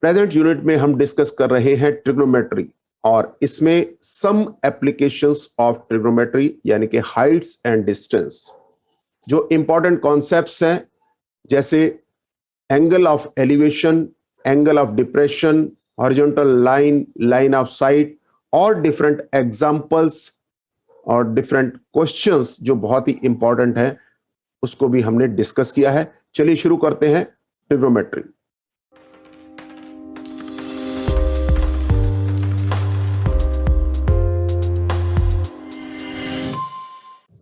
Present unit में हम discuss कर रहे हैं ट्रिग्नोमेट्री और इसमें सम एप्लीकेशंस ऑफ ट्रिग्नोमेट्री यानी कि हाइट्स एंड डिस्टेंस। जो इंपॉर्टेंट कॉन्सेप्ट्स हैं जैसे angle of elevation, angle of depression, horizontal line, line of site और डिफरेंट एग्जांपल्स और डिफरेंट क्वेश्चंस जो बहुत ही इंपॉर्टेंट है उसको भी हमने डिस्कस किया है। चलिए शुरू करते हैं trigonometry.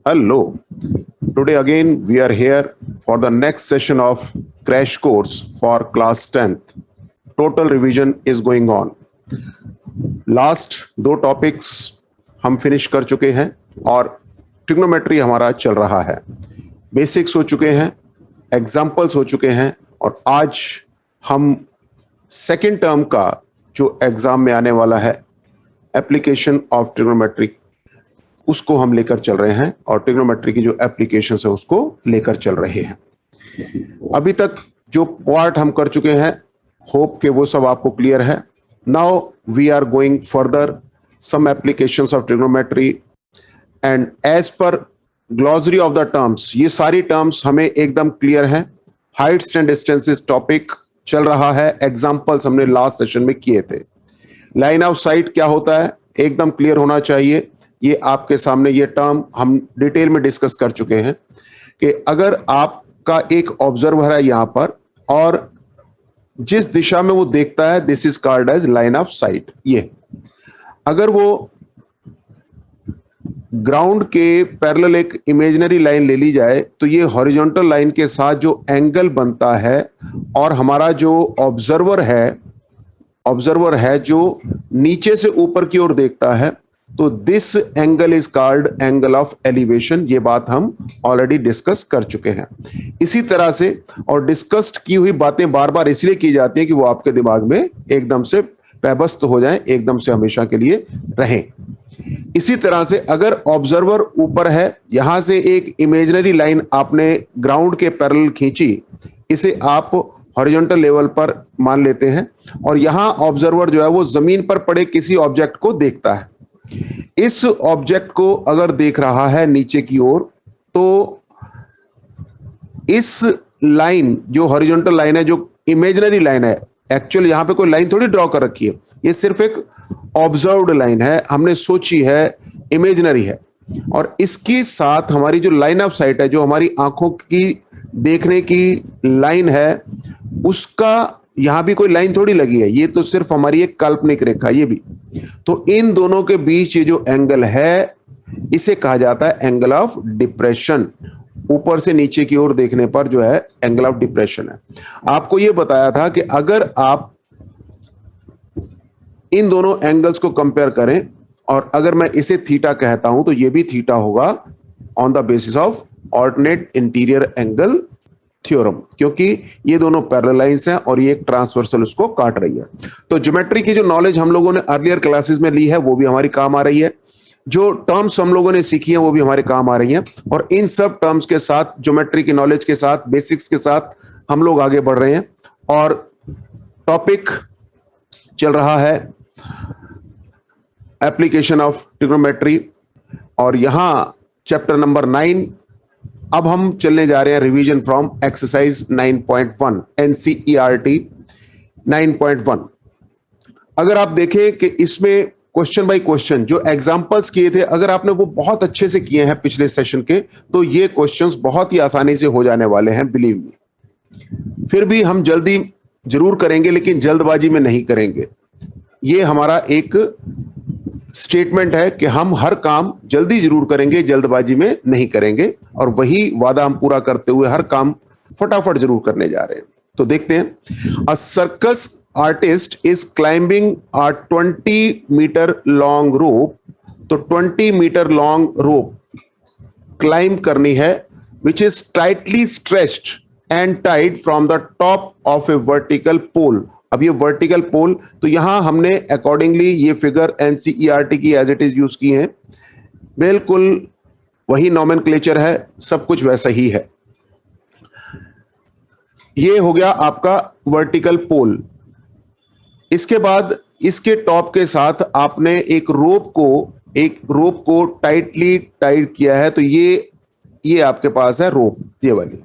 Hello, today again we are here for the next session of crash course for class 10th. Total revision is going on. Last दो टॉपिक्स हम फिनिश कर चुके हैं और ट्रिग्नोमेट्री हमारा चल रहा है। बेसिक्स हो चुके हैं, एग्जाम्पल्स हो चुके हैं और आज हम सेकेंड टर्म का जो एग्जाम में आने वाला है एप्लीकेशन ऑफ ट्रिग्नोमेट्री उसको हम लेकर चल रहे हैं और ट्रिग्नोमेट्री की जो एप्लीकेशन है उसको लेकर चल रहे हैं। अभी तक जो पार्ट हम कर चुके हैं होप के वो सब आपको क्लियर है। Now we are going further some applications of trigonometry and as per glossary of the terms, ये सारी टर्म्स हमें एकदम क्लियर हैं। हाइट्स एंड डिस्टेंसेस टॉपिक चल रहा है, एग्जांपल्स हमने लास्ट सेशन में किए थे। लाइन ऑफ साइट क्या होता है एकदम क्लियर होना चाहिए। ये आपके सामने ये टर्म हम डिटेल में डिस्कस कर चुके हैं कि अगर आपका एक ऑब्जर्वर है यहां पर और जिस दिशा में वो देखता है this is called as line of sight. ये अगर वो ग्राउंड के पैरेलल एक इमेजिनरी लाइन ले ली जाए तो ये हॉरिजॉन्टल लाइन के साथ जो एंगल बनता है और हमारा जो ऑब्जर्वर है जो नीचे से ऊपर की ओर देखता है तो this angle is called angle of elevation. ये बात हम ऑलरेडी डिस्कस कर चुके हैं। इसी तरह से और डिस्कस्ड की हुई बातें बार बार इसलिए की जाती हैं कि वो आपके दिमाग में एकदम से पैबस्त हो जाएं, एकदम से हमेशा के लिए रहें। इसी तरह से अगर ऑब्जर्वर ऊपर है, यहां से एक इमेजिनरी लाइन आपने ग्राउंड के पैरेलल खींची, इसे आप हॉरिजॉन्टल लेवल पर मान लेते हैं और यहां ऑब्जर्वर जो है वो जमीन पर पड़े किसी ऑब्जेक्ट को देखता है। इस ऑब्जेक्ट को अगर देख रहा है नीचे की ओर तो इस लाइन जो हॉरिजॉन्टल लाइन है, जो इमेजिनरी लाइन है, एक्चुअल यहां पे कोई लाइन थोड़ी ड्रॉ कर रखी है, ये सिर्फ एक ऑब्जर्व्ड लाइन है, हमने सोची है, इमेजिनरी है। और इसके साथ हमारी जो लाइन ऑफ साइट है, जो हमारी आंखों की देखने की लाइन है, उसका यहां भी कोई लाइन थोड़ी लगी है, ये तो सिर्फ हमारी एक काल्पनिक रेखा। ये भी तो इन दोनों के बीच ये जो एंगल है इसे कहा जाता है एंगल ऑफ डिप्रेशन। ऊपर से नीचे की ओर देखने पर जो है एंगल ऑफ डिप्रेशन है। आपको यह बताया था कि अगर आप इन दोनों एंगल्स को कंपेयर करें और अगर मैं इसे थीटा कहता हूं तो यह भी थीटा होगा on the basis of alternate interior angle theorem, क्योंकि ये दोनों पैरेलल लाइंस हैं और ये एक ट्रांसवर्सल उसको काट रही है। तो ज्योमेट्री की जो नॉलेज हम लोगों ने अर्लियर क्लासेस में ली है वो भी हमारी काम आ रही है, जो टर्म्स हम लोगों ने सीखी हैं वो भी हमारे काम आ रही हैं और इन सब टर्म्स के साथ, ज्योमेट्री की नॉलेज के साथ, बेसिक्स के साथ हम लोग आगे बढ़ रहे हैं। और टॉपिक चल रहा है एप्लीकेशन ऑफ ट्रिग्नोमेट्री और यहां चैप्टर नंबर 9। अब हम चलने जा रहे हैं रिवीजन फ्रॉम एक्सरसाइज 9.1 एनसीईआरटी 9.1। अगर आप देखें कि इसमें क्वेश्चन बाय क्वेश्चन जो एग्जांपल्स किए थे, अगर आपने वो बहुत अच्छे से किए हैं पिछले सेशन के, तो ये क्वेश्चंस बहुत ही आसानी से हो जाने वाले हैं, बिलीव मी। फिर भी हम जल्दी जरूर करेंगे लेकिन जल्दबाजी में नहीं करेंगे। ये हमारा एक स्टेटमेंट है कि हम हर काम जल्दी जरूर करेंगे, जल्दबाजी में नहीं करेंगे और वही वादा हम पूरा करते हुए हर काम फटाफट जरूर करने जा रहे हैं। तो देखते हैं। A circus artist is climbing a 20 metre long rope. तो 20 मीटर लॉन्ग रोप क्लाइंब करनी है which is tightly stretched and tied from the top of a vertical pole. अब ये वर्टिकल पोल, तो यहां हमने अकॉर्डिंगली ये फिगर एनसीईआरटी की एज इट इज यूज की है, बिल्कुल वही नॉमेनक्लेचर है, सब कुछ वैसा ही है। ये हो गया आपका वर्टिकल पोल। इसके बाद इसके टॉप के साथ आपने एक रोप को टाइटली टाइट किया है, तो ये आपके पास है रोप, ये वाली।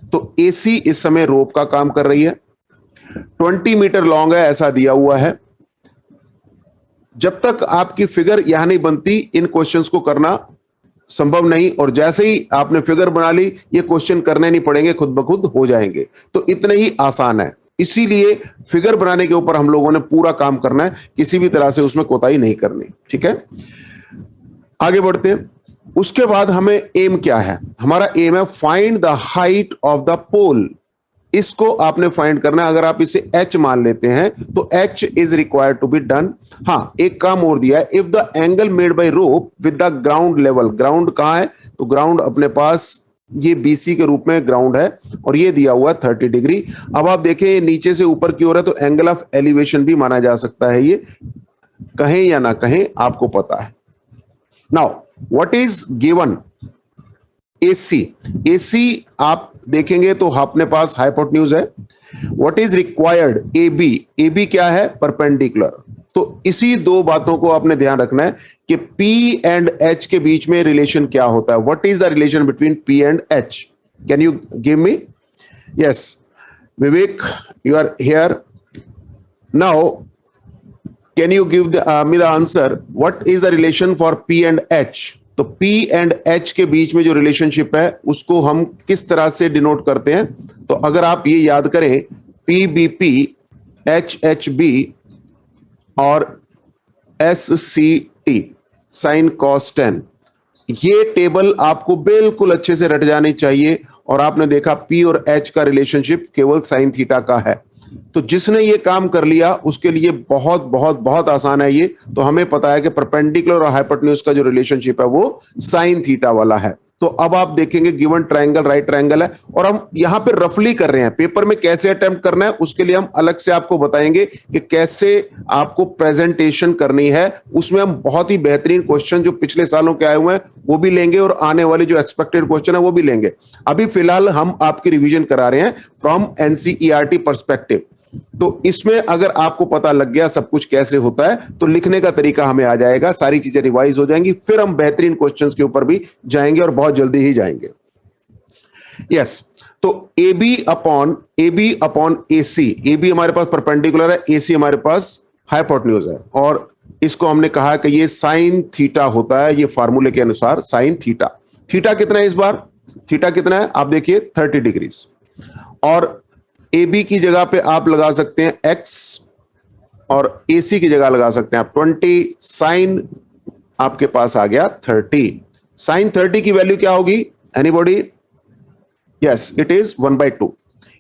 तो एसी इस समय रोप का काम कर रही है, 20 मीटर लॉन्ग है ऐसा दिया हुआ है। जब तक आपकी फिगर यहां नहीं बनती इन क्वेश्चंस को करना संभव नहीं, और जैसे ही आपने फिगर बना ली ये क्वेश्चन करने नहीं पड़ेंगे, खुद ब खुद हो जाएंगे। तो इतने ही आसान है, इसीलिए फिगर बनाने के ऊपर हम लोगों ने पूरा काम करना है, किसी भी तरह से उसमें कोताही नहीं करनी। ठीक है, आगे बढ़ते हैं। उसके बाद हमें एम क्या है, हमारा एम है find the height of the pole. इसको आपने फाइंड करना है। अगर आप इसे h मान लेते हैं तो h is required to be done. हाँ, एक काम और दिया है, if the angle made by rope with the ground level. Ground कहां है, तो ग्राउंड अपने पास ये BC के रूप में ग्राउंड है, और ये दिया हुआ है 30 डिग्री। अब आप देखें नीचे से ऊपर की ओर है, तो एंगल ऑफ एलिवेशन भी माना जा सकता है, ये कहें या ना कहें आपको पता है। Now what is given AC। AC आप देखेंगे तो अपने पास हाइपोटेन्यूज है। What is required AB। AB क्या है, परपेंडिकुलर। तो इसी दो बातों को आपने ध्यान रखना है कि P एंड H के बीच में रिलेशन क्या होता है। What is the relation between P and H, can you give me? Yes Vivek, you are here now, can you give me the answer, what is the relation for P and H। तो P and H के बीच में जो relationship है उसको हम किस तरह से डिनोट करते हैं? तो अगर आप ये याद करें, PBP, HHB और SCT, साइन कॉस टेन, ये टेबल आपको बिल्कुल अच्छे से रट जानी चाहिए। और आपने देखा P और H का रिलेशनशिप केवल साइन थीटा का है। तो जिसने ये काम कर लिया उसके लिए बहुत बहुत बहुत आसान है ये। तो हमें पता है कि परपेंडिकुलर और हाइपोटेन्यूज का जो रिलेशनशिप है वो साइन थीटा वाला है। तो अब आप देखेंगे गिवन ट्रायंगल राइट ट्रायंगल है, और हम यहां पे रफली कर रहे हैं। पेपर में कैसे अटेम्प्ट करना है उसके लिए हम अलग से आपको बताएंगे कि कैसे आपको प्रेजेंटेशन करनी है। उसमें हम बहुत ही बेहतरीन क्वेश्चन जो पिछले सालों के आए हुए हैं वो भी लेंगे, और आने वाले जो एक्सपेक्टेड क्वेश्चन है वो भी लेंगे। अभी फिलहाल हम आपकी रिवीजन करा रहे हैं फ्रॉम NCERT पर्सपेक्टिव। तो इसमें अगर आपको पता लग गया सब कुछ कैसे होता है तो लिखने का तरीका हमें आ जाएगा, सारी चीजें रिवाइज हो जाएंगी, फिर हम बेहतरीन क्वेश्चंस के ऊपर भी जाएंगे, और बहुत जल्दी ही जाएंगे। यस, तो AB अपॉन AC, AB हमारे पास परपेंडिकुलर है, AC हमारे पास हाइपोटेन्यूज है, और इसको हमने कहा कि ये साइन थीटा होता है, ये फार्मूले के अनुसार साइन थीटा। थीटा कितना है इस बार, थीटा कितना है आप देखिए 30 डिग्री। और AB की जगह पे आप लगा सकते हैं X, और AC की जगह लगा सकते हैं आप 20। साइन आपके पास आ गया 30। साइन 30 की वैल्यू क्या होगी, anybody? Yes, it is 1/2।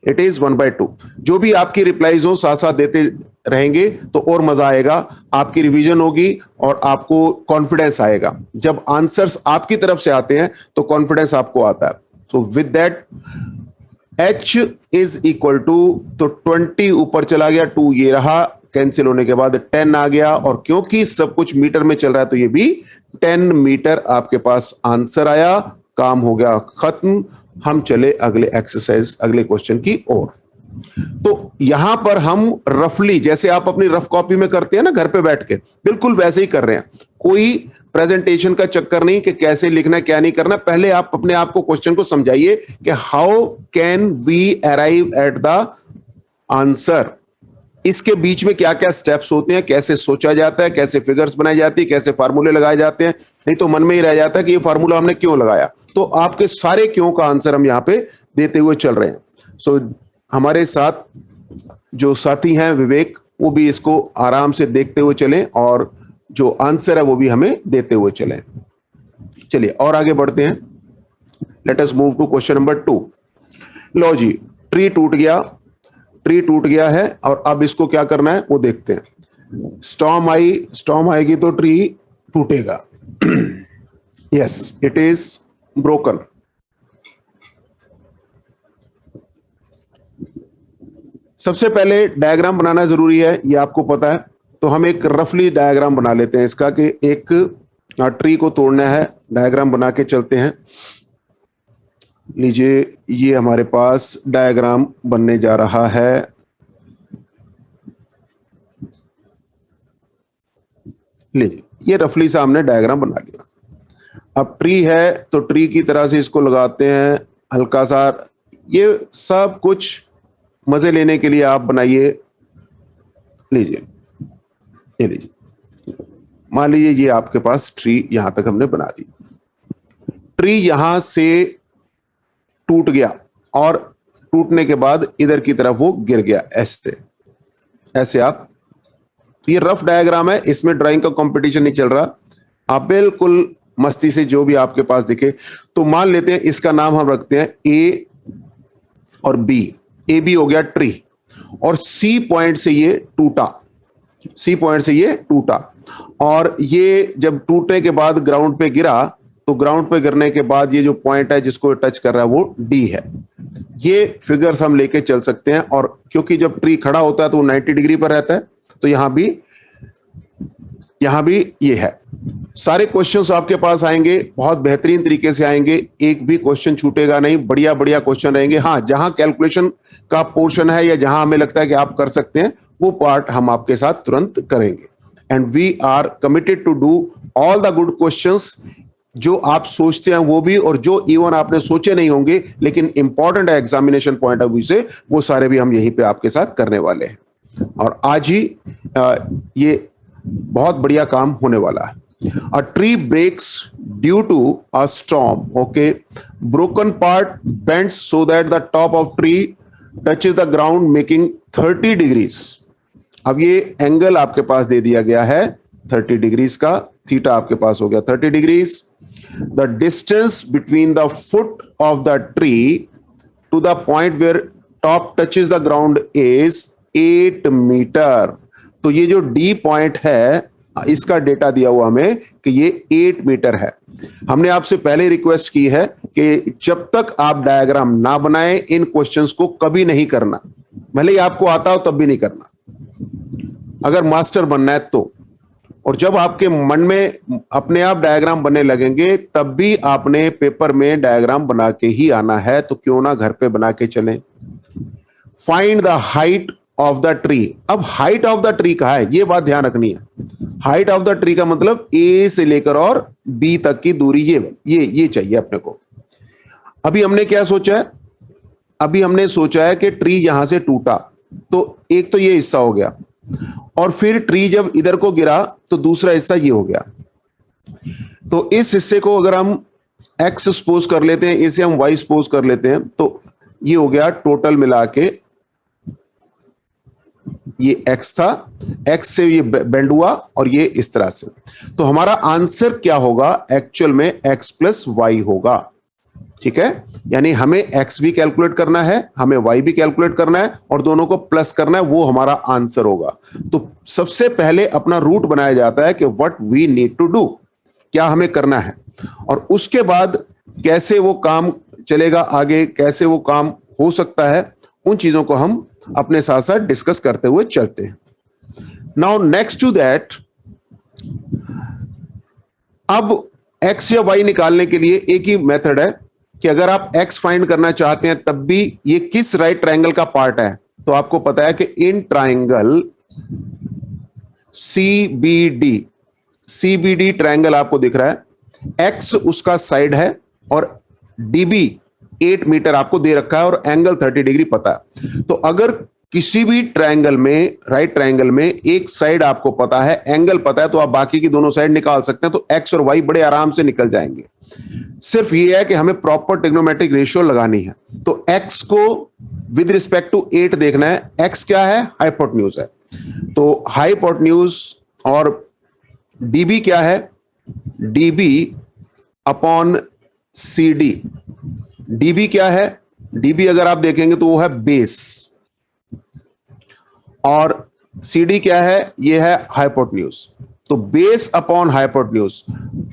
It is 1/2। जो भी आपकी रिप्लाईज हो साथ साथ देते रहेंगे तो और मजा आएगा, आपकी रिवीजन होगी और आपको कॉन्फिडेंस आएगा। जब आंसर्स आपकी तरफ से आते हैं तो कॉन्फिडेंस आपको आता है। So with that H is equal to, तो 20 ऊपर चला गया, 2 ये रहा, कैंसिल होने के बाद 10 आ गया, और क्योंकि सब कुछ मीटर में चल रहा है तो ये भी 10 मीटर आपके पास आंसर आया। काम हो गया खत्म। हम चले अगले एक्सरसाइज, अगले क्वेश्चन की ओर। तो यहां पर हम रफली, जैसे आप अपनी रफ कॉपी में करते हैं ना घर पे बैठ के, बिल्कुल वैसे ही कर रहे हैं। कोई प्रेजेंटेशन का चक्कर नहीं कि कैसे लिखना क्या नहीं करना। पहले आप अपने आप को क्वेश्चन को समझाइए कि how can we arrive at the answer. इसके बीच में क्या क्या स्टेप्स होते हैं, कैसे सोचा जाता है, कैसे फिगर्स बनाई जाती है, कैसे फार्मूले लगाए जाते हैं। नहीं तो मन में ही रह जाता है कि ये फार्मूला हमने क्यों लगाया। तो आपके सारे क्यों का आंसर हम यहां पे देते हुए चल रहे हैं। सो हमारे साथ जो साथी हैं विवेक, वो भी इसको आराम से देखते हुए चलें, और जो आंसर है वो भी हमें देते हुए चलें। चलिए और आगे बढ़ते हैं। Let us move to question number 2। लो जी, ट्री टूट गया, ट्री टूट गया है, और अब इसको क्या करना है वो देखते हैं। स्टॉर्म आएगी तो ट्री टूटेगा। Yes, it is broken. सबसे पहले डायग्राम बनाना जरूरी है, ये आपको पता है। तो हम एक रफली डायग्राम बना लेते हैं इसका, कि एक ट्री को तोड़ना है, डायग्राम बना के चलते हैं। लीजिए, ये हमारे पास डायग्राम बनने जा रहा है। लीजिए ये रफली सा हमने डायग्राम बना लिया। अब ट्री है तो ट्री की तरह से इसको लगाते हैं हल्का सा। ये सब कुछ मजे लेने के लिए आप बनाइए। लीजिए ये लीजिए, मान लीजिए ये आपके पास ट्री यहां तक हमने बना दी। ट्री यहां से टूट गया और टूटने के बाद इधर की तरफ वो गिर गया, ऐसे ऐसे आप। तो ये रफ डायग्राम है, इसमें ड्राइंग का कंपटीशन नहीं चल रहा। आप बिल्कुल मस्ती से जो भी आपके पास दिखे। तो मान लेते हैं इसका नाम हम रखते हैं ए और बी। ए बी हो गया ट्री, और सी पॉइंट से ये टूटा, सी पॉइंट से ये टूटा, और ये जब टूटने के बाद ग्राउंड पे गिरा, तो ग्राउंड पे गिरने के बाद ये जो पॉइंट है जिसको टच कर रहा है वो डी है। ये फिगर्स हम लेके चल सकते हैं, और क्योंकि जब ट्री खड़ा होता है तो वो 90 डिग्री पर रहता है, तो यहां भी ये है। सारे क्वेश्चंस आपके पास आएंगे, बहुत बेहतरीन तरीके से आएंगे, एक भी क्वेश्चन छूटेगा नहीं, बढ़िया बढ़िया क्वेश्चन रहेंगे। हाँ, जहां कैलकुलेशन का पोर्शन है या जहां हमें लगता है कि आप कर सकते हैं, वो पार्ट हम आपके साथ तुरंत करेंगे। And we are committed to do all the good questions, जो आप सोचते हैं वो भी, और जो इवन आपने सोचे नहीं होंगे लेकिन इंपॉर्टेंट है एग्जामिनेशन पॉइंट ऑफ व्यू से, वो सारे भी हम यहीं पे आपके साथ करने वाले हैं। और आज ही ये बहुत बढ़िया काम होने वाला है। A tree breaks due to a storm. Okay, broken part bends so that the top of tree touches the ground, making 30 degrees. अब ये एंगल आपके पास दे दिया गया है 30 डिग्रीज का, थीटा आपके पास हो गया 30 degrees. The distance between the foot of the tree to the point where top touches the ground is 8 metre. तो ये जो डी पॉइंट है, इसका डेटा दिया हुआ हमें कि ये 8 मीटर है। हमने आपसे पहले रिक्वेस्ट की है कि जब तक आप डायग्राम ना बनाएं, इन क्वेश्चंस को कभी नहीं करना, भले ही आपको आता हो तब भी नहीं करना, अगर मास्टर बनना है तो। और जब आपके मन में अपने आप डायग्राम बनने लगेंगे, तब भी आपने पेपर में डायग्राम बना के ही आना है, तो क्यों ना घर पे बना के चलें। Find the height of the tree. अब हाइट ऑफ द ट्री कहा है, ये बात ध्यान रखनी है। हाइट ऑफ द ट्री का मतलब ए से लेकर और बी तक की दूरी, ये चाहिए अपने को। अभी हमने क्या सोचा है? अभी हमने सोचा है कि ट्री यहां से टूटा, तो एक तो ये हिस्सा हो गया, और फिर ट्री जब इधर को गिरा तो दूसरा हिस्सा ये हो गया। तो इस हिस्से को अगर हम एक्स सपोज कर लेते हैं, इसे हम वाई सपोज कर लेते हैं, तो ये हो गया टोटल मिला के, ये x था, x से ये बेंड हुआ और ये इस तरह से। तो हमारा आंसर क्या होगा? एक्चुअल में x प्लस वाई होगा। ठीक है, यानी हमें x भी कैलकुलेट करना है, हमें y भी कैलकुलेट करना है, और दोनों को प्लस करना है, वो हमारा आंसर होगा। तो सबसे पहले अपना रूट बनाया जाता है कि what we need to do, क्या हमें करना है, और उसके बाद कैसे वो काम चलेगा आगे, कैसे वो काम हो सकता है, उन चीजों को हम अपने साथ साथ डिस्कस करते हुए चलते हैं। नाउ नेक्स्ट टू दैट, अब x या y निकालने के लिए एक ही मेथड है कि अगर आप x फाइंड करना चाहते हैं, तब भी ये किस राइट ट्रायंगल का पार्ट है, तो आपको पता है कि इन ट्रायंगल CBD ट्रायंगल आपको दिख रहा है, x उसका साइड है और db 8 मीटर आपको दे रखा है और एंगल 30 डिग्री पता है। तो अगर किसी भी ट्रायंगल में, राइट ट्रायंगल में एक साइड आपको पता है, एंगल पता है, तो आप बाकी की दोनों साइड निकाल सकते हैं। तो x और y बड़े आराम से निकल जाएंगे। सिर्फ ये है कि हमें प्रॉपर ट्रिग्नोमेट्रिक रेशियो लगानी है। तो x को विद रिस्पेक्ट टू 8 देखना है। x क्या है? हाइपोटेन्यूज है। तो हाइपोटेन्यूज, और db क्या है? db upon CD। db क्या है? db अगर आप देखेंगे तो वो है बेस, और CD क्या है? ये है हाइपोटेन्यूज। तो बेस अपॉन हाइपोटेन्यूज,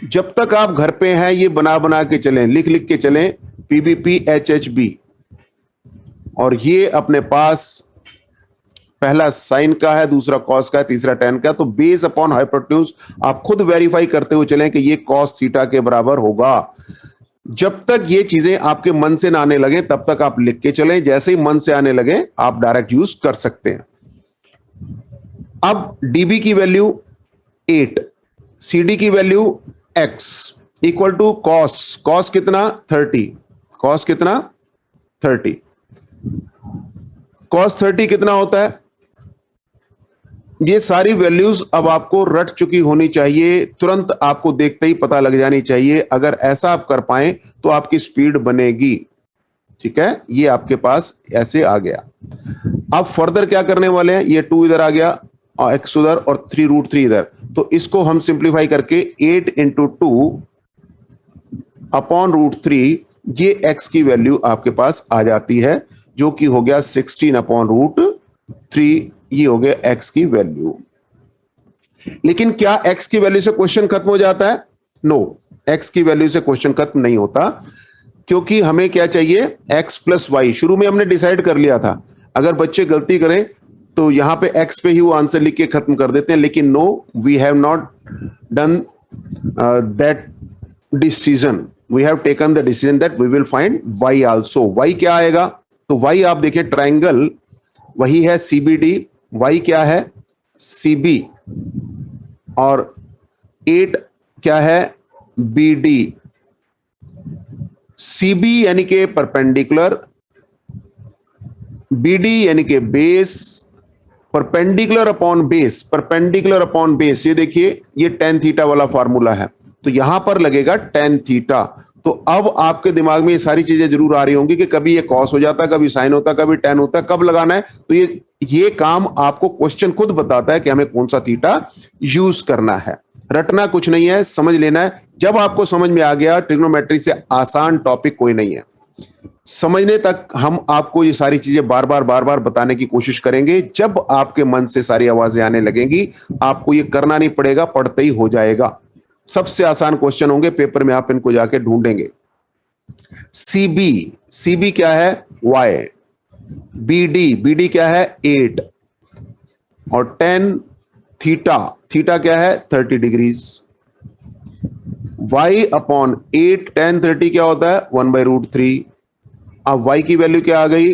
जब तक आप घर पे हैं ये बना बना के चलें, लिख लिख के चलें, PBP HHB, और ये अपने पास पहला साइन का है, दूसरा कॉस का है, तीसरा टेन का। तो बेस अपॉन हाइपोटेन्यूज आप खुद वेरीफाई करते हुए चलें कि ये कॉस थीटा के बराबर होगा। जब तक ये चीजें आपके मन से ना आने लगे तब तक आप लिख के चलें, जैसे ही मन से आने लगे आप डायरेक्ट यूज कर सकते हैं। अब dB की वैल्यू 8, CD की value x equal to cos कितना 30, कॉस कितना 30, कॉस 30 कितना होता है? ये सारी वैल्यूज अब आपको रट चुकी होनी चाहिए, तुरंत आपको देखते ही पता लग जानी चाहिए। अगर ऐसा आप कर पाए तो आपकी स्पीड बनेगी। ठीक है, ये आपके पास ऐसे आ गया। अब फर्दर क्या करने वाले हैं, ये 2 इधर आ गया और x उधर और 3√3 इधर, तो इसको हम सिंप्लीफाई करके 8 इंटू 2 अपॉन √3, ये x की वैल्यू आपके पास आ जाती है, जो कि हो गया 16 अपॉन √3, ये हो गया x की वैल्यू। लेकिन क्या x की वैल्यू से क्वेश्चन खत्म हो जाता है? नो, x की वैल्यू से क्वेश्चन खत्म नहीं होता, क्योंकि हमें क्या चाहिए, x प्लस वाई। शुरू में हमने डिसाइड कर लिया था, अगर बच्चे गलती करें तो यहां पे x पे ही वो आंसर लिख के खत्म कर देते हैं, लेकिन no, we have not done that decision, we have taken the decision that we will find y also. y क्या आएगा? तो y आप देखिए, ट्राइंगल वही है CBD, y क्या है CB, और 8 क्या है BD। CB यानी कि परपेंडिकुलर, BD यानी कि base, perpendicular upon base, perpendicular upon base, ये देखिए ये tan थीटा वाला फार्मूला है, तो यहां पर लगेगा tan थीटा। तो अब आपके दिमाग में ये सारी चीजें जरूर आ रही होंगी कि कभी ये कॉस हो जाता है, कभी साइन होता है, कभी tan होता है, कब लगाना है। तो ये काम आपको क्वेश्चन खुद बताता है कि हमें कौन सा थीटा यूज करना है। रटना कुछ नहीं है, समझ लेना है। जब आपको समझ में आ गया, ट्रिग्नोमेट्री से आसान टॉपिक कोई नहीं है। समझने तक हम आपको ये सारी चीजें बार बार बताने की कोशिश करेंगे। जब आपके मन से सारी आवाजें आने लगेंगी, आपको ये करना नहीं पड़ेगा, पढ़ते ही हो जाएगा। सबसे आसान क्वेश्चन होंगे, पेपर में आप इनको जाके ढूंढेंगे। CB क्या है y, BD क्या है 8, और tan थीटा क्या है 30 डिग्रीज। y अपॉन 8 tan 30 क्या होता है 1/√3। अब y की वैल्यू क्या आ गई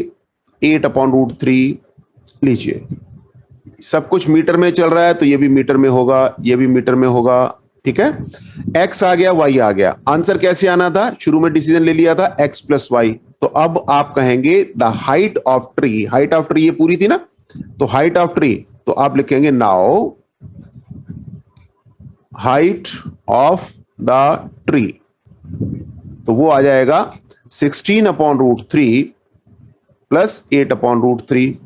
8 अपॉन √3। लीजिए, सब कुछ मीटर में चल रहा है, तो ये भी मीटर में होगा, ये भी मीटर में होगा। ठीक है, x आ गया, y आ गया। आंसर कैसे आना था? शुरू में डिसीजन ले लिया था x प्लस वाई। तो अब आप कहेंगे the height of tree, height of tree ये पूरी थी ना, तो हाइट ऑफ ट्री, तो आप लिखेंगे now height of the tree, तो वो आ जाएगा 16 अपॉन √3 प्लस 8 अपॉन √3।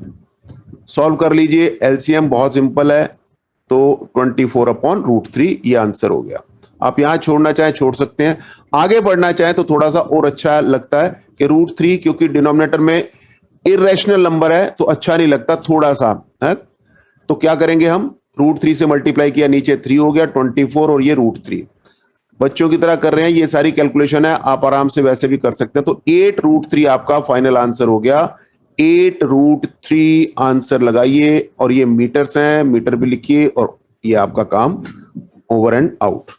सॉल्व कर लीजिए, एलसीएम बहुत सिंपल है, तो 24 अपॉन √3 ये आंसर हो गया। आप यहां छोड़ना चाहें छोड़ सकते हैं, आगे बढ़ना चाहें तो थोड़ा सा और अच्छा लगता है कि √3, क्योंकि डिनोमिनेटर में इरेशनल नंबर है तो अच्छा नहीं लगता थोड़ा सा है। तो क्या करेंगे हम, √3 से मल्टीप्लाई किया, नीचे 3 हो गया 24, और ये √3। बच्चों की तरह कर रहे हैं, ये सारी कैलकुलेशन है, आप आराम से वैसे भी कर सकते हैं। तो 8√3 आपका फाइनल आंसर हो गया। 8√3 आंसर लगाइए, और ये मीटर्स हैं, मीटर भी लिखिए, और ये आपका काम ओवर एंड आउट।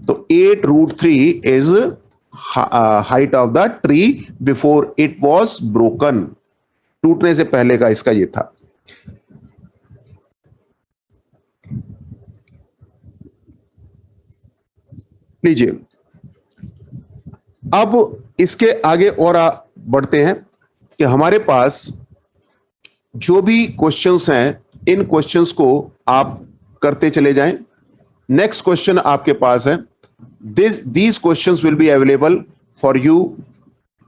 तो 8√3 is height of the tree before it was broken, टूटने से पहले का इसका ये था। लीजिए, अब इसके आगे और बढ़ते हैं कि हमारे पास जो भी क्वेश्चंस हैं, इन क्वेश्चंस को आप करते चले जाएं। नेक्स्ट क्वेश्चन आपके पास है, these questions will be available for you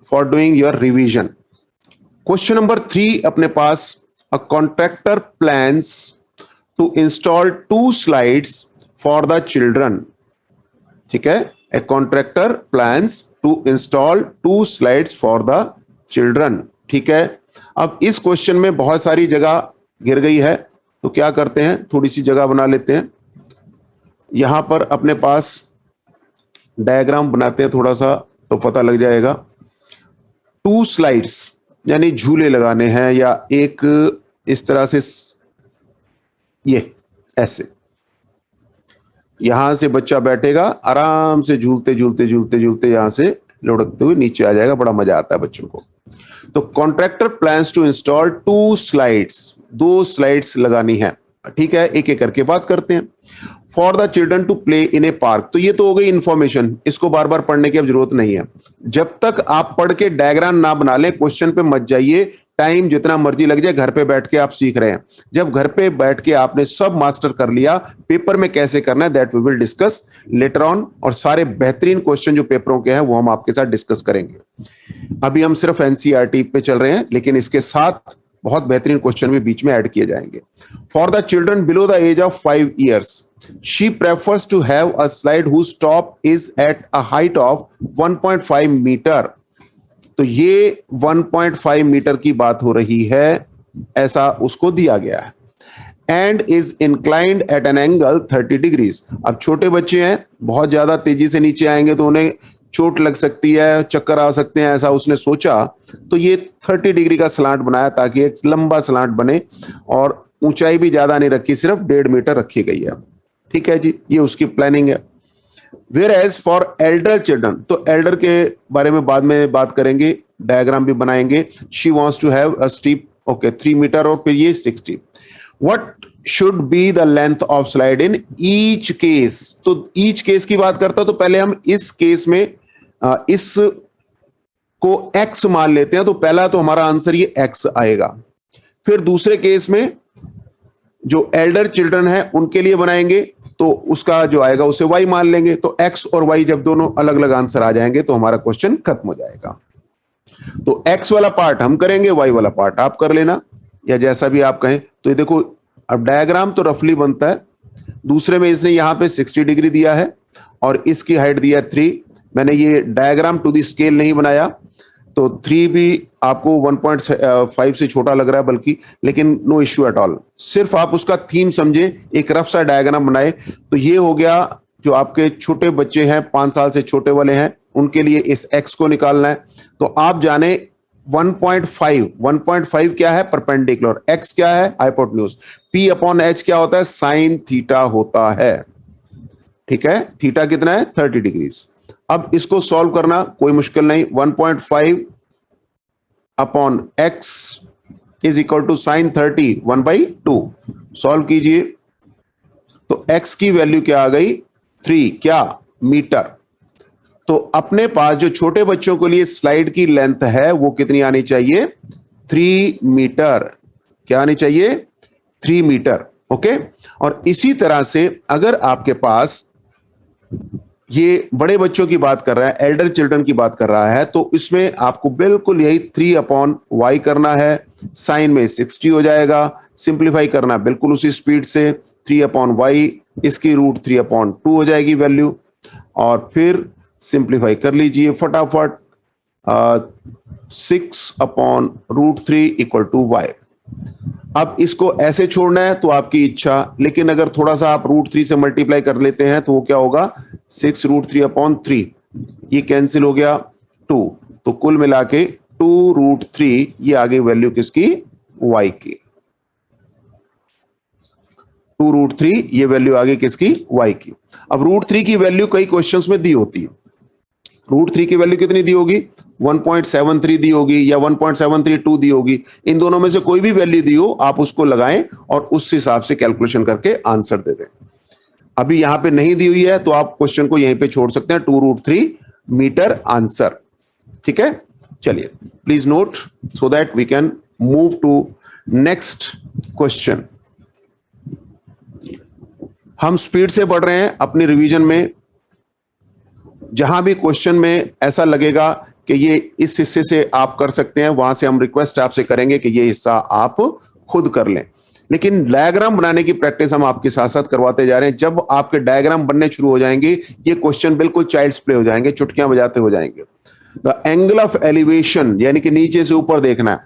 for doing your revision. Question number 3 अपने पास, a contractor plans to install 2 slides for the children. ठीक है, a contractor plans to install 2 slides for the children. ठीक है, अब इस question में बहुत सारी जगह गिर गई है, तो क्या करते हैं, थोड़ी सी जगह बना लेते हैं। यहां पर अपने पास डायग्राम बनाते हैं थोड़ा सा, तो पता लग जाएगा। 2 स्लाइड्स यानी झूले लगाने हैं, या एक इस तरह से, ये ऐसे यहां से बच्चा बैठेगा, आराम से झूलते झूलते झूलते झूलते यहां से लुढ़कते हुए नीचे आ जाएगा, बड़ा मजा आता है बच्चों को। तो contractor plans to install 2 slides, 2 slides लगानी है। ठीक है, एक एक करके बात करते हैं। For the children to play in a park. तो ये तो हो गई इंफॉर्मेशन, इसको बार बार पढ़ने की अब जरूरत नहीं है। जब तक आप पढ़ के डायग्राम ना बना ले, क्वेश्चन पे मत जाइए, टाइम जितना मर्जी लग जाए, घर पे बैठ के आप सीख रहे हैं। जब घर पे बैठ के आपने सब मास्टर कर लिया, पेपर में कैसे करना है that we will discuss later on, और सारे बेहतरीन क्वेश्चन जो पेपरों के हैं वो हम आपके साथ डिस्कस करेंगे। अभी हम सिर्फ एनसीईआरटी पे चल रहे हैं, लेकिन इसके साथ बहुत बेहतरीन क्वेश्चन भी बीच में ऐड किए जाएंगे। For the children below the age of 5 years, she prefers to have a slide whose top is at a height of 1.5 meter। तो ये 1.5 मीटर की बात हो रही है, ऐसा उसको दिया गया है। And is inclined at an angle 30 degrees। अब छोटे बच्चे हैं, बहुत ज्यादा तेजी से नीचे आएंगे तो उन्हें चोट लग सकती है, चक्कर आ सकते हैं, ऐसा उसने सोचा, तो ये 30 डिग्री का स्लांट बनाया ताकि एक लंबा स्लांट बने, और ऊंचाई भी ज्यादा नहीं रखी, सिर्फ 1.5 मीटर रखी गई है। ठीक है जी, ये उसकी प्लानिंग है। Whereas for elder children, तो एल्डर के बारे में बाद में बात करेंगे, डायग्राम भी बनाएंगे। She wants to have a steep, okay 3 metre, और फिर ये 60। What should be the length of slide in each case. तो ईच केस की बात करता, तो पहले हम इस केस में इस को x मान लेते हैं, तो पहला तो हमारा आंसर ये x आएगा। फिर दूसरे केस में जो एल्डर चिल्ड्रन है उनके लिए बनाएंगे, तो उसका जो आएगा उसे y मान लेंगे। तो x और y जब दोनों अलग अलग आंसर आ जाएंगे तो हमारा क्वेश्चन खत्म हो जाएगा। तो x वाला पार्ट हम करेंगे, y वाला पार्ट आप कर लेना, या जैसा भी आप कहें। तो ये देखो, अब डायग्राम तो रफली बनता है। दूसरे में इसने यहां पे 60 डिग्री दिया है और इसकी हाइट दिया 3। मैंने ये डायग्राम टू दी स्केल नहीं बनाया, तो 3 भी आपको 1.5 से छोटा लग रहा है बल्कि, लेकिन नो इश्यू एट ऑल। सिर्फ आप उसका थीम समझे, एक रफ सा डायग्राम बनाए। तो ये हो गया, जो आपके छोटे बच्चे हैं 5 साल से छोटे वाले हैं, उनके लिए इस x को निकालना है। तो आप जाने 1.5 क्या है, परपेंडिकुलर। x क्या है, हाइपोटेन्यूज। p अपॉन h क्या होता है, साइन थीटा होता है। ठीक है, थीटा कितना है, 30 डिग्रीज। अब इसको सॉल्व करना कोई मुश्किल नहीं। 1.5 upon x is equal to sine 30 1/2। Solve कीजिए, तो x की वैल्यू क्या आ गई, 3 क्या मीटर। तो अपने पास जो छोटे बच्चों के लिए स्लाइड की लेंथ है वो कितनी आनी चाहिए, 3 मीटर। क्या आनी चाहिए, 3 मीटर। ओके, और इसी तरह से अगर आपके पास, ये बड़े बच्चों की बात कर रहा है, एल्डर चिल्ड्रन की बात कर रहा है, तो इसमें आपको बिल्कुल यही 3 अपॉन y करना है। साइन में 60 हो जाएगा, सिंप्लीफाई करना बिल्कुल उसी स्पीड से, 3 अपॉन y, इसकी रूट 3 अपॉन 2 हो जाएगी वैल्यू, और फिर सिंप्लीफाई कर लीजिए फटाफट। 6 upon root 3 equal to y। अब इसको ऐसे छोड़ना है तो आपकी इच्छा, लेकिन अगर थोड़ा सा आप रूट 3 से मल्टीप्लाई कर लेते हैं तो वो क्या होगा, 6 रूट 3 अपॉन 3, ये कैंसिल हो गया 2। तो कुल मिला के 2 रूट 3, ये आगे वैल्यू किसकी, y की। 2 रूट 3, ये वैल्यू आगे किसकी, y की। अब रूट 3 की वैल्यू कई क्वेश्चंस में दी होती है। रूट 3 की वैल्यू कितनी दी होगी, 1.73 दी होगी या 1.732 दी होगी। इन दोनों में से कोई भी वैल्यू दी हो, आप उसको लगाएं और उस हिसाब से कैलकुलेशन करके आंसर दे दें। अभी यहां पे नहीं दी हुई है तो आप क्वेश्चन को यहीं पे छोड़ सकते हैं, 2 रूट 3 मीटर आंसर। ठीक है, चलिए please note so that we can move to next question. हम स्पीड से बढ़ रहे हैं अपनी रिवीजन में। जहां भी क्वेश्चन में ऐसा लगेगा कि ये इस हिस्से से आप कर सकते हैं, वहां से हम रिक्वेस्ट आपसे करेंगे कि ये हिस्सा आप खुद कर लें। लेकिन डायग्राम बनाने की प्रैक्टिस हम आपके साथ साथ करवाते जा रहे हैं। जब आपके डायग्राम बनने शुरू हो जाएंगे, ये क्वेश्चन बिल्कुल चाइल्ड्स प्ले हो जाएंगे, चुटकियां बजाते हो जाएंगे। द एंगल ऑफ एलिवेशन, यानी कि नीचे से ऊपर देखना है,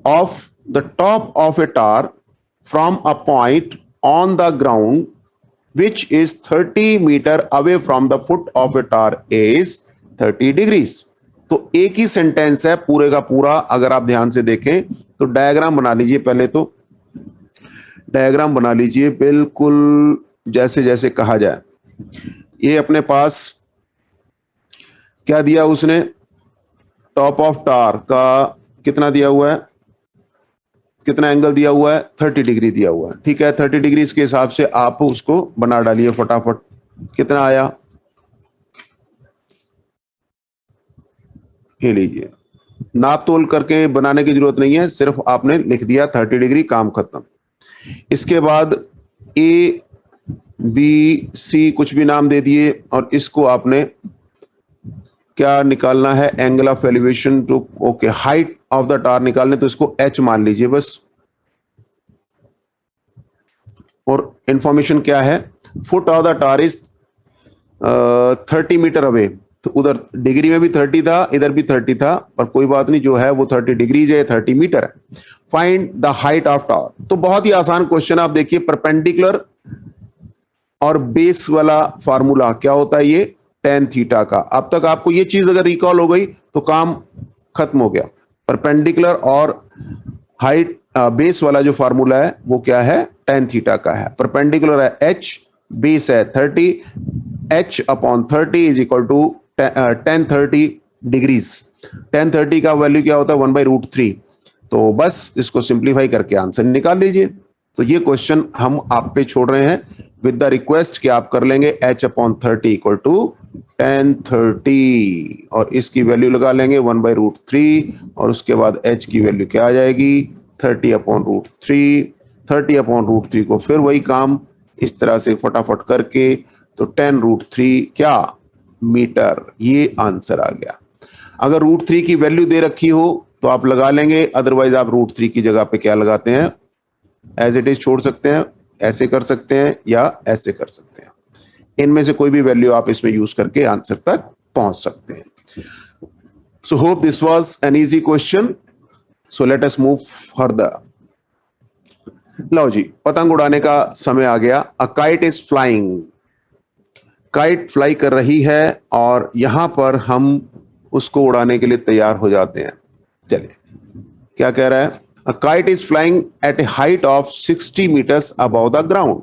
of the top of A tower from a point on the ground which is 30 meter away from the foot of a tower is 30 degrees। तो एक ही सेंटेंस है पूरे का पूरा। अगर आप ध्यान से देखें तो डायग्राम बना लीजिए, पहले तो डायग्राम बना लीजिए बिल्कुल जैसे जैसे कहा जाए। ये अपने पास क्या दिया उसने, टॉप ऑफ टावर का कितना दिया हुआ है, कितना एंगल दिया हुआ है, 30 डिग्री दिया हुआ है, ठीक है। 30 डिग्री के हिसाब से आप उसको बना डालिए फटाफट। कितना आया, ये लीजिए। नाप तोल करके बनाने की जरूरत नहीं है, सिर्फ आपने लिख दिया 30 डिग्री, काम खत्म। इसके बाद ए बी सी कुछ भी नाम दे दिए, और इसको आपने क्या निकालना है, angle of elevation to, okay, height of the tower निकालने, तो इसको एच मान लीजिए बस। और इंफॉर्मेशन क्या है, foot of the tower is 30 metre away, तो उधर डिग्री में भी 30 था, इधर भी 30 था, पर कोई बात नहीं, जो है वो 30 डिग्रीज है, 30 मीटर है। Find the height of tower, तो बहुत ही आसान क्वेश्चन, आप देखिए परपेंडिकुलर और बेस वाला फार्मूला क्या होता है, ये tan थीटा का। अब तक आपको ये चीज अगर रिकॉल हो गई तो काम खत्म हो गया। परपेंडिकुलर और हाइट बेस वाला जो फार्मूला है वो क्या है, tan थीटा का है। परपेंडिकुलर है h, बेस है 30, h upon 30 is equal to tan 30 degrees. tan 30 का वैल्यू क्या होता है, 1/√3। तो बस इसको सिंप्लीफाई करके आंसर निकाल लीजिए। तो ये क्वेश्चन हम आप पे छोड़ रहे हैं विद द रिक्वेस्ट कि आप कर लेंगे h upon 30 equal to tan 30, और इसकी वैल्यू लगा लेंगे 1/√3, और उसके बाद h की वैल्यू क्या आ जाएगी, 30 अपॉन √3। 30 अपॉन √3 को फिर वही काम इस तरह से फटाफट करके, तो tan√3 क्या, मीटर, ये आंसर आ गया। अगर √3 की वैल्यू दे रखी हो तो आप लगा लेंगे, अदरवाइज आप √3 की जगह पे क्या लगाते हैं, एज इट इज छोड़ सकते हैं, ऐसे कर सकते हैं या ऐसे कर सकते हैं। इनमें से कोई भी वैल्यू आप इसमें यूज करके आंसर तक पहुंच सकते हैं। So hope this was an easy question. So let us move further. लो जी, पतंग उड़ाने का समय आ गया। A kite is flying, kite fly कर रही है, और यहां पर हम उसको उड़ाने के लिए तैयार हो जाते हैं। चलिए, क्या कह रहा है, a kite is flying at a height of 60 meters above the ground.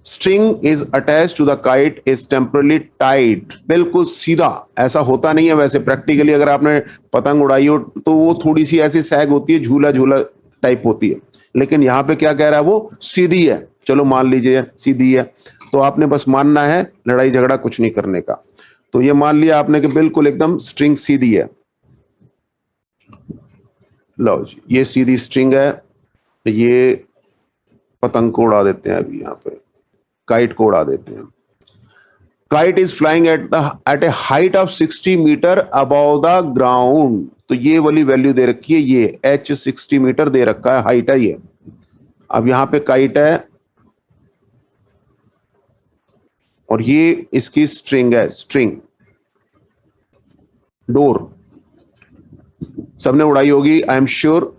String is attached to the kite is temporarily tied. बिल्कुल सीधा, ऐसा होता नहीं है वैसे प्रैक्टिकली। अगर आपने पतंग उड़ाई हो तो वो थोड़ी सी ऐसी सैग होती है, झूला झूला टाइप होती है, लेकिन यहाँ पे क्या कह रहा है, वो सीधी है। चलो मान लीजिए सीधी है, तो आपने बस मानना है, लड़ाई झगड़ा कुछ नहीं करने का। तो ये मान लिया आपने कि बिल्कुल एकदम स्ट्रिंग सीधी है। लो जी, ये सीधी स्ट्रिंग है, तो ये पतंग को उड़ा देते हैं। अभी यहाँ पे काइट को उड़ा देते हैं। Kite is flying at a height of 60 metre above the ground, तो ये वाली वैल्यू दे रखी है, ये h 60 मीटर दे रखा है, हाइट है ये। अब यहां पे काइट है, और ये इसकी स्ट्रिंग है, स्ट्रिंग, डोर, सबने उड़ाई होगी, I am sure.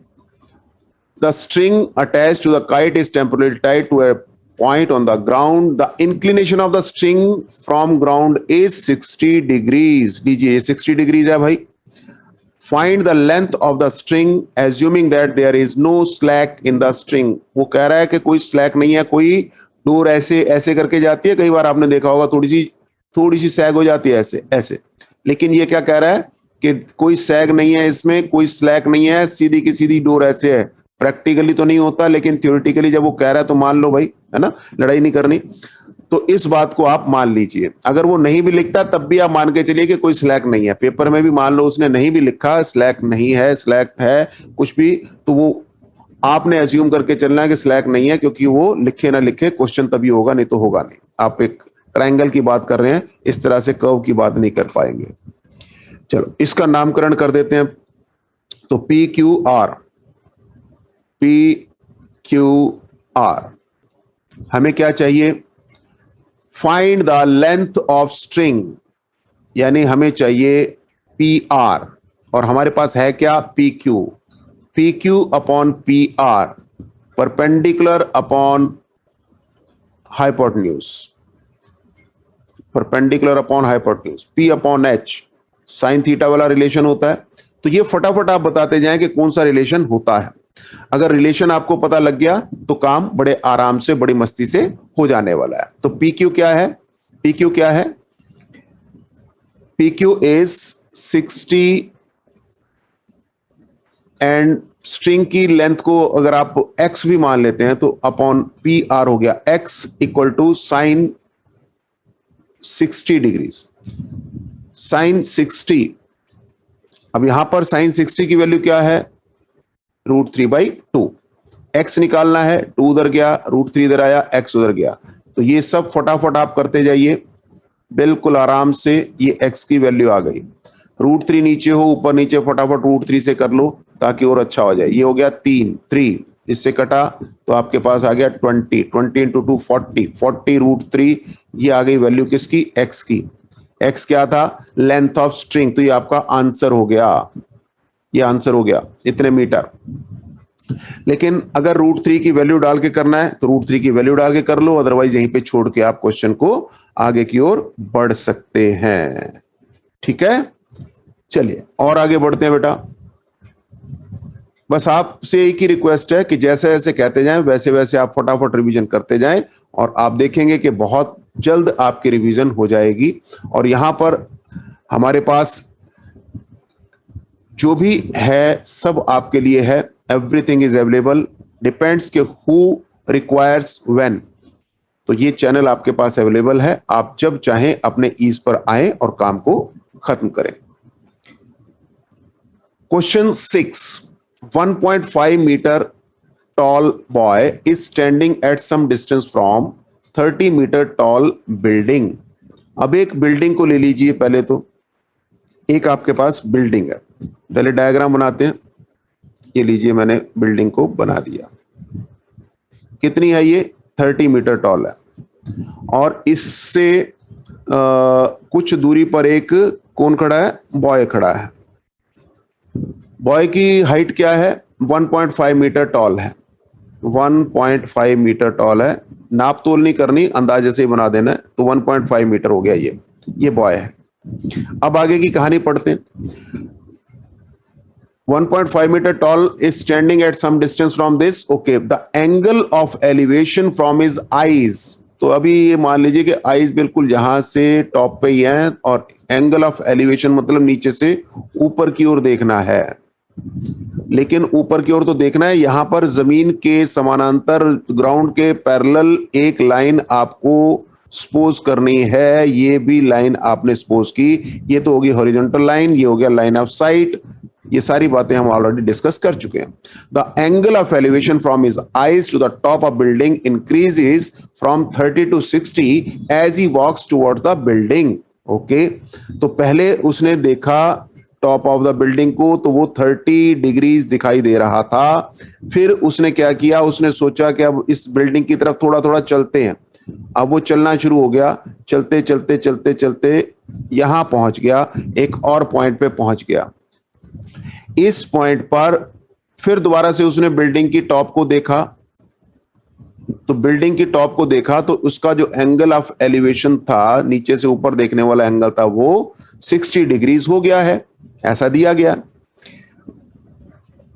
The string attached to the kite is temporarily tied to a point on the ground. The inclination of the string from ground is 60 degrees. लीजिए, ये 60 डिग्रीज है भाई। Find the length of the string assuming that there is no slack in the string. वो कह रहा है कि कोई स्लैक नहीं है, कोई डोर ऐसे ऐसे करके जाती है, कई बार आपने देखा होगा, थोड़ी सी सैग हो जाती है ऐसे ऐसे, लेकिन ये क्या कह रहा है कि कोई सैग नहीं है इसमें, कोई स्लैक नहीं है, सीधी की सीधी डोर ऐसे है। प्रैक्टिकली तो नहीं होता, लेकिन थ्योरेटिकली जब वो कह रहा है तो मान लो भाई, है ना, लड़ाई नहीं करनी। तो इस बात को आप मान लीजिए। अगर वो नहीं भी लिखता तब भी आप मान के चलिए कि कोई स्लैक नहीं है। पेपर में भी मान लो उसने नहीं भी लिखा स्लैक नहीं है, स्लैक है कुछ भी, तो वो आपने एज्यूम करके चलना है कि स्लैक नहीं है, क्योंकि वो लिखे ना लिखे क्वेश्चन तभी होगा, नहीं तो होगा नहीं। आप एक ट्रायंगल की बात कर रहे हैं, इस तरह से कर्व की बात नहीं कर पाएंगे। चलो, इसका नामकरण कर देते हैं। तो P Q R, P Q R, हमें क्या चाहिए, find the length of string, यानी हमें चाहिए पी आर, और हमारे पास है क्या, P Q. P Q upon P R, perpendicular upon hypotenuse, perpendicular upon hypotenuse, P upon H, sine theta वाला रिलेशन होता है। तो ये फटाफट आप बताते जाएं कि कौन सा रिलेशन होता है। अगर रिलेशन आपको पता लग गया तो काम बड़े आराम से, बड़ी मस्ती से हो जाने वाला है। तो पी क्यू क्या है, पी क्यू क्या है, P Q is 60 and string की लेंथ को अगर आप x भी मान लेते हैं तो अपॉन पी आर हो गया, x equal to sine 60 degrees, sine 60। अब यहां पर साइन 60 की वैल्यू क्या है, √3/2। x निकालना है, 2 उधर गया, √3 इधर आया, x उधर गया। तो ये सब फटाफट आप करते जाइए बिल्कुल आराम से। ये x की वैल्यू आ गई, √3 नीचे हो ऊपर नीचे फटाफट √3 से कर लो ताकि और अच्छा हो जाए। ये हो गया 3 इससे कटा तो आपके पास आ गया 20 इंटू 2 40 √3। ये आ गई वैल्यू किसकी, x की। x क्या था, लेंथ ऑफ स्ट्रिंग। तो ये आपका आंसर हो गया, ये आंसर हो गया इतने मीटर। लेकिन अगर √3 की वैल्यू डाल के करना है तो √3 की वैल्यू डाल के कर लो, अदरवाइज यहीं पे छोड़ के आप क्वेश्चन को आगे की ओर बढ़ सकते हैं। ठीक है, चलिए और आगे बढ़ते हैं बेटा। बस आपसे एक ही रिक्वेस्ट है कि जैसे जैसे कहते जाएं वैसे वैसे आप फटाफट रिवीजन करते जाएं और आप देखेंगे कि बहुत जल्द आपकी रिवीजन हो जाएगी। और यहां पर हमारे पास जो भी है सब आपके लिए है, एवरीथिंग इज अवेलेबल, डिपेंड्स के हु रिक्वायर्स व्हेन। तो ये चैनल आपके पास अवेलेबल है, आप जब चाहें अपने ईज पर आए और काम को खत्म करें। Question 6, 1.5 meter tall boy is standing at some distance from 30 meter tall building। अब एक बिल्डिंग को ले लीजिए, पहले तो एक आपके पास बिल्डिंग है, पहले डायग्राम बनाते हैं। ये लीजिए मैंने बिल्डिंग को बना दिया, कितनी है ये, 30 मीटर टॉल है। और इससे कुछ दूरी पर एक कौन खड़ा है, बॉय खड़ा है। बॉय की हाइट क्या है, 1.5 मीटर टॉल है, 1.5 मीटर टॉल है। नाप तोल नहीं करनी, अंदाजे से ही बना देना है। तो 1.5 मीटर हो गया ये बॉय है। अब आगे की कहानी पढ़ते हैं। 1.5 meter tall is standing at some distance from this, okay, the angle of elevation from his eyes। तो अभी ये मान लीजिए कि आईज बिल्कुल यहां से टॉप पे ही हैं और एंगल ऑफ एलिवेशन मतलब नीचे से ऊपर की ओर देखना है। लेकिन ऊपर की ओर तो देखना है, यहां पर जमीन के समानांतर ग्राउंड के पैरेलल एक लाइन आपको सपोज करनी है। ये भी लाइन आपने सपोज की, ये तो होगी हॉरिजॉन्टल लाइन, ये हो गया लाइन ऑफ साइट। ये सारी बातें हम ऑलरेडी डिस्कस कर चुके हैं। The angle of elevation from his eyes to the top of building increases from 30 to 60 as he walks towards the building. Okay, तो पहले उसने देखा टॉप ऑफ द बिल्डिंग को तो वो 30 डिग्रीज दिखाई दे रहा था। फिर उसने क्या किया, उसने सोचा कि अब इस बिल्डिंग की तरफ थोड़ा थोड़ा चलते हैं। अब वो चलना शुरू हो गया, चलते चलते चलते चलते यहां पहुंच गया, एक और पॉइंट पे पहुंच गया। इस पॉइंट पर फिर दोबारा से उसने बिल्डिंग की टॉप को देखा। तो बिल्डिंग की टॉप को देखा तो उसका जो एंगल ऑफ एलिवेशन था, नीचे से ऊपर देखने वाला एंगल था, वो 60 डिग्रीज हो गया है, ऐसा दिया गया।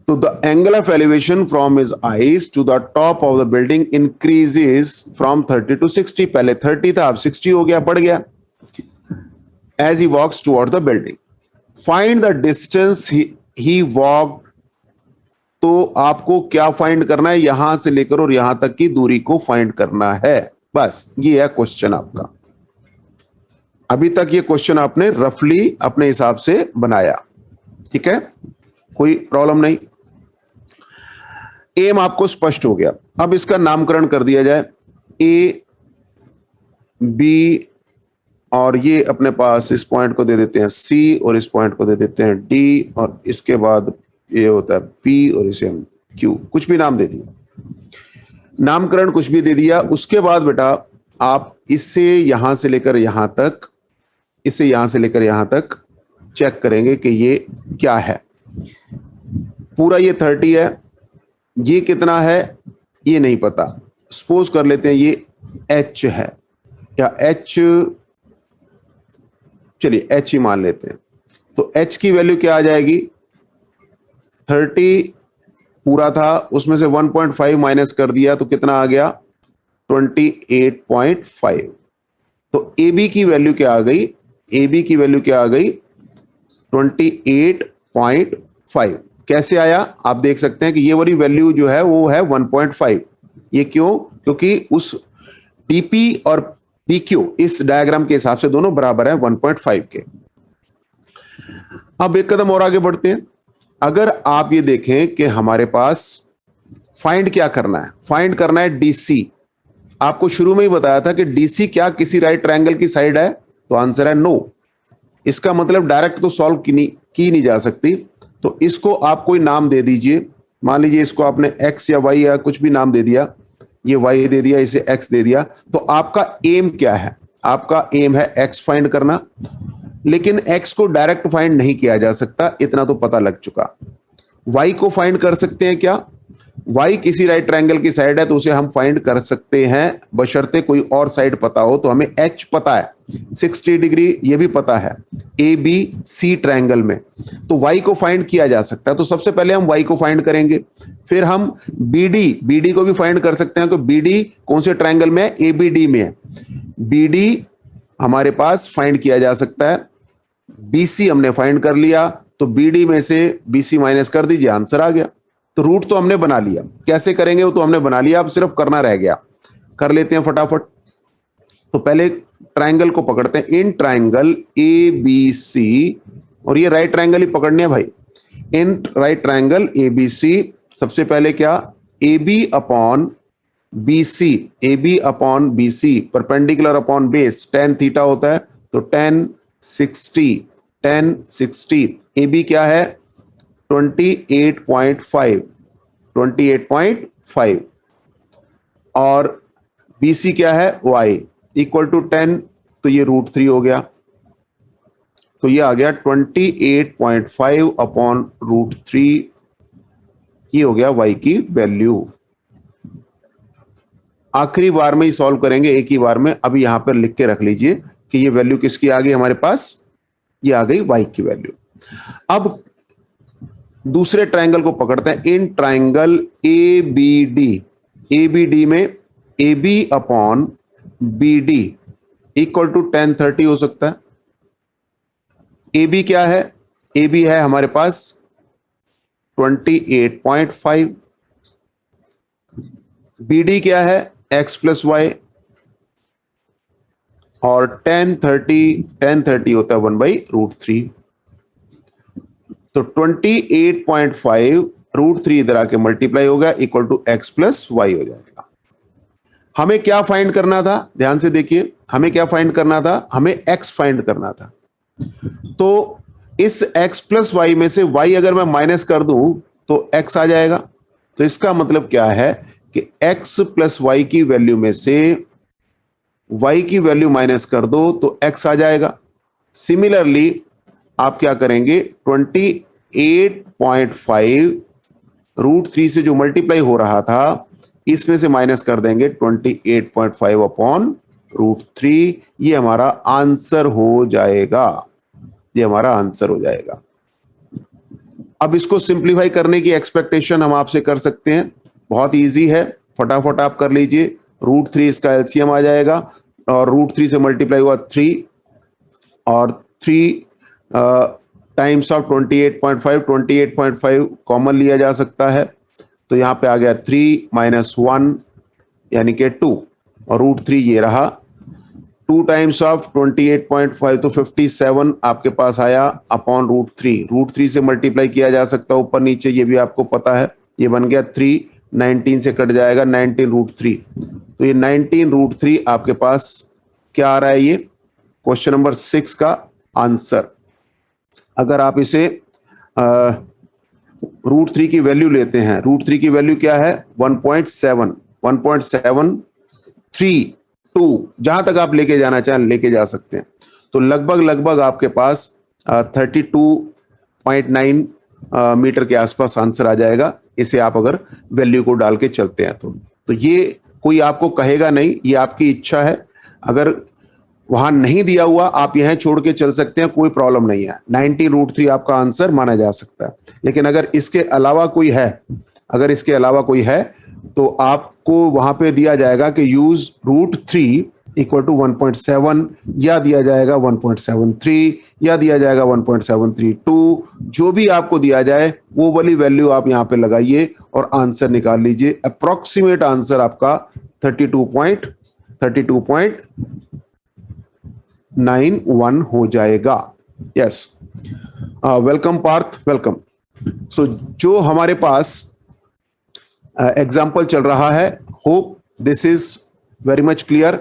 तो the angle of elevation from his eyes to the top of the building increases from 30 to 60। पहले 30 था, अब 60 हो गया, बढ़ गया। As he walks toward the building, find the distance he walks. तो आपको क्या फाइंड करना है, यहां से लेकर और यहां तक की दूरी को फाइंड करना है। बस ये है क्वेश्चन आपका। अभी तक ये क्वेश्चन आपने रफली अपने हिसाब से बनाया, ठीक है, कोई प्रॉब्लम नहीं। एम आपको स्पष्ट हो गया। अब इसका नामकरण कर दिया जाए, ए बी, और ये अपने पास इस पॉइंट को दे देते हैं सी और इस पॉइंट को दे देते हैं डी, और इसके बाद ये होता है पी और इसे हम क्यू, कुछ भी नाम दे दिया, नामकरण कुछ भी दे दिया। उसके बाद बेटा आप इसे यहां से लेकर यहां तक, इसे यहां से लेकर यहां तक चेक करेंगे कि ये क्या है। पूरा ये 30 है, ये कितना है ये नहीं पता, सपोज कर लेते हैं ये h है, या h, चलिए h ही मान लेते हैं। तो h की वैल्यू क्या आ जाएगी, 30 पूरा था, उसमें से 1.5 माइनस कर दिया तो कितना आ गया, 28.5। तो AB की वैल्यू क्या आ गई, AB की वैल्यू क्या आ गई, 28.5। कैसे आया आप देख सकते हैं कि ये वाली वैल्यू जो है वो है 1.5। ये क्यों? क्योंकि उस dp और pq इस डायग्राम के हिसाब से दोनों बराबर है 1.5 के। अब एक कदम और आगे बढ़ते हैं। अगर आप ये देखें कि हमारे पास फाइंड क्या करना है, फाइंड करना है डीसी। आपको शुरू में ही बताया था कि डीसी क्या किसी राइट ट्रायंगल की साइड है, तो आंसर है नो। इसका मतलब डायरेक्ट तो सॉल्व की नहीं जा सकती, तो इसको आप कोई नाम दे दीजिए। मान लीजिए इसको आपने एक्स या वाई या कुछ भी नाम दे दिया, ये वाई दे दिया, इसे एक्स दे दिया। तो आपका एम क्या है? आपका एम है एक्स फाइंड करना, लेकिन एक्स को डायरेक्ट फाइंड नहीं किया जा सकता, इतना तो पता लग चुका। वाई को फाइंड कर सकते हैं क्या? वाई किसी राइट ट्रायंगल की साइड है तो उसे हम फाइंड कर सकते हैं, बशर्ते कोई और साइड पता हो। तो हमें एच पता है, 60 डिग्री ये भी पता है ए बी सी ट्रायंगल में, तो वाई को फाइंड किया जा सकता है। तो सबसे पहले हम वाई को फाइंड करेंगे, फिर हम बीडी को भी फाइंड कर सकते हैं। तो बीडी कौन से ट्रायंगल में है? एबीडी में है। बीडी हमारे पास फाइंड किया जा सकता है। बीसी हमने फाइंड कर लिया, तो बीडी में से बीसी माइनस कर दीजिए, आंसर आ गया। तो रूट तो हमने बना लिया, कैसे करेंगे वो तो हमने बना लिया, अब सिर्फ करना रह गया। कर लेते हैं फटाफट। तो पहले ट्रायंगल को पकड़ते हैं, इन ट्रायंगल ए बी सी, और ये राइट ट्रायंगल ही पकड़ने हैं भाई। In right triangle A B C, सबसे पहले क्या? A B upon B C, A B upon B C perpendicular upon base tan theta होता है, तो tan 60 ए बी क्या है? 28.5 और BC क्या है? y इक्वल टू 10, तो ये √3 हो गया। तो ये आ गया 28.5 अपॉन √3, ये हो गया y की वैल्यू। आखिरी बार में ही सॉल्व करेंगे, एक ही बार में। अभी यहां पर लिख के रख लीजिए कि ये वैल्यू किसकी आ गई हमारे पास? ये आ गई y की वैल्यू। अब दूसरे ट्रायंगल को पकड़ते हैं, इन ट्रायंगल एबीडी में A B upon B D equal to tan 30 हो सकता है। ए बी क्या है? ए बी है हमारे पास 28.5, बी डी क्या है? x प्लस वाई, और tan 30 होता है 1/√3। तो 28.5 √3 इधर आके मल्टीप्लाई हो गया, equal to x plus Y हो जाएगा। हमें क्या फाइंड करना था? ध्यान से देखिए, हमें क्या फाइंड करना था? हमें x फाइंड करना था। तो इस x प्लस वाई में से y अगर मैं माइनस कर दूं तो x आ जाएगा। तो इसका मतलब क्या है कि x प्लस वाई की वैल्यू में से y की वैल्यू माइनस कर दो तो x आ जाएगा। सिमिलरली आप क्या करेंगे? 28.5 √3 से जो मल्टीप्लाई हो रहा था, इसमें से माइनस कर देंगे 28.5 अपॉन √3, ये हमारा आंसर हो जाएगा। ये हमारा आंसर हो जाएगा। अब इसको सिंप्लीफाई करने की एक्सपेक्टेशन हम आपसे कर सकते हैं, बहुत इजी है, फटाफट आप कर लीजिए। √3 इसका एलसीएम आ जाएगा, और √3 से मल्टीप्लाई हुआ 3, और 3 टाइम्स ऑफ 28.5 कॉमन लिया जा सकता है, तो यहां पे आ गया 3 - 1 यानी कि 2, और √3 ये रहा। 2 टाइम्स ऑफ 28.5 तो 57 आपके पास आया अपॉन √3 से मल्टीप्लाई किया जा सकता है ऊपर नीचे, ये भी आपको पता है। ये बन गया 3, 19 से कट जाएगा 19 √3, तो ये 19 √3 आपके पास क्या आ रहा है? ये क्वेश्चन नंबर 6 का आंसर। अगर आप इसे √3 की वैल्यू लेते हैं, √3 की वैल्यू क्या है? 1.732, जहां तक आप लेके जाना चाहें लेके जा सकते हैं। तो लगभग आपके पास 32.9 मीटर के आसपास आंसर आ जाएगा, इसे आप अगर वैल्यू को डाल के चलते हैं तो ये कोई आपको कहेगा नहीं, ये आपकी इच्छा है। अगर वहां नहीं दिया हुआ आप यहां छोड़ के चल सकते हैं, कोई प्रॉब्लम नहीं है। 90 √3 आपका आंसर माना जा सकता है। लेकिन अगर इसके अलावा कोई है, तो आपको वहां पे दिया जाएगा कि यूज √3 इक्वल टू 1.7 या दिया जाएगा 1.73 या दिया जाएगा 1.732, जो भी आपको दिया जाए वो वाली वैल्यू आप यहां पे लगाइए और आंसर निकाल लीजिए। अप्रोक्सीमेट आंसर आपका 32.91 हो जाएगा। Yes, welcome Parth, welcome. So जो हमारे पास एग्जाम्पल चल रहा है, hope this is very much clear.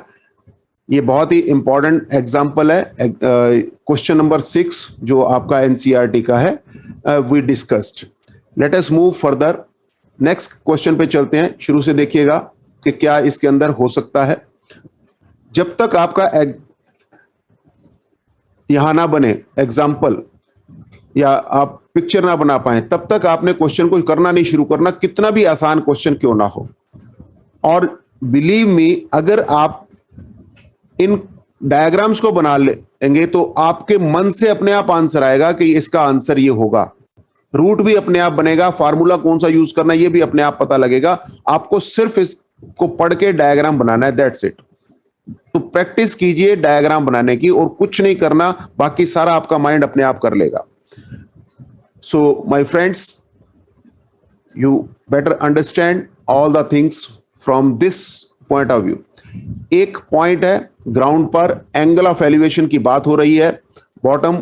ये बहुत ही इंपॉर्टेंट एग्जाम्पल है। क्वेश्चन नंबर 6 जो आपका एनसीईआरटी का है, we discussed. Let us move further. Next question पे चलते हैं। शुरू से देखिएगा कि क्या इसके अंदर हो सकता है। जब तक आपका यहां ना बने एग्जाम्पल या आप पिक्चर ना बना पाए, तब तक आपने क्वेश्चन को करना नहीं शुरू करना, कितना भी आसान क्वेश्चन क्यों ना हो। और बिलीव मी, अगर आप इन डायग्राम्स को बना लेंगे तो आपके मन से अपने आप आंसर आएगा कि इसका आंसर ये होगा। रूट भी अपने आप बनेगा, फार्मूला कौन सा यूज करना है ये भी अपने आप पता लगेगा। आपको सिर्फ इसको पढ़ के डायग्राम बनाना है, दैट्स इट। तो प्रैक्टिस कीजिए डायग्राम बनाने की और कुछ नहीं करना, बाकी सारा आपका माइंड अपने आप कर लेगा। So my friends, you better understand all the things from this point of view. एक पॉइंट है, ग्राउंड पर एंगल ऑफ एलिवेशन की बात हो रही है। Bottom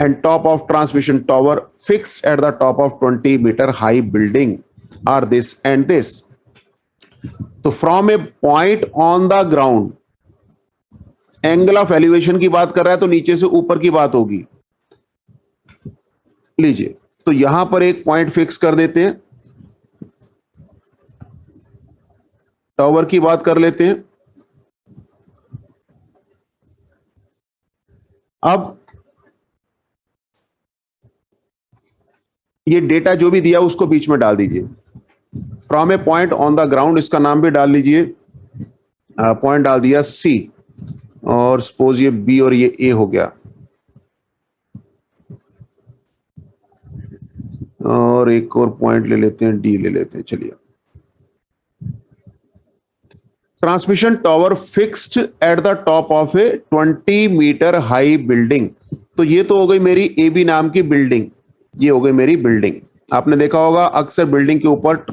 and top of transmission tower fixed at the top of 20 metre high building are this end this. तो from a point on the ground, angle of elevation की बात कर रहा है तो नीचे से ऊपर की बात होगी। लीजिए, तो यहां पर एक पॉइंट फिक्स कर देते हैं, टावर की बात कर लेते हैं। अब ये डेटा जो भी दिया उसको बीच में डाल दीजिए। From a point on the ground, इसका नाम भी डाल लीजिए। पॉइंट डाल दिया सी, और सपोज ये बी और ये ए हो गया, और एक और पॉइंट ले लेते हैं, डी ले लेते हैं। चलिए, transmission tower fixed at the top of a 20 metre high building. तो ये तो हो गई मेरी ए बी नाम की बिल्डिंग, ये हो गई मेरी बिल्डिंग। आपने देखा होगा अक्सर बिल्डिंग के ऊपर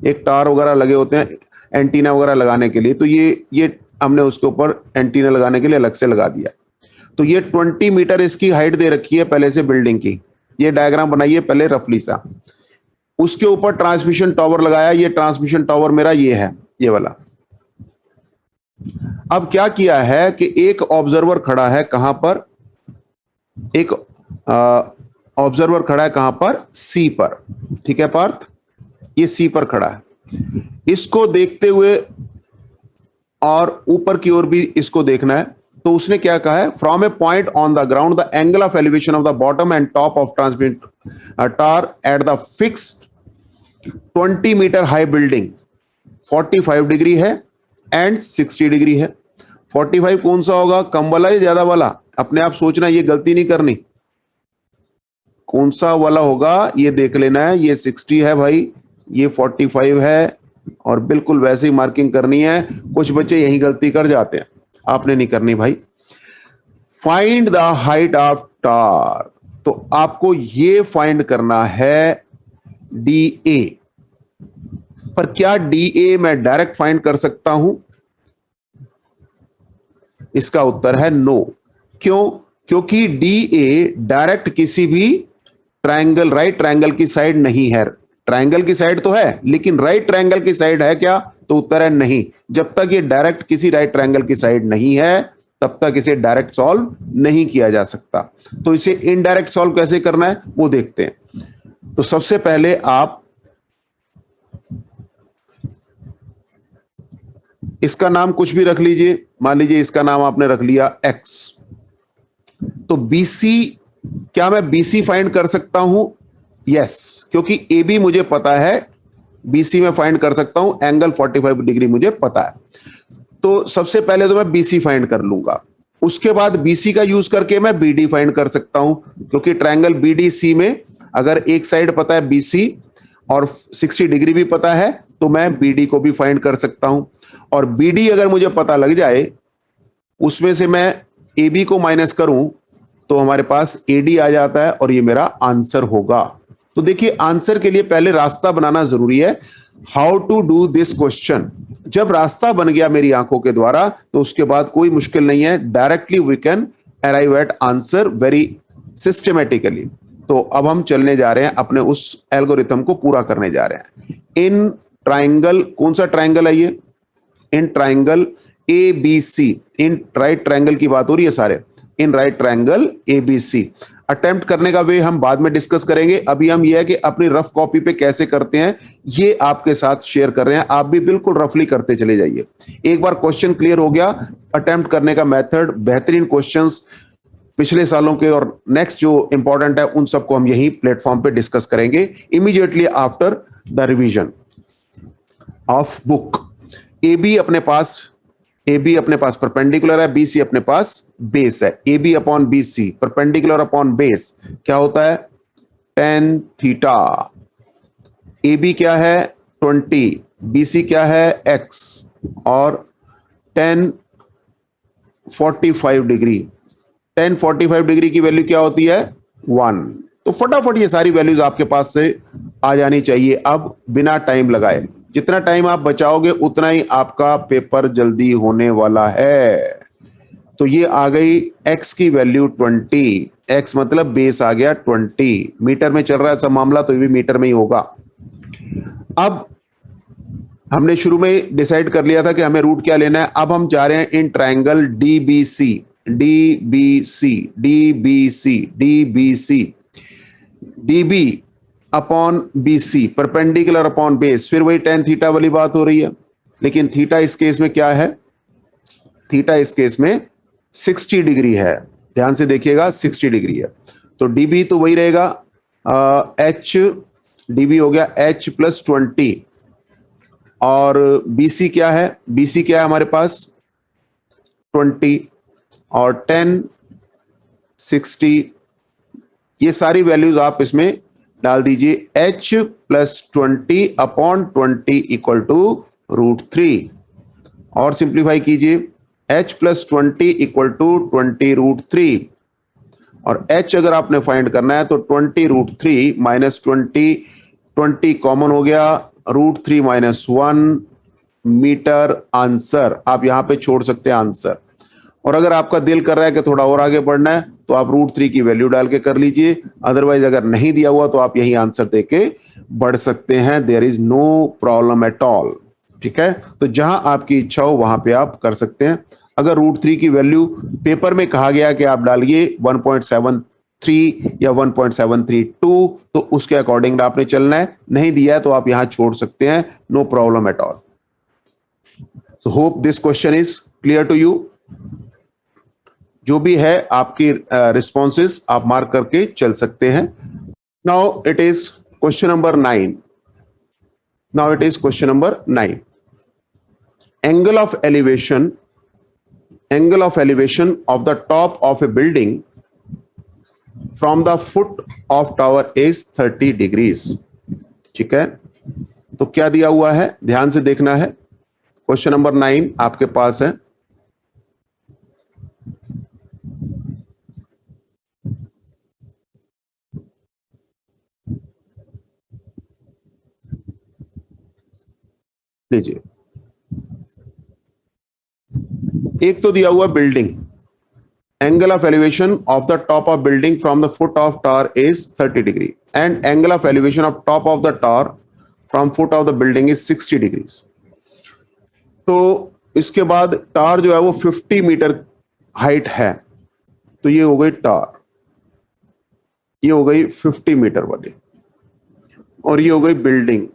एक टावर वगैरह लगे होते हैं एंटीना वगैरह लगाने के लिए, तो ये हमने उसके ऊपर एंटीना लगाने के लिए अलग से लगा दिया। तो ये 20 मीटर इसकी हाइट दे रखी है पहले से बिल्डिंग की। ये डायग्राम बनाइए पहले रफली सा। उसके ऊपर ट्रांसमिशन टावर लगाया, ये ट्रांसमिशन टावर मेरा ये है, ये वाला। अब क्या किया है कि एक ऑब्जर्वर खड़ा है, कहां पर? एक ऑब्जर्वर खड़ा है कहां पर? सी पर। ठीक है पार्थ, ये सी पर खड़ा है। इसको देखते हुए और ऊपर की ओर भी इसको देखना है। तो उसने क्या कहा है? From a point on the ground the angle of elevation of the bottom and top of transmit tower at the fixed 20 metre high building 45 degree है एंड 60 डिग्री है। 45 कौन सा होगा, कम वाला या ज्यादा वाला? अपने आप सोचना, ये गलती नहीं करनी। कौन सा वाला होगा ये देख लेना है। ये 60 है भाई, ये 45 है, और बिल्कुल वैसे ही मार्किंग करनी है। कुछ बच्चे यही गलती कर जाते हैं, आपने नहीं करनी भाई। Find the height of tower, तो आपको ये फाइंड करना है डी ए। पर क्या डी ए मैं डायरेक्ट फाइंड कर सकता हूं? इसका उत्तर है नो। क्यों? क्योंकि डी ए डायरेक्ट किसी भी ट्रायंगल, राइट ट्रायंगल की साइड नहीं है। ट्रायंगल की साइड तो है, लेकिन राइट ट्रायंगल की साइड है क्या? तो उत्तर है नहीं। जब तक ये डायरेक्ट किसी राइट ट्रायंगल की साइड नहीं है, तब तक इसे डायरेक्ट सॉल्व नहीं किया जा सकता। तो इसे इनडायरेक्ट सॉल्व कैसे करना है वो देखते हैं। तो सबसे पहले आप इसका नाम कुछ भी रख लीजिए। मान लीजिए इसका नाम आपने रख लिया एक्स। तो बीसी, क्या मैं बीसी फाइंड कर सकता हूं? यस, क्योंकि ए बी मुझे पता है, बीसी में फाइंड कर सकता हूं। एंगल 45 डिग्री मुझे पता है। तो सबसे पहले तो मैं बीसी फाइंड कर लूंगा। उसके बाद बीसी का यूज करके मैं बीडी फाइंड कर सकता हूं, क्योंकि ट्रायंगल बीडीसी में अगर एक साइड पता है बीसी और 60 डिग्री भी पता है, तो मैं बीडी को भी फाइंड कर सकता हूं। और बीडी अगर मुझे पता लग जाए उसमें से मैं ए बी को माइनस करूं तो हमारे पास ए डी आ जाता है और ये मेरा आंसर होगा। तो देखिए आंसर के लिए पहले रास्ता बनाना जरूरी है। How to do this question, जब रास्ता बन गया मेरी आंखों के द्वारा तो उसके बाद कोई मुश्किल नहीं है, directly we can arrive at answer very systematically. तो अब हम चलने जा रहे हैं, अपने उस एल्गोरिथम को पूरा करने जा रहे हैं। इन ट्राइंगल, कौन सा ट्राइंगल है ये? In triangle A B C, in right triangle की बात हो रही है सारे, in right triangle A B C. Attempt करने का वे हम बाद में डिस्कस करेंगे। अभी हम ये है कि अपनी रफ कॉपी पे कैसे करते हैं ये आपके साथ शेयर कर रहे हैं, आप भी बिल्कुल रफली करते चले जाइए। एक बार क्वेश्चन क्लियर हो गया, अटेम्प्ट करने का मेथड, बेहतरीन क्वेश्चंस पिछले सालों के और नेक्स्ट जो इंपॉर्टेंट है उन सबको हम यही प्लेटफॉर्म पे डिस्कस करेंगे immediately after the revision of book. A B अपने पास परपेंडिकुलर है, बी सी अपने पास बेस है। A B upon B C, perpendicular upon base क्या होता है? Tan theta. ए बी क्या है? 20, बी सी क्या है? एक्स, और 1045 डिग्री। 1045 डिग्री की वैल्यू क्या होती है? 1। तो फटाफट ये सारी वैल्यूज आपके पास से आ जानी चाहिए अब बिना टाइम लगाए। जितना टाइम आप बचाओगे उतना ही आपका पेपर जल्दी होने वाला है। तो ये आ गई x की वैल्यू 20, x मतलब बेस आ गया 20। मीटर में चल रहा है सब मामला, तो ये भी मीटर में ही होगा। अब हमने शुरू में डिसाइड कर लिया था कि हमें रूट क्या लेना है। अब हम जा रहे हैं in triangle D B C, D B C, D B C, D B C, D B upon B C, perpendicular upon base, फिर वही टेन थीटा वाली बात हो रही है। लेकिन थीटा इस केस में क्या है? थीटा इस केस में 60 डिग्री है, ध्यान से देखिएगा 60 डिग्री है। तो डीबी तो वही रहेगा, एच डीबी हो गया एच प्लस 20, और बीसी क्या है? बीसी क्या है हमारे पास? 20 और 10 60। ये सारी वैल्यूज आप इसमें डाल दीजिए। h plus 20 upon 20 equal to √3, और सिंप्लीफाई कीजिए। h प्लस 20 इक्वल टू 20√3, और h अगर आपने फाइंड करना है तो 20√3 माइनस 20, 20 कॉमन हो गया, √3 माइनस 1 मीटर आंसर। आप यहां पे छोड़ सकते हैं आंसर। और अगर आपका दिल कर रहा है कि थोड़ा और आगे बढ़ना है तो आप √3 की वैल्यू डाल के कर लीजिए, अदरवाइज अगर नहीं दिया हुआ तो आप यही आंसर देके बढ़ सकते हैं। There is no problem at all. ठीक है, तो जहां आपकी इच्छा हो वहां पे आप कर सकते हैं। अगर √3 की वैल्यू पेपर में कहा गया कि आप डालिए 1.73 या 1.732, तो उसके अकॉर्डिंग आपने चलना है। नहीं दिया है तो आप यहां छोड़ सकते हैं, no problem at all. So hope this question is clear to you. जो भी है आपकी रिस्पॉन्सेस आप मार्क करके चल सकते हैं। Now it is question number 9। Now it is question number 9। Angle of elevation of the top of A building from the foot of tower is 30 degrees. ठीक है, तो क्या दिया हुआ है ध्यान से देखना है। क्वेश्चन नंबर 9 आपके पास है। लीजिए, एक तो दिया हुआ building, angle of elevation of the top of building from the foot of tower is 30 degree, and angle of elevation of top of the tower from foot of the building is 60 degrees. तो इसके बाद tower जो है वो 50 metre height है, तो ये हो गई टावर, ये हो गई 50 मीटर वाली, और ये हो गई बिल्डिंग,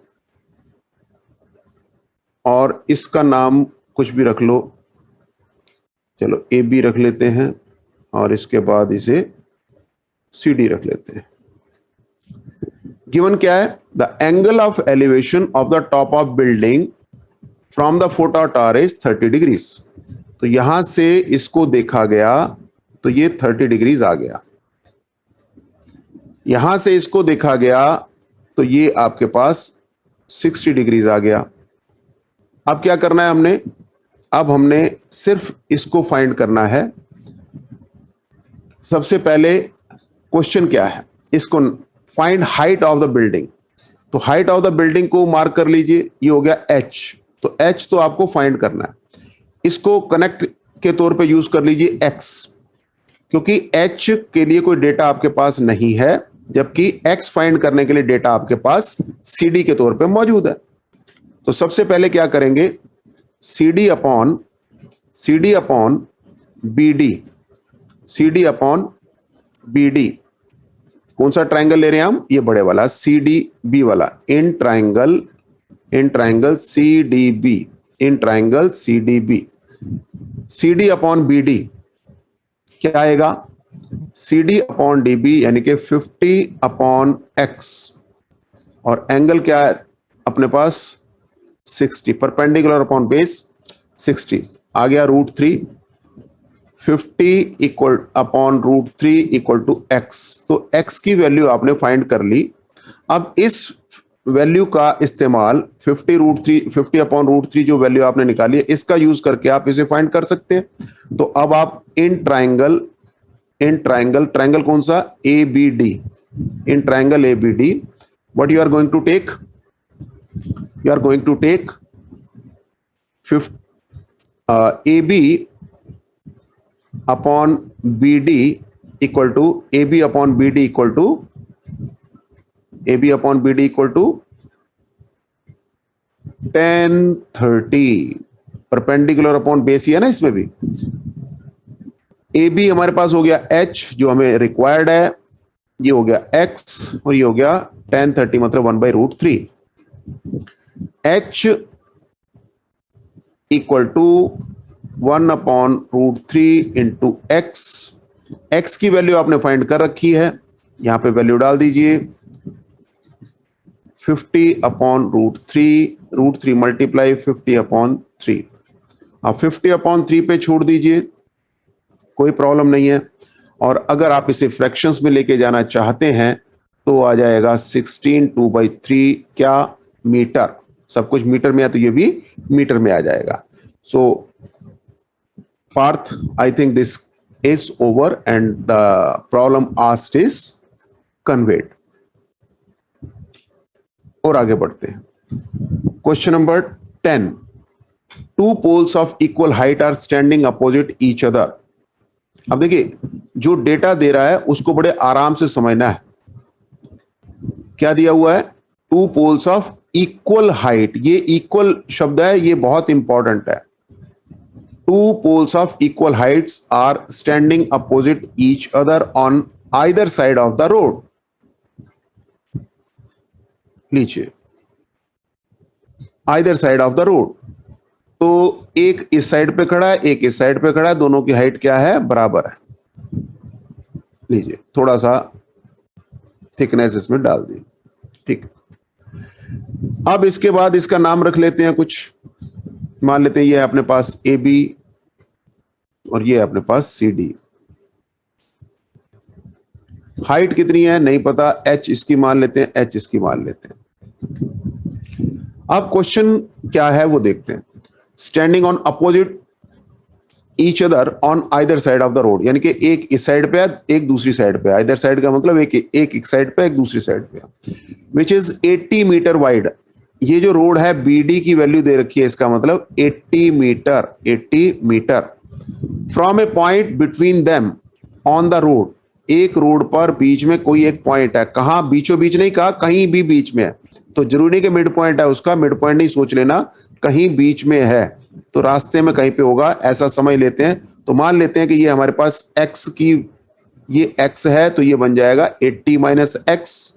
और इसका नाम कुछ भी रख लो, चलो ए बी रख लेते हैं, और इसके बाद इसे सी डी रख लेते हैं। गिवन क्या है? The angle of elevation of the top of building from the foot of tower is 30 degrees. तो यहां से इसको देखा गया तो ये 30 डिग्रीज आ गया, यहां से इसको देखा गया तो ये आपके पास 60 डिग्रीज आ गया। अब क्या करना है हमने? अब हमने सिर्फ इसको फाइंड करना है। सबसे पहले क्वेश्चन क्या है, इसको find height of the building. तो हाइट ऑफ द बिल्डिंग को मार्क कर लीजिए, ये हो गया h। तो h तो आपको फाइंड करना है, इसको कनेक्ट के तौर पे यूज कर लीजिए x, क्योंकि h के लिए कोई डेटा आपके पास नहीं है, जबकि x फाइंड करने के लिए डेटा आपके पास cd के तौर पे मौजूद है। तो सबसे पहले क्या करेंगे, cd अपॉन bd, कौन सा ट्राइंगल ले रहे हैं हम, ये बड़े वाला CDB वाला, in triangle CDB, CD upon BD क्या आएगा, CD अपॉन DB यानी कि 50 अपॉन x, और एंगल क्या है अपने पास 60, परपेंडिकुलर अपॉन बेस 60, आ गया √3, 50 equal upon √3 equal to x। तो x की वैल्यू आपने फाइंड कर ली। अब इस वैल्यू का इस्तेमाल 50 अपॉन √3 जो वैल्यू आपने निकाली है, इसका यूज करके आप इसे फाइंड कर सकते हैं। तो अब आप इन ट्राइंगल कौन सा, ABD, in triangle ABD, what you are going to take, you are going to take AB upon BD equal to AB upon BD equal to 1030, perpendicular upon base ही है ना इसमें भी। AB हमारे पास हो गया H जो हमें रिक्वायर्ड है, ये हो गया X और ये हो गया 1030 मतलब 1/√3। H equal to 1 upon √3 into x की वैल्यू आपने फाइंड कर रखी है, यहां पे वैल्यू डाल दीजिए 50 अपॉन √3 मल्टीप्लाई 50 अपॉन 3। आप 50 अपॉन 3 पे छोड़ दीजिए, कोई प्रॉब्लम नहीं है। और अगर आप इसे फ्रैक्शंस में लेके जाना चाहते हैं तो आ जाएगा 16 2/3 क्या, मीटर, सब कुछ मीटर में है तो ये भी मीटर में आ जाएगा। So Parth, I think this is over and the problem asked is conveyed. और आगे बढ़ते हैं। Question number 10, 2 poles of equal height are standing opposite each other. अब देखिए, जो डेटा दे रहा है उसको बड़े आराम से समझना है। क्या दिया हुआ है, 2 poles ऑफ इक्वल हाइट, ये इक्वल शब्द है, ये बहुत इंपॉर्टेंट है। 2 poles of equal heights are standing opposite each other on either side of the road. लीजिए, either side of the road, तो एक इस साइड पे खड़ा है, एक इस साइड पे खड़ा है, दोनों की हाइट क्या है, बराबर है। लीजिए, थोड़ा सा थिकनेस इसमें डाल दी, ठीक। अब इसके बाद इसका नाम रख लेते हैं कुछ, मान लेते हैं ये है अपने पास AB और ये है अपने पास CD। हाइट कितनी है नहीं पता, H इसकी मान लेते हैं, H इसकी मान लेते हैं। अब क्वेश्चन क्या है वो देखते हैं। Standing on opposite each other on either side of the road, यानी कि एक इस साइड पे है, एक दूसरी साइड पे। आइदर साइड का मतलब एक साइड पे, एक दूसरी साइड पे। Which is 80 metre wide. ये जो रोड है BD की वैल्यू दे रखी है, इसका मतलब 80 metre. From a point between them on the road, एक रोड पर बीच में कोई एक पॉइंट है। कहां, बीचों बीच नहीं कहा, कहीं भी बीच में है। तो जरूरी नहीं कि मिड पॉइंट है उसका, मिड पॉइंट नहीं सोच लेना, कहीं बीच में है, तो रास्ते में कहीं पे होगा, ऐसा समझ लेते हैं। तो मान लेते हैं कि ये हमारे पास x की, ये x है, तो ये बन जाएगा 80 माइनस x।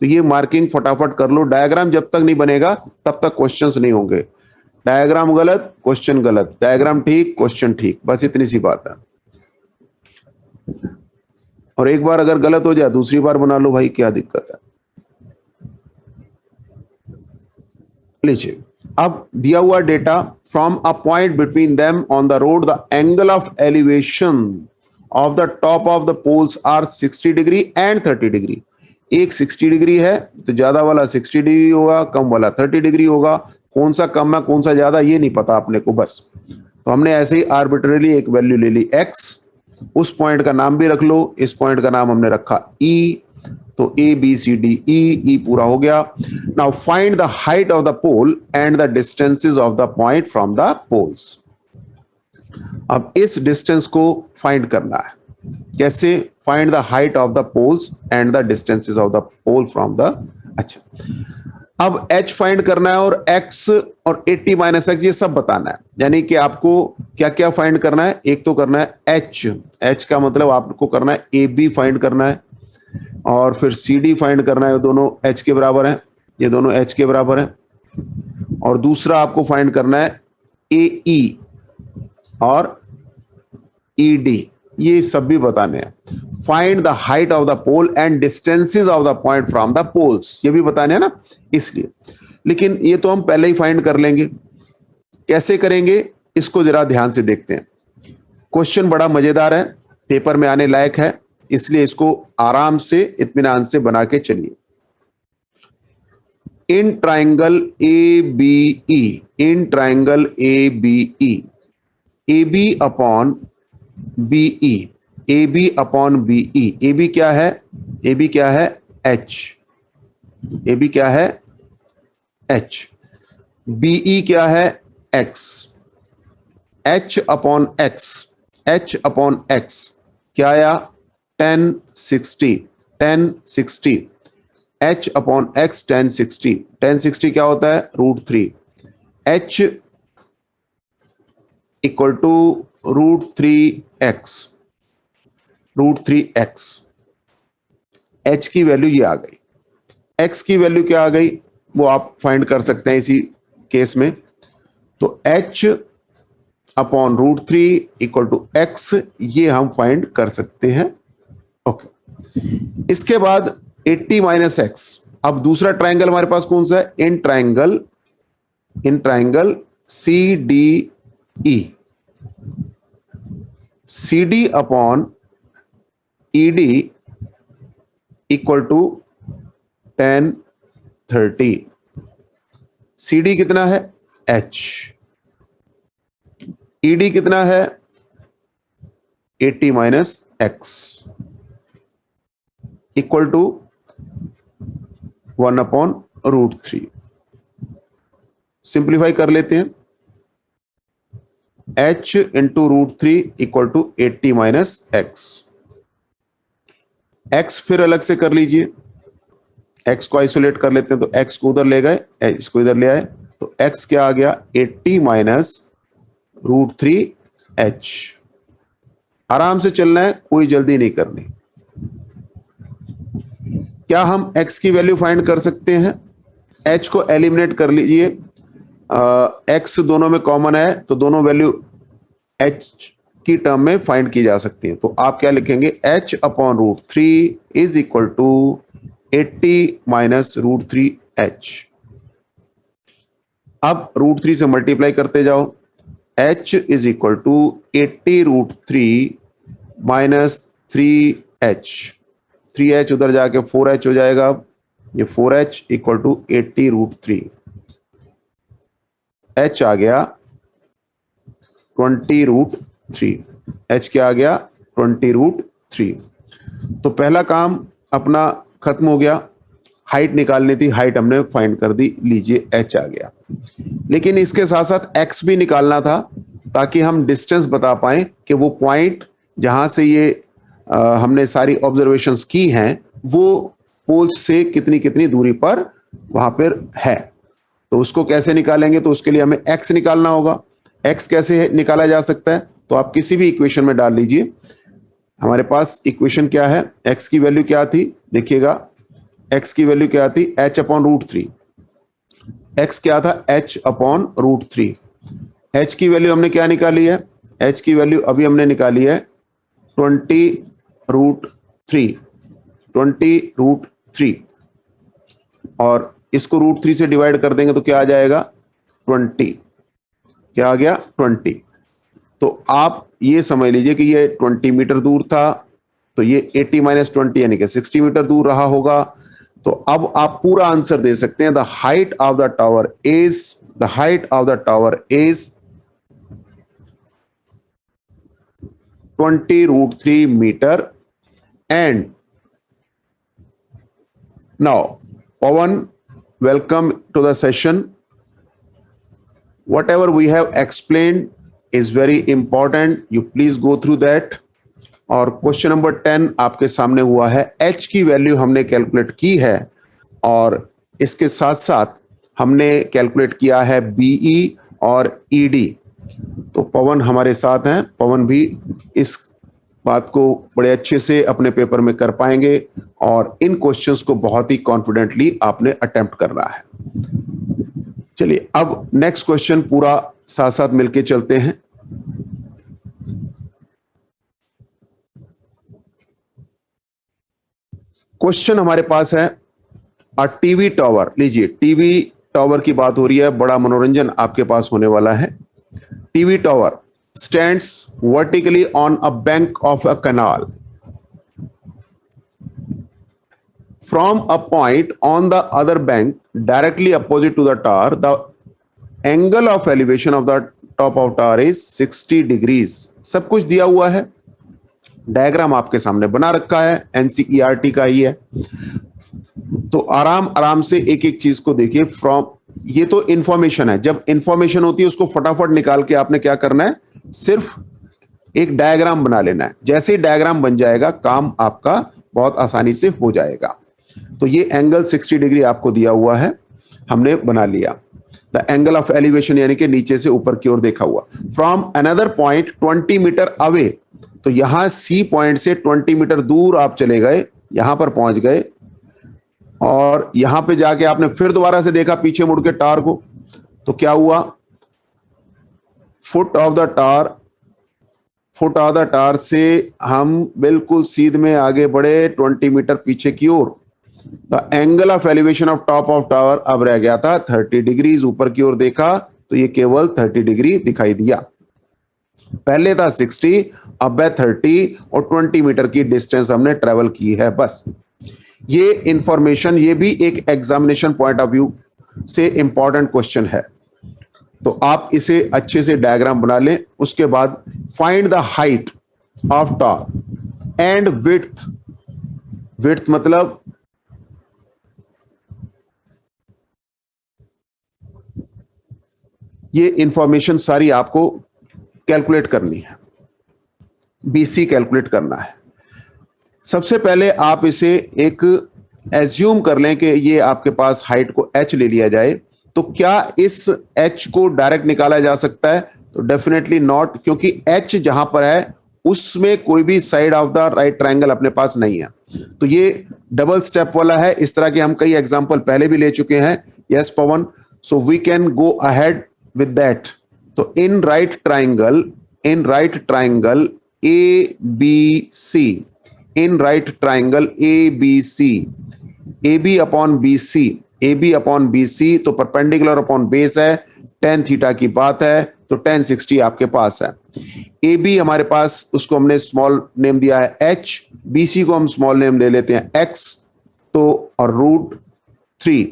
तो ये मार्किंग फटाफट कर लो। डायग्राम जब तक नहीं बनेगा तब तक क्वेश्चंस नहीं होंगे। डायग्राम गलत, क्वेश्चन गलत, डायग्राम ठीक, क्वेश्चन ठीक, बस इतनी सी बात है। और एक बार अगर गलत हो जाए दूसरी बार बना लो भाई, क्या दिक्कत है। लीजिए, अब दिया हुआ data, from a point between them on the road the angle of elevation of the top of the poles are 60 degree and 30 degree. एक 60 डिग्री है तो ज्यादा वाला 60 डिग्री होगा, कम वाला 30 डिग्री होगा। कौन सा कम है कौन सा ज्यादा ये नहीं पता अपने को बस। तो हमने ऐसे ही आर्बिट्रेरली एक वैल्यू ले ली x, उस पॉइंट का नाम भी रख लो, इस पॉइंट का नाम हमने रखा E, तो A B C D E पूरा हो गया। Now find the height of the pole and the distances of the point from the poles. अब इस डिस्टेंस को फाइंड करना है, कैसे? Find the height of the poles and the distances of the pole from the, अच्छा अब h find करना है और x और 80 माइनस एक्स ये सब बताना है। यानी कि आपको क्या क्या फाइंड करना है? एक तो करना है h का मतलब आपको करना है AB फाइंड करना है, और फिर CD फाइंड करना है, दोनों h के बराबर है, ये दोनों h के बराबर है। और दूसरा आपको फाइंड करना है AE और ED, ये सब भी बताने हैं। Find the height of the pole and distances of the point from the poles, ये भी बताने हैं ना, इसलिए। लेकिन ये तो हम पहले ही फाइंड कर लेंगे। कैसे करेंगे इसको जरा ध्यान से देखते हैं। क्वेश्चन बड़ा मजेदार है, पेपर में आने लायक है, इसलिए इसको आराम से इत्मीनान से बना के चलिए। In triangle ABE, in triangle ABE, AB upon BE, AB upon BE, AB क्या है? AB क्या है? H, AB क्या है? H, BE क्या है? X, H upon X, H upon X क्या आया? 1060, 1060, H अपॉन X 1060, 1060 क्या होता है? √3, H equal to √3x, √3x। h की वैल्यू ये आ गई, x की वैल्यू क्या आ गई वो आप फाइंड कर सकते हैं इसी केस में। तो h upon √3 equal to x, ये हम फाइंड कर सकते हैं। ओके, इसके बाद 80 माइनस एक्स। अब दूसरा ट्राइंगल हमारे पास कौन सा है? In triangle CDE, CD upon ED equal to 1030। CD कितना है? H, ED कितना है? 80 minus X equal to 1 upon √3। Simplify कर लेते हैं। h into √3 equal to 80 minus X. x फिर अलग से कर लीजिए, x को आइसोलेट कर लेते हैं, तो x को उधर ले गए, इसको इधर ले आए, तो x क्या आ गया? 80 माइनस √3h। आराम से चलना है, कोई जल्दी नहीं करनी। क्या हम x की वैल्यू फाइंड कर सकते हैं? h को एलिमिनेट कर लीजिए, x दोनों में कॉमन है, तो दोनों वैल्यू h की टर्म में फाइंड की जा सकती है। तो आप क्या लिखेंगे? h upon √3 is equal to 80 minus √3h। अब √3 से मल्टीप्लाई करते जाओ, h is equal to 80 √3 minus 3h, 3h उधर जाके 4h हो जाएगा, ये 4h इक्वल टू 80 √3, h आ गया 20 √3, h क्या आ गया? 20 √3। तो पहला काम अपना खत्म हो गया, हाइट निकालनी थी, हाइट हमने फाइंड कर दी, लीजिए h आ गया। लेकिन इसके साथ साथ x भी निकालना था, ताकि हम डिस्टेंस बता पाए कि वो पॉइंट जहां से ये हमने सारी ऑब्जर्वेशंस की हैं वो पोल्स से कितनी कितनी दूरी पर वहां पर है। तो उसको कैसे निकालेंगे? तो उसके लिए हमें x निकालना होगा। x कैसे निकाला जा सकता है? तो आप किसी भी इक्वेशन में डाल लीजिए। हमारे पास इक्वेशन क्या है? x की वैल्यू क्या थी? देखिएगा, x की वैल्यू क्या थी? h upon √3। x क्या था? h upon √3। h की वैल्यू हमने क्या निकाली है? h की वैल्यू अभी हमने निकाली है 20 √3, 20 √3, और इसको √3 से डिवाइड कर देंगे तो क्या आ जाएगा? 20। क्या आ गया? 20। तो आप ये समझ लीजिए कि ये 20 मीटर दूर था, तो ये 80 माइनस 20 यानी कि 60 मीटर दूर रहा होगा। तो अब आप पूरा आंसर दे सकते हैं। The height of the tower is The height of the tower is 20√3 meter. And now, Pawan, welcome to the session. Whatever we have explained is very important. You please go through that. और question number 10 आपके सामने हुआ है. H की value हमने calculate की है और इसके साथ साथ हमने कैलकुलेट किया है BE और ED. तो पवन हमारे साथ हैं. पवन भी इस बात को बड़े अच्छे से अपने पेपर में कर पाएंगे और इन क्वेश्चंस को बहुत ही कॉन्फिडेंटली आपने अटेम्प्ट करना है. चलिए अब नेक्स्ट क्वेश्चन पूरा साथ साथ मिलके चलते हैं. क्वेश्चन हमारे पास है टीवी टावर. लीजिए, टीवी टावर की बात हो रही है, बड़ा मनोरंजन आपके पास होने वाला है. TV tower stands vertically on a bank of a canal. From a point on the other bank directly opposite to the tower, the angle of elevation of the top of tower is 60 degrees. सब कुछ दिया हुआ है, diagram आपके सामने बना रखा है, NCERT का ही है. तो आराम आराम से एक एक चीज को देखिए. फ्रॉम, ये तो इंफॉर्मेशन है. जब इंफॉर्मेशन होती है उसको फटाफट निकाल के आपने क्या करना है, सिर्फ एक डायग्राम बना लेना है. जैसे ही डायग्राम बन जाएगा काम आपका बहुत आसानी से हो जाएगा. तो ये एंगल 60 डिग्री आपको दिया हुआ है, हमने बना लिया. द एंगल ऑफ एलिवेशन यानी कि नीचे से ऊपर की ओर देखा हुआ. From another point 20 metre away. तो यहां सी पॉइंट से 20 मीटर दूर आप चले गए, यहां पर पहुंच गए और यहां पे जाके आपने फिर दोबारा से देखा पीछे मुड़ के टावर को. तो क्या हुआ, फुट ऑफ द टावर से हम बिल्कुल सीध में आगे बढ़े 20 मीटर पीछे की ओर. The angle of elevation of top of tower अब रह गया था 30 डिग्रीज. ऊपर की ओर देखा तो ये केवल 30 डिग्री दिखाई दिया. पहले था 60, अब है 30 और 20 मीटर की डिस्टेंस हमने ट्रेवल की है. बस ये इंफॉर्मेशन, ये भी एक एग्जामिनेशन पॉइंट ऑफ व्यू से इंपॉर्टेंट क्वेश्चन है. तो आप इसे अच्छे से डायग्राम बना लें. उसके बाद find the height of tower and width. Width मतलब ये इंफॉर्मेशन सारी आपको कैलकुलेट करनी है, BC कैलकुलेट करना है. सबसे पहले आप इसे एक एज्यूम कर लें कि ये आपके पास हाइट को H ले लिया जाए. तो क्या इस H को डायरेक्ट निकाला जा सकता है? तो डेफिनेटली नॉट, क्योंकि H जहां पर है उसमें कोई भी side of the right triangle अपने पास नहीं है. तो ये डबल स्टेप वाला है. इस तरह के हम कई एग्जांपल पहले भी ले चुके हैं. Yes Pavan, so we can go ahead with that. तो in right triangle ABC, in right triangle ABC, AB upon BC तो परपेंडिकुलर अपॉन बेस है, tan थीटा की बात है. तो tan 60 आपके पास है. AB हमारे पास, उसको हमने स्मॉल नेम दिया है H, BC को हम स्मॉल नेम दे लेते हैं X. तो और √3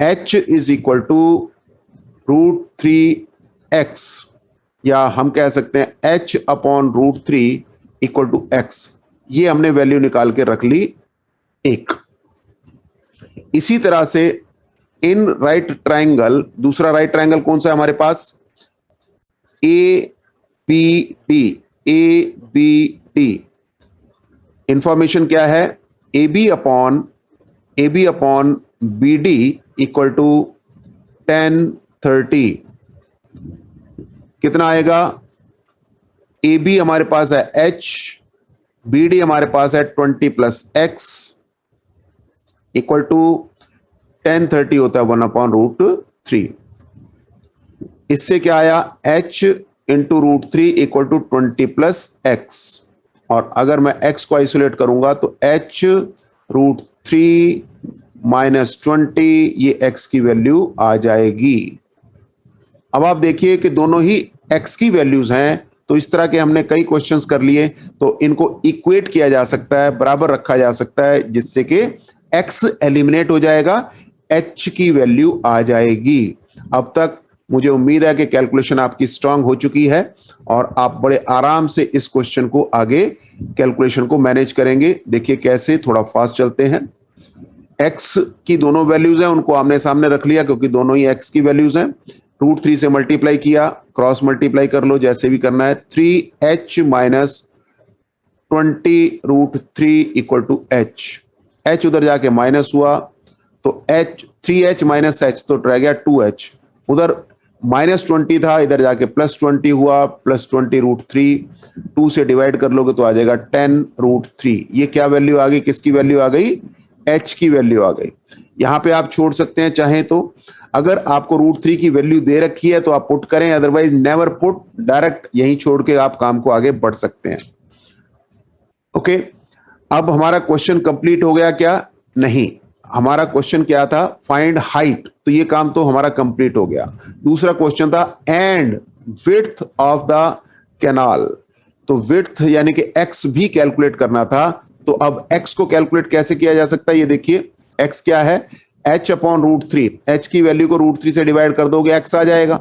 H is equal to √3x, या हम कह सकते हैं H upon √3 equal to X. ये हमने वैल्यू निकाल के रख ली एक. इसी तरह से इन राइट ट्रायंगल, दूसरा राइट ट्रायंगल कौन सा है हमारे पास, ABD. इंफॉर्मेशन क्या है, AB upon BD equal to tan 30. कितना आएगा, AB हमारे पास है H, BD हमारे पास है 20 plus X equal to tan 30 होता है 1 अपॉन √3. इससे क्या आया, H into √3 equal to 20 plus X. और अगर मैं X को आइसोलेट करूंगा तो H √3 माइनस 20, ये X की वैल्यू आ जाएगी. अब आप देखिए कि दोनों ही X की वैल्यूज हैं. तो इस तरह के हमने कई क्वेश्चंस कर लिए. तो इनको इक्वेट किया जा सकता है, बराबर रखा जा सकता है, जिससे कि X एलिमिनेट हो जाएगा, H की वैल्यू आ जाएगी. अब तक मुझे उम्मीद है कि कैलकुलेशन आपकी स्ट्रांग हो चुकी है और आप बड़े आराम से इस क्वेश्चन को आगे कैलकुलेशन को मैनेज करेंगे। देखिए कैसे, थोड़ा फास्ट चलते हैं। x की दोनों वैल्यूज हैं, उनको आमने सामने रख लिया क्योंकि दोनों ही x की वैल्यूज हैं। √3 से मल्टीप्लाई किया, क्रॉस मल्टीप्लाई कर लो जैसे भी करना है। 3h minus 20√3 equal to h। h उधर जाके माइनस हुआ तो h 3h माइनस h तो रह गया 2h। उधर -20 था, इधर जाके +20 हुआ, +20√3। 2 से डिवाइड कर लोगे तो आ जाएगा 10√3। ये क्या वैल्यू आ गई, किसकी वैल्यू आ गई, h की वैल्यू आ गई। यहां पे आप छोड़ सकते हैं चाहें तो। अगर आपको √3 की वैल्यू दे रखी है तो आप पुट करें, अदरवाइज नेवर पुट, डायरेक्ट यहीं छोड़ के आप काम को आगे बढ़ सकते हैं। ओके, अब हमारा क्वेश्चन कंप्लीट हो गया क्या, नहीं, हमारा क्वेश्चन क्या था, फाइंड हाइट, तो ये काम तो हमारा कंप्लीट हो गया। दूसरा क्वेश्चन था and width of the canal, तो विड्थ यानी कि x भी कैलकुलेट करना था। तो अब x को कैलकुलेट कैसे किया जा सकता है, ये देखिए x क्या है, h अपॉन √3। h की वैल्यू को √3 से डिवाइड कर दोगे x आ जाएगा।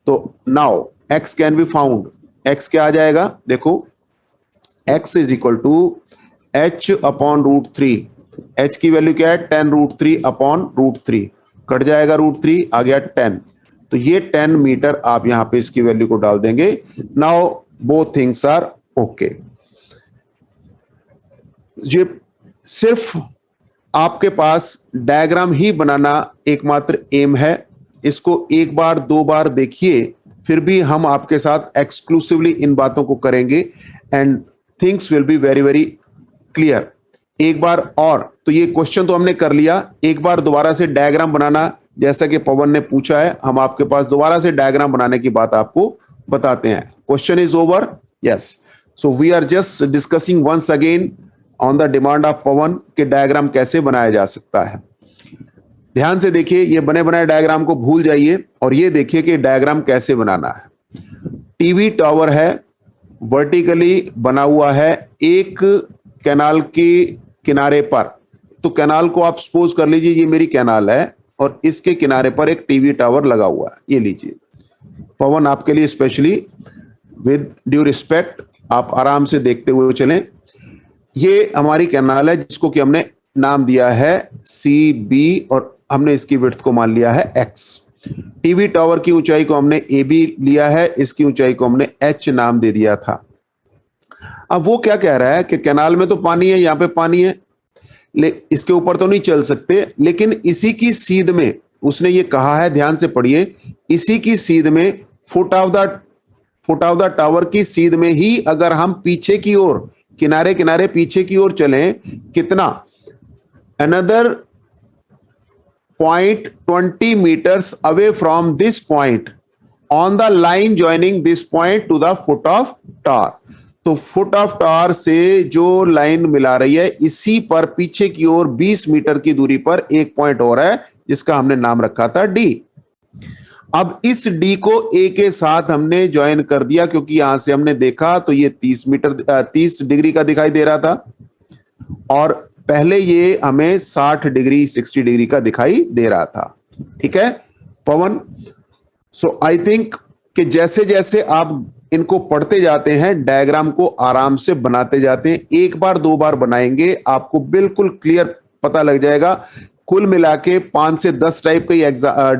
तो now x can be found, x क्या आ जाएगा, देखो x is equal to h upon √3। h की वैल्यू क्या है, 10√3 अपॉन √3, कट जाएगा √3, आ गया 10। तो ये 10 मीटर आप यहां पे इसकी वैल्यू को डाल देंगे। Now both things are okay. ये सिर्फ आपके पास डायग्राम ही बनाना एकमात्र एम है। इसको एक बार दो बार देखिए, फिर भी हम आपके साथ एक्सक्लूसिवली इन बातों को करेंगे and things will be very very clear. एक बार और, तो ये क्वेश्चन तो हमने कर लिया, एक बार दोबारा से डायग्राम बनाना, जैसा कि पवन ने पूछा है, हम आपके पास दोबारा से डायग्राम बनाने की बात आपको बताते हैं। Question is over, yes. So we are just discussing once again on the demand of Pavan के डायग्राम कैसे बनाया जा सकता है। ध्यान से देखिए, ये बने बनाए डायग्राम को भूल जाइए और ये देखिए कि डायग्राम कैसे बनाना है। टीवी टावर है, वर्टिकली बना हुआ है एक कैनाल के किनारे पर। तो कैनाल को आप सपोज कर लीजिए ये मेरी कैनाल है और इसके किनारे पर एक टीवी टावर लगा हुआ है, ये लीजिए पवन, आपके लिए स्पेशली, विद ड्यू रिस्पेक्ट, आप आराम से देखते हुए चलें। ये हमारी कैनाल है जिसको कि हमने नाम दिया है CB और हमने इसकी विड्थ को मान लिया है x। टीवी टावर की ऊंचाई को हमने AB लिया है, इसकी ऊंचाई को हमने h नाम दे दिया था। अब वो क्या कह रहा है कि कैनाल में तो पानी है, यहां पे पानी है, इसके ऊपर तो नहीं चल सकते, लेकिन इसी की सीध में उसने ये कहा है, ध्यान से पढ़िए, इसी की सीध में फुट ऑफ द टावर की सीध में ही अगर हम पीछे की ओर, किनारे किनारे पीछे की ओर चलें, कितना, another point 20 metres away from this point on the line joining this point to the foot of tower. तो फुट ऑफ टावर से जो लाइन मिला रही है, इसी पर पीछे की ओर 20 मीटर की दूरी पर एक पॉइंट और है जिसका हमने नाम रखा था D। अब इस D को A के साथ हमने ज्वाइन कर दिया क्योंकि यहां से हमने देखा तो ये 30 डिग्री का दिखाई दे रहा था और पहले ये हमें 60 डिग्री का दिखाई दे रहा था। ठीक है पवन, सो आई थिंक कि जैसे जैसे आप इनको पढ़ते जाते हैं, डायग्राम को आराम से बनाते जाते हैं, एक बार दो बार बनाएंगे, आपको बिल्कुल क्लियर पता लग जाएगा। कुल मिला के 5 से 10 टाइप के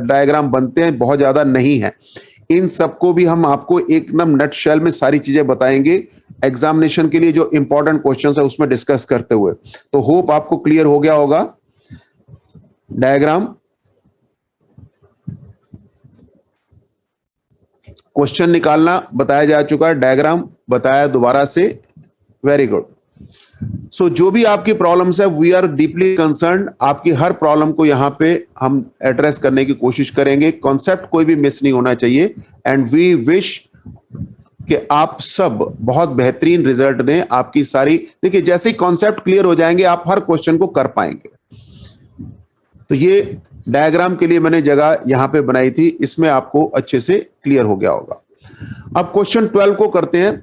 डायग्राम बनते हैं, बहुत ज्यादा नहीं है। इन सबको भी हम आपको एकदम नटशेल में सारी चीजें बताएंगे एग्जामिनेशन के लिए, जो इंपॉर्टेंट क्वेश्चंस है उसमें डिस्कस करते हुए। तो होप आपको क्लियर हो गया होगा डायग्राम। क्वेश्चन निकालना बताया जा चुका है, डायग्राम बताया दोबारा से, वेरी गुड। सो जो भी आपकी प्रॉब्लम्स है, वी आर डीपली कंसर्न्ड, आपकी हर प्रॉब्लम को यहां पे हम एड्रेस करने की कोशिश करेंगे। कॉन्सेप्ट कोई भी मिस नहीं होना चाहिए एंड वी विश कि आप सब बहुत बेहतरीन रिजल्ट दें। आपकी सारी, देखिए जैसे ही कॉन्सेप्ट क्लियर हो जाएंगे आप हर क्वेश्चन को कर पाएंगे। तो ये डायग्राम के लिए मैंने जगह यहां पे बनाई थी, इसमें आपको अच्छे से क्लियर हो गया होगा। अब क्वेश्चन 12 को करते हैं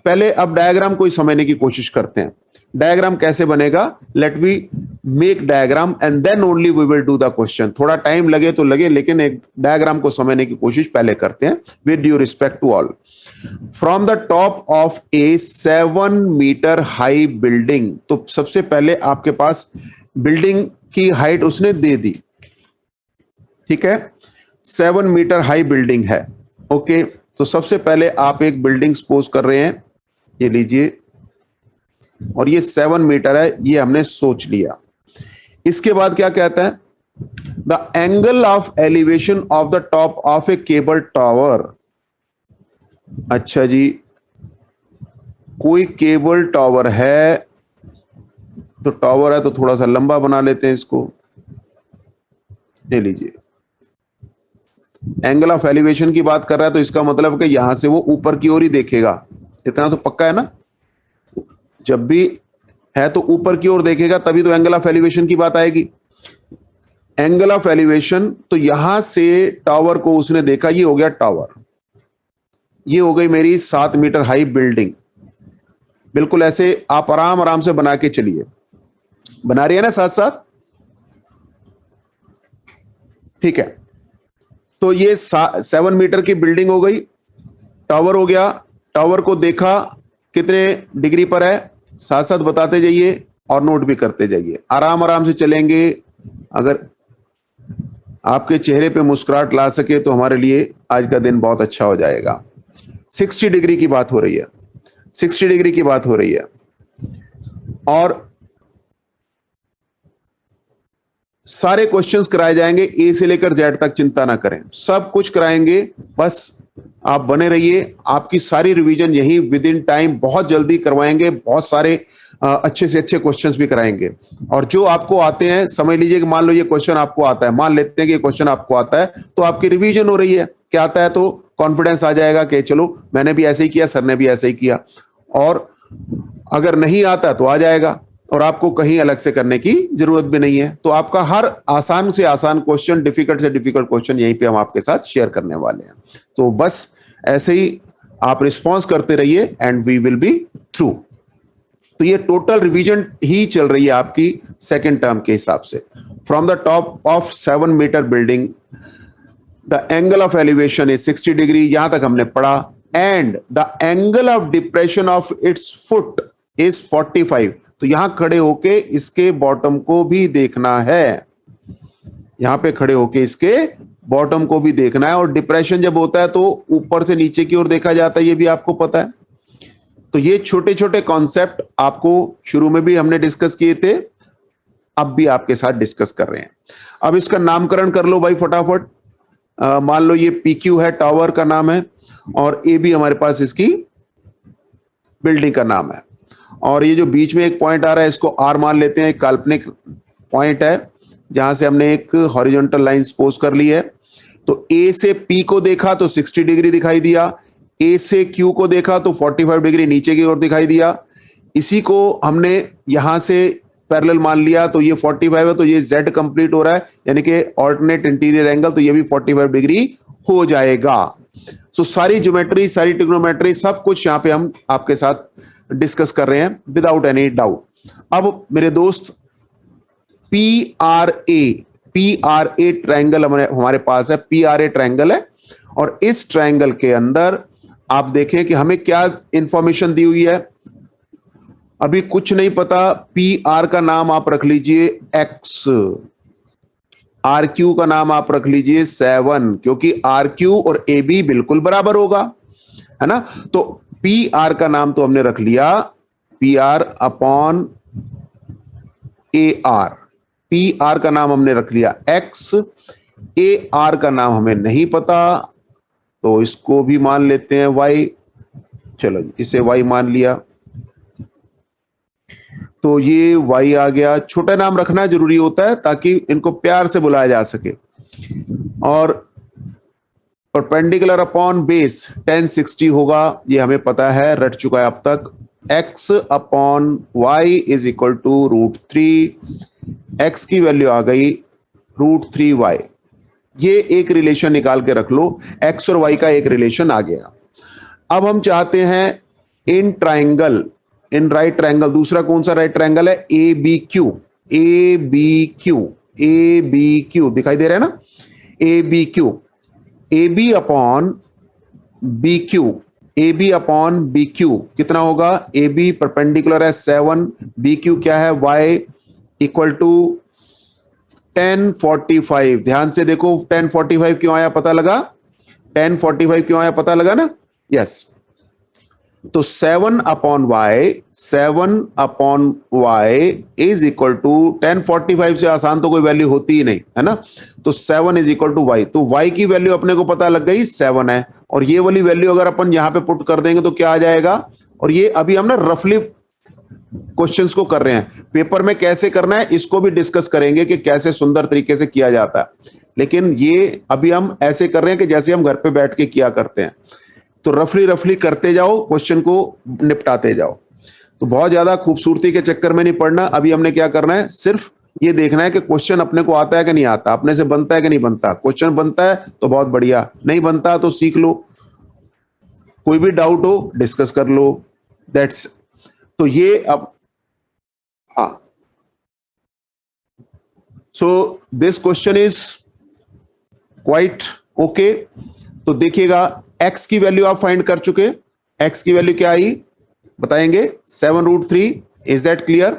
पहले, अब डायग्राम को ही समझने की कोशिश करते हैं। डायग्राम कैसे बनेगा, let we make diagram and then only we will do the question. थोड़ा टाइम लगे तो लगे, लेकिन एक डायग्राम को समझने की कोशिश पहले करते हैं। With due respect to all, from the top of a 7 metre high building, तो सबसे पहले आपके पास बिल्डिंग की हाइट उसने दे दी, ठीक है, 7 मीटर हाई बिल्डिंग है। ओके, तो सबसे पहले आप एक बिल्डिंग सपोज कर रहे हैं, ये लीजिए, और ये 7 मीटर है, ये हमने सोच लिया। इसके बाद क्या कहता है, the angle of elevation of the top of A cable tower. अच्छा जी, कोई केबल टावर है, तो टावर है तो थोड़ा सा लंबा बना लेते हैं इसको, ले लीजिए। एंगल ऑफ एलिवेशन की बात कर रहा है, तो इसका मतलब कि यहां से वो ऊपर की ओर ही देखेगा, इतना तो पक्का है ना। जब भी है तो ऊपर की ओर देखेगा, तभी तो एंगल ऑफ एलिवेशन की बात आएगी। एंगल ऑफ एलिवेशन, तो यहां से टावर को उसने देखा, ये हो गया टावर, ये हो गई मेरी 7 मीटर हाई बिल्डिंग। बिल्कुल ऐसे आप आराम आराम से बना के चलिए, बना रही है ना साथ साथ, ठीक है। तो ये 7 मीटर की बिल्डिंग हो गई, टावर हो गया। टावर को देखा कितने डिग्री पर है, साथ साथ बताते जाइए और नोट भी करते जाइए, आराम आराम से चलेंगे। अगर आपके चेहरे पे मुस्कुराहट ला सके तो हमारे लिए आज का दिन बहुत अच्छा हो जाएगा। 60 डिग्री की बात हो रही है, 60 डिग्री की बात हो रही है, और सारे क्वेश्चंस कराए जाएंगे, ए से लेकर जेड तक, चिंता ना करें, सब कुछ कराएंगे। बस आप बने रहिए, आपकी सारी रिवीजन यही विद इन टाइम बहुत जल्दी करवाएंगे। बहुत सारे अच्छे से अच्छे क्वेश्चंस भी कराएंगे, और जो आपको आते हैं, समझ लीजिए कि मान लो ये क्वेश्चन आपको आता है, मान लेते हैं कि ये क्वेश्चन आपको आता है, तो आपकी रिवीजन हो रही है। क्या आता है तो कॉन्फिडेंस आ जाएगा कि चलो मैंने भी ऐसे ही किया, सर ने भी ऐसे ही किया। और अगर नहीं आता तो आ जाएगा, और आपको कहीं अलग से करने की जरूरत भी नहीं है। तो आपका हर आसान से आसान क्वेश्चन, डिफिकल्ट से डिफिकल्ट क्वेश्चन यहीं पे हम आपके साथ शेयर करने वाले हैं। तो बस ऐसे ही आप रिस्पॉन्स करते रहिए and we will be through. तो ये टोटल रिवीजन ही चल रही है आपकी सेकेंड टर्म के हिसाब से। From the top of 7 metre building the angle of elevation is 60 degree, यहां तक हमने पढ़ा। And the angle of depression of its foot is 45। तो यहां खड़े होके इसके बॉटम को भी देखना है, यहां पे खड़े होके इसके बॉटम को भी देखना है। और डिप्रेशन जब होता है तो ऊपर से नीचे की ओर देखा जाता है, ये भी आपको पता है। तो ये छोटे छोटे कॉन्सेप्ट आपको शुरू में भी हमने डिस्कस किए थे, अब भी आपके साथ डिस्कस कर रहे हैं। अब इसका नामकरण कर लो भाई फटाफट। मान लो ये PQ है, टावर का नाम है, और ए भी हमारे पास इसकी बिल्डिंग का नाम है। और ये जो बीच में एक पॉइंट आ रहा है, इसको आर मान लेते हैं, एक काल्पनिक पॉइंट है जहां से हमने एक हॉरिजॉन्टल लाइन सपोज कर ली है। तो ए से पी को देखा तो 60 डिग्री दिखाई दिया, ए से क्यू को देखा तो 45 डिग्री नीचे की ओर दिखाई दिया। इसी को हमने यहां से पैरेलल मान लिया, तो ये 45 है, तो ये जेड कंप्लीट हो रहा है, यानी कि ऑल्टरनेट इंटीरियर एंगल, तो ये भी 45 डिग्री हो जाएगा। सो सारी ज्योमेट्री, सारी ट्रिग्नोमेट्री, सब कुछ यहां पे हम आपके साथ डिस्कस कर रहे हैं विदाउट एनी डाउट। अब मेरे दोस्त पी आर ए ट्रायंगल हमारे पास है, PRA ट्रायंगल है, और इस ट्रायंगल के अंदर आप देखें कि हमें क्या इंफॉर्मेशन दी हुई है। अभी कुछ नहीं पता, PR का नाम आप रख लीजिए X, RQ का नाम आप रख लीजिए 7, क्योंकि RQ और AB बिल्कुल बराबर होगा, है ना। तो PR का नाम तो हमने रख लिया PR अपॉन AR, PR का नाम हमने रख लिया X, AR का नाम हमें नहीं पता, तो इसको भी मान लेते हैं Y। चलो इसे Y मान लिया, तो ये Y आ गया। छोटा नाम रखना जरूरी होता है ताकि इनको प्यार से बुलाया जा सके। और परपेंडिकुलर अपॉन बेस 1060 होगा, ये हमें पता है, रट चुका है अब तक। X upon Y is equal to √3, X की वैल्यू आ गई √3Y। ये एक रिलेशन निकाल के रख लो, X और Y का एक रिलेशन आ गया। अब हम चाहते हैं in triangle in right triangle, दूसरा कौन सा राइट ट्रायंगल है? A B Q, A B Q, A B Q दिखाई दे रहा है ना? A B Q, A B upon B Q, A B upon B Q कितना होगा? ए बी परपेंडिकुलर है 7, बी क्यू क्या है? y equal to 1045। ध्यान से देखो 1045 क्यों आया पता लगा? 1045 क्यों आया पता लगा ना? यस। तो 7 upon Y, 7 upon Y is equal to 1045 से आसान तो कोई वैल्यू होती ही नहीं है ना। तो 7 इज इक्वल टू वाई, तो वाई की वैल्यू अपने को पता लग गई 7 है, और ये वाली वैल्यू अगर अपन यहां पे पुट कर देंगे तो क्या आ जाएगा? और ये अभी हम ना रफली क्वेश्चंस को कर रहे हैं, पेपर में कैसे करना है इसको भी डिस्कस करेंगे कि कैसे सुंदर तरीके से किया जाता है, लेकिन ये अभी हम ऐसे कर रहे हैं कि जैसे हम घर पे बैठ के किया करते हैं। तो रफली रफली करते जाओ, क्वेश्चन को निपटाते जाओ। तो बहुत ज्यादा खूबसूरती के चक्कर में नहीं पड़ना। अभी हमने क्या करना है, सिर्फ ये देखना है कि क्वेश्चन अपने को आता है कि नहीं आता, अपने से बनता है कि नहीं बनता। क्वेश्चन बनता है तो बहुत बढ़िया, नहीं बनता तो सीख लो, कोई भी डाउट हो डिस्कस कर लो, दैट्स। तो ये अब हाँ, so this question is quite okay. तो देखिएगा x की वैल्यू आप फाइंड कर चुके, x की वैल्यू क्या आई बताएंगे? 7√3। Is that clear?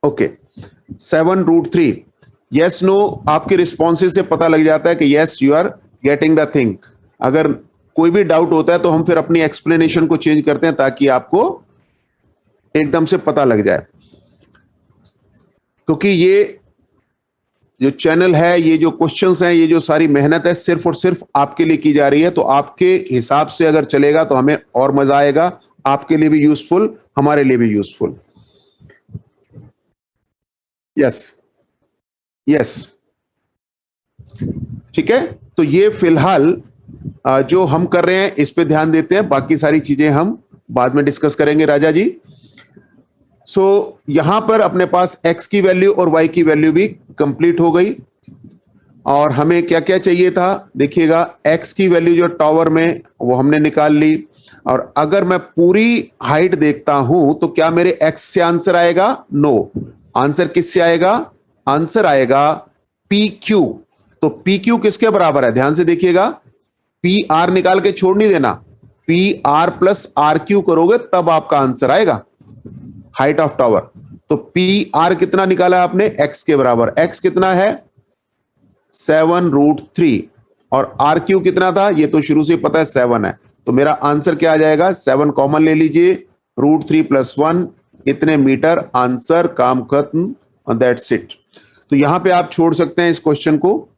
Okay, 7√3। Yes no आपके रिस्पॉन्सेज से पता लग जाता है कि yes you are getting the thing. अगर कोई भी डाउट होता है तो हम फिर अपनी एक्सप्लेनेशन को चेंज करते हैं ताकि आपको एकदम से पता लग जाए, क्योंकि ये जो चैनल है, ये जो क्वेश्चंस हैं, ये जो सारी मेहनत है सिर्फ और सिर्फ आपके लिए की जा रही है। तो आपके हिसाब से अगर चलेगा तो हमें और मजा आएगा, आपके लिए भी यूजफुल, हमारे लिए भी यूजफुल। यस यस, ठीक है। तो ये फिलहाल जो हम कर रहे हैं इस पे ध्यान देते हैं, बाकी सारी चीजें हम बाद में डिस्कस करेंगे राजा जी। सो यहां पर अपने पास x की वैल्यू और y की वैल्यू भी कंप्लीट हो गई, और हमें क्या क्या चाहिए था देखिएगा। x की वैल्यू जो टॉवर में वो हमने निकाल ली, और अगर मैं पूरी हाइट देखता हूं तो क्या मेरे x से आंसर आएगा? नो। आंसर किससे आएगा? आंसर आएगा PQ। तो PQ किसके बराबर है? ध्यान से देखिएगा, PR निकाल के छोड़ नहीं देना, PR प्लस RQ करोगे तब आपका आंसर आएगा, हाइट ऑफ टावर। तो PR कितना निकाला आपने? x के बराबर। x कितना है? 7√3, और RQ कितना था? ये तो शुरू से पता है 7 है। तो मेरा आंसर क्या आ जाएगा? 7 कॉमन ले लीजिए, √3 + 1 इतने मीटर, आंसर, काम खत्म, और दैट्स इट। तो यहां पे आप छोड़ सकते हैं इस क्वेश्चन को।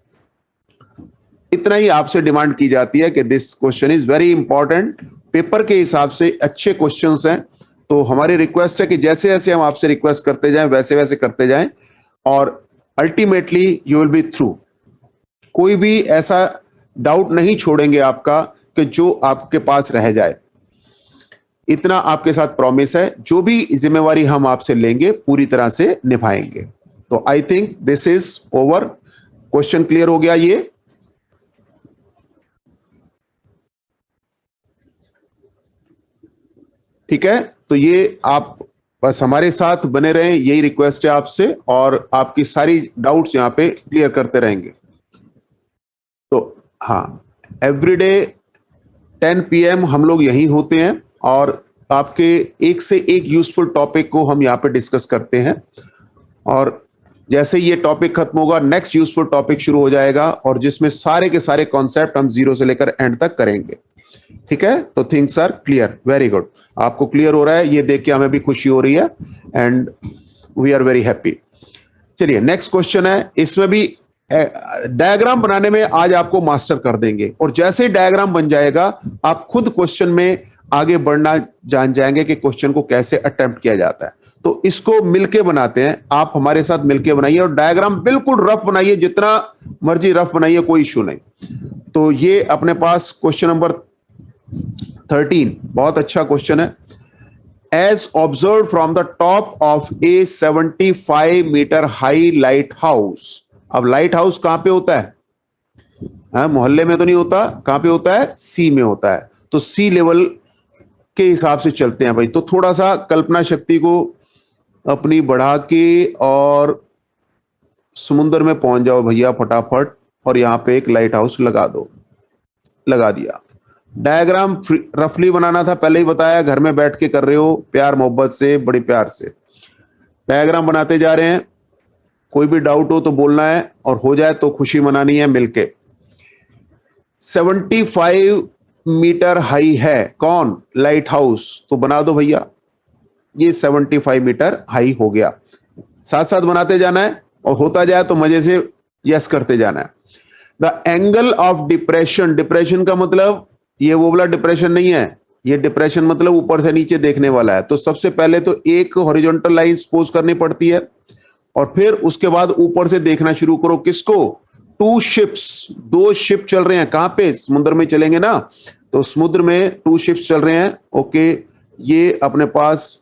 इतना ही आपसे डिमांड की जाती है कि this question is very important, paper के हिसाब से अच्छे क्वेश्चंस हैं। तो हमारी रिक्वेस्ट है कि जैसे जैसे हम आपसे रिक्वेस्ट करते जाएं वैसे वैसे करते जाएं, और ultimately you will be through. कोई भी ऐसा डाउट नहीं छोड़ेंगे आपका कि जो आपके पास रह जाए, इतना आपके साथ प्रॉमिस है। जो भी जिम्मेवारी हम आपसे लेंगे पूरी तरह से निभाएंगे। तो I think this is over. Question clear हो गया ये? ठीक है, तो ये आप बस हमारे साथ बने रहें, यही रिक्वेस्ट है आपसे, और आपकी सारी डाउट्स यहां पे क्लियर करते रहेंगे। तो हाँ, एवरीडे 10 PM हम लोग यही होते हैं, और आपके एक से एक यूजफुल टॉपिक को हम यहाँ पे डिस्कस करते हैं, और जैसे ये टॉपिक खत्म होगा नेक्स्ट यूजफुल टॉपिक शुरू हो जाएगा, और जिसमें सारे के सारे कॉन्सेप्ट हम जीरो से लेकर एंड तक करेंगे। ठीक है, तो things are clear, very good. आपको क्लियर हो रहा है, ये देख के हमें भी खुशी हो रही है, and we are very happy. चलिए नेक्स्ट क्वेश्चन है, इसमें भी डायग्राम बनाने में आज आपको मास्टर कर देंगे, और जैसे ही डायग्राम बन जाएगा आप खुद क्वेश्चन में आगे बढ़ना जान जाएंगे कि क्वेश्चन को कैसे अटेम्प्ट किया जाता है। तो इसको मिलके बनाते हैं, आप हमारे साथ मिलके बनाइए, और डायग्राम बिल्कुल रफ बनाइए, जितना मर्जी रफ बनाइए, कोई इशू नहीं। तो ये अपने पास क्वेश्चन नंबर 13 बहुत अच्छा क्वेश्चन है। As observe from the top of a 75 metre high lighthouse. अब लाइट हाउस कहां पे होता है? मोहल्ले में तो नहीं होता, कहां पे होता है? सी में होता है। तो सी लेवल के हिसाब से चलते हैं भाई। तो थोड़ा सा कल्पना शक्ति को अपनी बढ़ा के और समुद्र में पहुंच जाओ भैया फटाफट, और यहां पे एक लाइट हाउस लगा दो। लगा दिया। डायग्राम रफली बनाना था, पहले ही बताया, घर में बैठ के कर रहे हो, प्यार मोहब्बत से, बड़ी प्यार से डायग्राम बनाते जा रहे हैं। कोई भी डाउट हो तो बोलना है, और हो जाए तो खुशी मनानी है मिलके। 75 मीटर हाई है कौन? Light house. तो बना दो भैया, ये 75 मीटर हाई हो गया। साथ साथ बनाते जाना है, और होता जाए तो मजे से यस करते जाना है। The angle of depression, depression का मतलब ये वो वाला डिप्रेशन नहीं है, ये डिप्रेशन मतलब ऊपर से नीचे देखने वाला है। तो सबसे पहले तो एक हॉरिजॉन्टल लाइन सपोज करनी पड़ती है, और फिर उसके बाद ऊपर से देखना शुरू करो। किसको? टू शिप्स, दो शिप चल रहे हैं। कहां पे? समुद्र में चलेंगे ना, तो समुद्र में टू शिप्स चल रहे हैं। ओके, ये अपने पास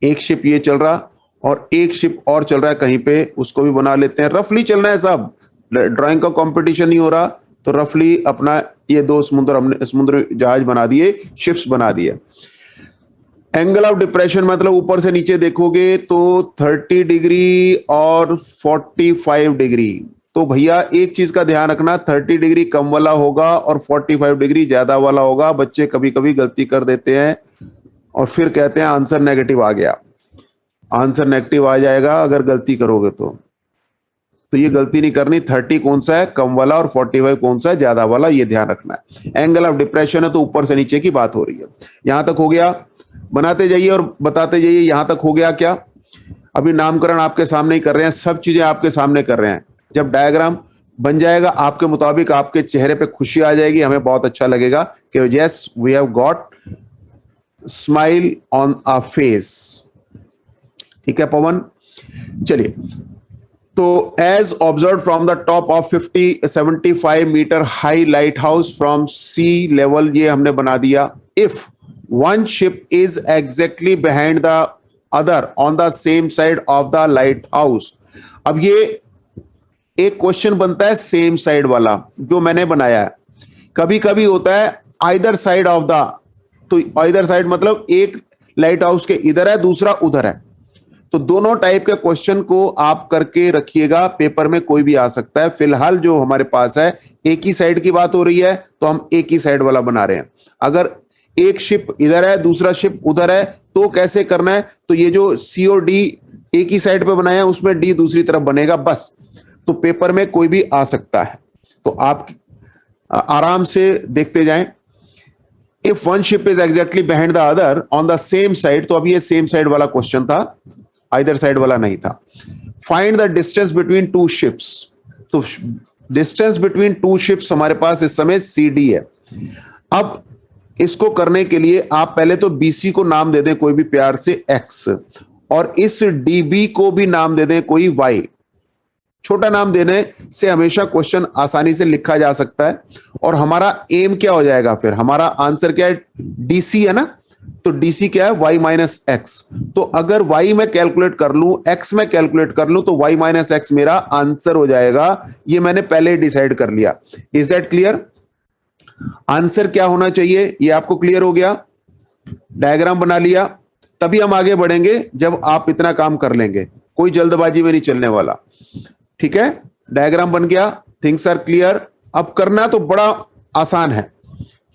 एक शिप ये चल रहा, और एक शिप और चल रहा है कहीं पे, उसको भी बना लेते हैं। रफली चलना है सब, ड्राइंग का कंपटीशन नहीं हो रहा, तो रफली अपना ये दो समुद्र, हमने समुद्र जहाज बना दिए, शिप्स बना दिए। एंगल ऑफ डिप्रेशन मतलब ऊपर से नीचे देखोगे तो 30 डिग्री और 45 डिग्री। तो भैया एक चीज का ध्यान रखना, 30 डिग्री कम वाला होगा और 45 डिग्री ज्यादा वाला होगा। बच्चे कभी कभी गलती कर देते हैं और फिर कहते हैं आंसर नेगेटिव आ गया। आंसर नेगेटिव आ जाएगा अगर गलती करोगे तो ये गलती नहीं करनी। 30 कौन सा है कम वाला, और 45 कौन सा है ज्यादा वाला, ये ध्यान रखना है। एंगल ऑफ डिप्रेशन है तो ऊपर से नीचे की बात हो रही है। यहां तक हो गया, बनाते जाइए और बताते जाइए। यहां तक हो गया क्या? अभी नामकरण आपके सामने ही कर रहे हैं, सब चीजें आपके सामने कर रहे हैं। जब डायग्राम बन जाएगा आपके मुताबिक, आपके चेहरे पे खुशी आ जाएगी, हमें बहुत अच्छा लगेगा कि yes we have got smile on a face. ठीक है पवन, चलिए। तो as observe from the top of 75 metre high lighthouse from sea level, ये हमने बना दिया। If one ship is exactly behind the other on the same side of the lighthouse. अब ये एक क्वेश्चन बनता है सेम साइड वाला जो मैंने बनाया है। कभी कभी होता है आइदर साइड ऑफ द, तो आइदर साइड मतलब एक लाइट हाउस के इधर है दूसरा उधर है। तो दोनों टाइप के क्वेश्चन को आप करके रखिएगा, पेपर में कोई भी आ सकता है। फिलहाल जो हमारे पास है एक ही साइड की बात हो रही है, तो हम एक ही साइड वाला बना रहे हैं। अगर एक शिप इधर है दूसरा शिप उधर है तो कैसे करना है? तो ये जो सी और डी एक ही साइड पे बनाया है, उसमें डी दूसरी तरफ बनेगा बस। तो पेपर में कोई भी आ सकता है, तो आप आराम से देखते जाएं। If one ship is exactly behind the other on the same side, तो अब ये सेम साइड वाला क्वेश्चन था, आइदर साइड वाला नहीं था। Find the distance between two ships. तो डिस्टेंस बिटवीन टू शिप्स हमारे पास इस समय सी डी है। अब इसको करने के लिए आप पहले तो बीसी को नाम दे दें कोई भी प्यार से एक्स, और इस डीबी को भी नाम दे दें कोई वाई। छोटा नाम देने से हमेशा क्वेश्चन आसानी से लिखा जा सकता है। और हमारा एम क्या हो जाएगा? फिर हमारा आंसर क्या है? डीसी है ना, तो डीसी क्या है? Y minus X. तो अगर वाई में कैलकुलेट कर लूं, एक्स में कैलकुलेट कर लूं, तो वाई माइनस एक्स मेरा आंसर हो जाएगा। ये मैंने पहले डिसाइड कर लिया। Is that clear? आंसर क्या होना चाहिए ये आपको क्लियर हो गया? डायग्राम बना लिया, तभी हम आगे बढ़ेंगे जब आप इतना काम कर लेंगे। कोई जल्दबाजी में नहीं चलने वाला, ठीक है? डायग्राम बन गया, थिंग्स आर क्लियर। अब करना तो बड़ा आसान है,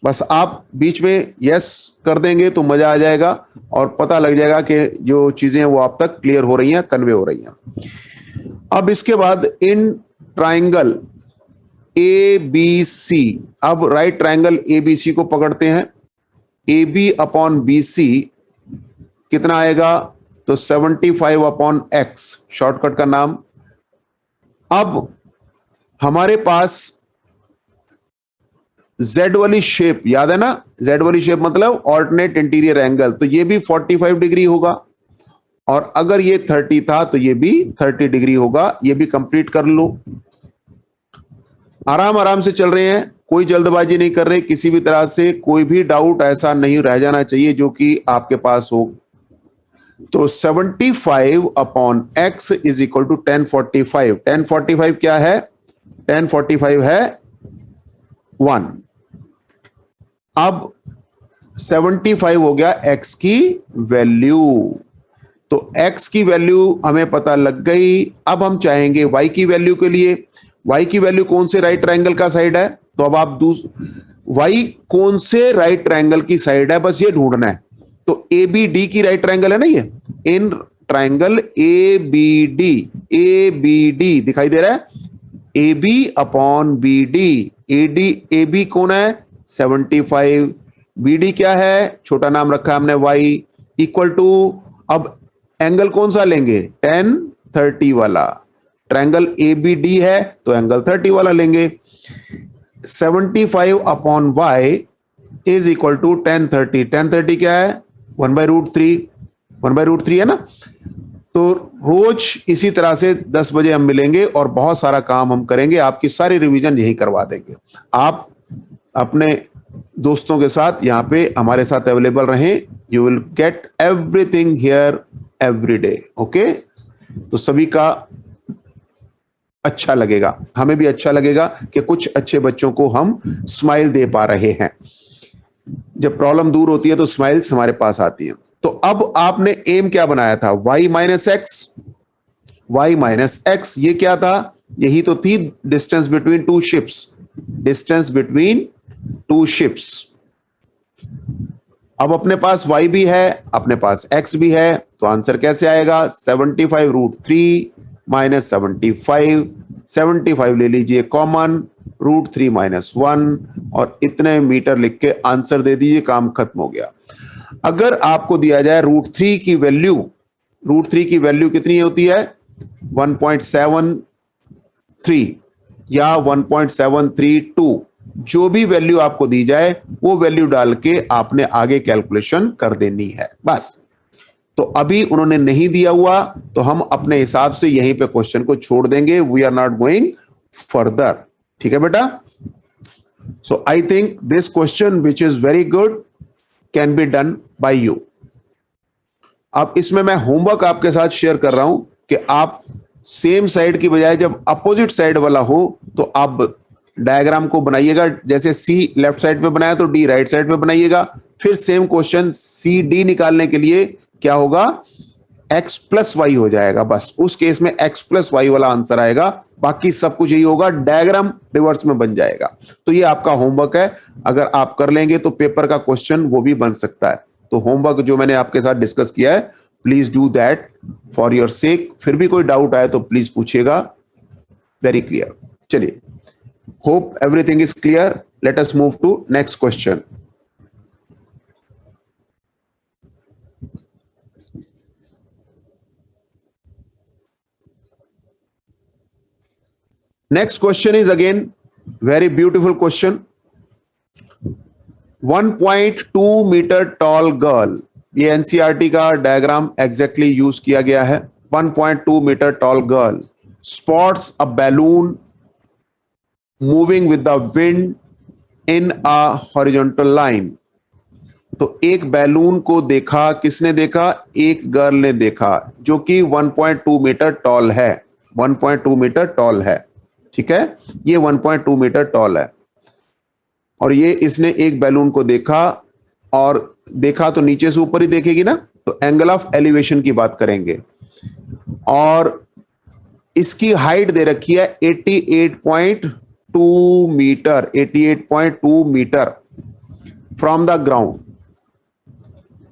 बस आप बीच में यस कर देंगे तो मजा आ जाएगा और पता लग जाएगा कि जो चीजें वो आप तक क्लियर हो रही हैं, कन्वे हो रही हैं। अब इसके बाद इन ट्राइंगल ए बी सी, अब right triangle A B C को पकड़ते हैं। A B upon B C कितना आएगा? तो 75 अपॉन एक्स, शॉर्टकट का नाम। अब हमारे पास जेड वाली शेप याद है ना? जेड वाली शेप मतलब ऑल्टरनेट इंटीरियर एंगल, तो ये भी 45 डिग्री होगा। और अगर ये 30 था तो ये भी 30 डिग्री होगा। ये भी कंप्लीट कर लो। आराम आराम से चल रहे हैं, कोई जल्दबाजी नहीं कर रहे किसी भी तरह से। कोई भी डाउट ऐसा नहीं रह जाना चाहिए जो कि आपके पास हो। तो 75 upon X is equal to 1045। 1045 क्या है? 1045 है 1। अब 75 हो गया x की वैल्यू। तो x की वैल्यू हमें पता लग गई। अब हम चाहेंगे y की वैल्यू के लिए। y की वैल्यू कौन से राइट ट्रायंगल का साइड है, तो अब आप y कौन से राइट ट्रायंगल की साइड है, बस ये ढूंढना है। तो ए बी डी की राइट ट्रायंगल है ना ये, in triangle A B D दिखाई दे रहा है, A B upon B D. A B कौन है 75, बी डी क्या है, छोटा नाम रखा है हमने y, इक्वल टू, अब एंगल कौन सा लेंगे, 10 30 वाला। ट्रायंगल ए बी डी है तो एंगल 30 वाला लेंगे। 75 upon y is equal to 1030। 1030 क्या है, 1/√3, 1/√3 है ना। तो रोज इसी तरह से 10 बजे हम मिलेंगे और बहुत सारा काम हम करेंगे, आपकी सारी रिवीजन यही करवा देंगे। आप अपने दोस्तों के साथ यहाँ पे हमारे साथ अवेलेबल रहें, you will get everything here every day. Okay, तो सभी का अच्छा लगेगा, हमें भी अच्छा लगेगा कि कुछ अच्छे बच्चों को हम स्माइल दे पा रहे हैं। जब प्रॉब्लम दूर होती है तो स्माइल्स हमारे पास आती है। तो अब आपने एम क्या बनाया था, y माइनस एक्स, ये क्या था, यही तो थी distance between two ships, distance between two ships. अब अपने पास y भी है, अपने पास x भी है, तो आंसर कैसे आएगा, 75√3 माइनस 75 ले लीजिए कॉमन, √3 - 1 और इतने मीटर लिख के आंसर दे दीजिए, काम खत्म हो गया। अगर आपको दिया जाए √3 की वैल्यू, √3 की वैल्यू कितनी होती है, 1.73 या 1.732, जो भी वैल्यू आपको दी जाए वो वैल्यू डाल के आपने आगे कैलकुलेशन कर देनी है बस। तो अभी उन्होंने नहीं दिया हुआ तो हम अपने हिसाब से यहीं पे क्वेश्चन को छोड़ देंगे, we are not going further. ठीक है बेटा, so I think this question which is very good can be done by you. अब इसमें मैं होमवर्क आपके साथ शेयर कर रहा हूं कि आप सेम साइड की बजाय जब अपोजिट साइड वाला हो तो आप डायग्राम को बनाइएगा, जैसे सी लेफ्ट साइड पे बनाया तो डी राइट साइड पे बनाइएगा। फिर सेम क्वेश्चन सी डी निकालने के लिए क्या होगा, x प्लस वाई हो जाएगा, बस उस केस में x प्लस वाई वाला आंसर आएगा, बाकी सब कुछ यही होगा, डायग्राम रिवर्स में बन जाएगा। तो ये आपका होमवर्क है, अगर आप कर लेंगे तो पेपर का क्वेश्चन वो भी बन सकता है। तो होमवर्क जो मैंने आपके साथ डिस्कस किया है, please do that for your sake. फिर भी कोई डाउट आए तो प्लीज पूछिएगा, वेरी क्लियर। चलिए, hope everything is clear, let us move to next question. Next question is again very beautiful question. 1.2 metre tall girl, ये एनसीईआरटी का diagram exactly use किया गया है। 1.2 metre tall girl spots a balloon moving with the wind in a horizontal line. तो एक balloon को देखा, किसने देखा, एक गर्ल ने देखा, जो कि 1.2 मीटर टॉल है, 1.2 मीटर टॉल है। ठीक है, ये 1.2 मीटर टॉल है और ये इसने एक बैलून को देखा, और देखा तो नीचे से ऊपर ही देखेगी ना, तो एंगल ऑफ एलिवेशन की बात करेंगे। और इसकी हाइट दे रखी है 88.2 metre, 88.2 metre from the ground.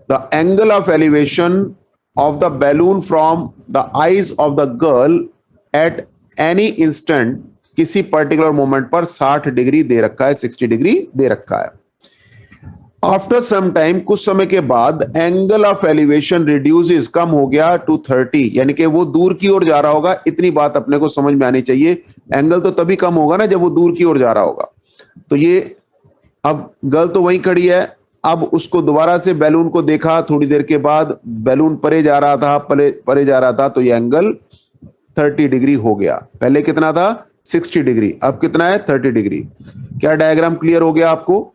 The angle of elevation of the balloon from the eyes of the girl at any instant, किसी पर्टिकुलर मोमेंट पर 60 डिग्री दे रखा है, 60 डिग्री दे रखा है। आफ्टर सम टाइम, कुछ समय के बाद, एंगल ऑफ एलिवेशन रिड्यूसेस, कम हो गया टू 30, यानी कि वो दूर की ओर जा रहा होगा। इतनी बात अपने को समझ में आनी चाहिए, एंगल तो तभी कम होगा ना जब वो दूर की ओर जा रहा होगा। तो ये अब गर्ल तो वहीं खड़ी है, अब उसको दोबारा से बैलून को देखा, थोड़ी देर के बाद बैलून परे जा रहा था, परे जा रहा था, तो ये एंगल 30 डिग्री हो गया। पहले कितना था, 60 डिग्री, अब कितना है, 30 डिग्री। क्या डायग्राम क्लियर हो गया आपको?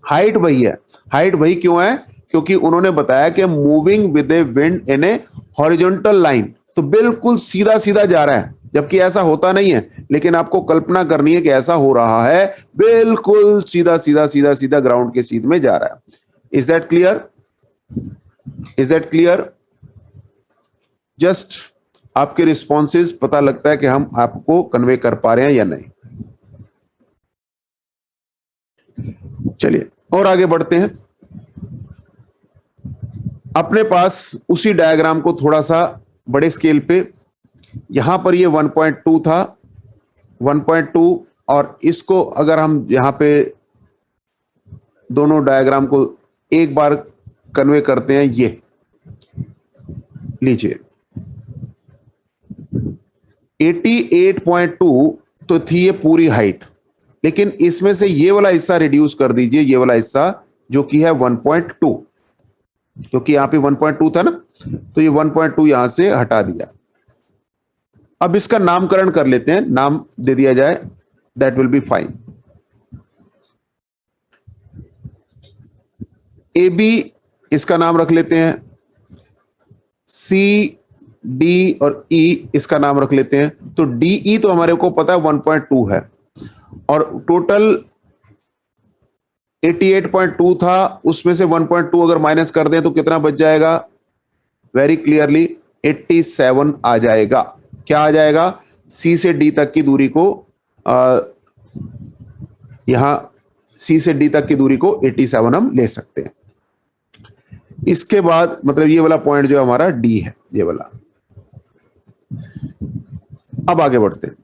हाइट वही है, हाइट वही क्यों है, क्योंकि उन्होंने बताया कि moving with a wind in A horizontal line, तो बिल्कुल सीधा सीधा जा रहा है, जबकि ऐसा होता नहीं है। लेकिन आपको कल्पना करनी है कि ऐसा हो रहा है, बिल्कुल सीधा सीधा सीधा सीधा ग्राउंड के सीध में जा रहा है। Is that clear? Is that clear? Just आपके रिस्पॉन्सेज पता लगता है कि हम आपको कन्वे कर पा रहे हैं या नहीं। चलिए और आगे बढ़ते हैं। अपने पास उसी डायग्राम को थोड़ा सा बड़े स्केल पे, यहां पर ये 1.2 था, 1.2, और इसको अगर हम यहां पे दोनों डायग्राम को एक बार कन्वे करते हैं, ये लीजिए 88.2 तो थी ये पूरी हाइट, लेकिन इसमें से ये वाला हिस्सा रिड्यूस कर दीजिए, ये वाला हिस्सा जो कि है 1.2, क्योंकि यहां पे 1.2 था ना, तो ये 1.2 यहां से हटा दिया। अब इसका नामकरण कर लेते हैं, नाम दे दिया जाए, that will be fine. A B इसका नाम रख लेते हैं, सी डी और ई इसका नाम रख लेते हैं। तो डी ई तो हमारे को पता है 1.2 है, और टोटल 88.2 था, उसमें से 1.2 अगर माइनस कर दें तो कितना बच जाएगा? वेरी क्लियरली 87 आ जाएगा। क्या आ जाएगा? सी से डी तक की दूरी को यहां सी से डी तक की दूरी को 87 हम ले सकते हैं। इसके बाद मतलब ये वाला पॉइंट जो हमारा डी है, ये वाला। अब आगे बढ़ते हैं।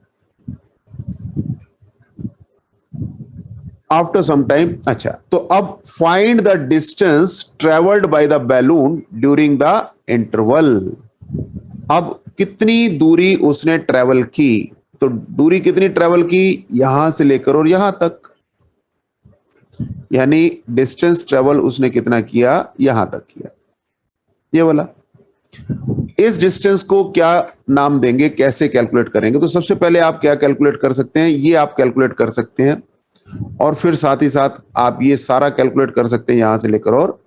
आफ्टर सम टाइम, अच्छा, तो अब find the distance travelled by the balloon during the interval. अब कितनी दूरी उसने ट्रेवल की, तो दूरी कितनी ट्रेवल की? यहां से लेकर और यहां तक, यानी डिस्टेंस ट्रेवल उसने कितना किया? यहां तक किया, ये वाला। इस डिस्टेंस को क्या नाम देंगे, कैसे कैलकुलेट करेंगे? तो सबसे पहले आप क्या कैलकुलेट कर सकते हैं, ये आप कैलकुलेट कर सकते हैं, और फिर साथ ही साथ आप ये सारा कैलकुलेट कर सकते हैं, यहां से लेकर और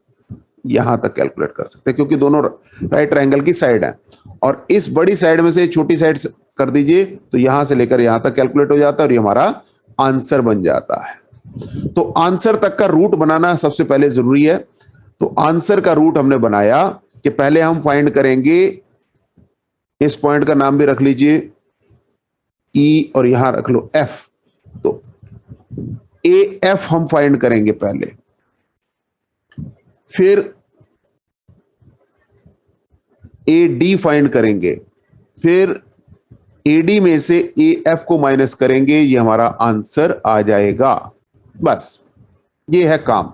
यहां तक कैलकुलेट कर सकते हैं, क्योंकि दोनों राइट ट्रायंगल की साइड है। और इस बड़ी साइड में से छोटी साइड कर दीजिए, तो यहां से लेकर यहां तक कैलकुलेट हो जाता है, और ये हमारा आंसर बन जाता है। तो आंसर तक का रूट बनाना सबसे पहले जरूरी है। तो आंसर का रूट हमने बनाया कि पहले हम फाइंड करेंगे, इस पॉइंट का नाम भी रख लीजिए ई, और यहां रख लो एफ। तो ए एफ हम फाइंड करेंगे पहले, फिर ए डी फाइंड करेंगे, फिर ए डी में से ए एफ को माइनस करेंगे, ये हमारा आंसर आ जाएगा। बस ये है काम।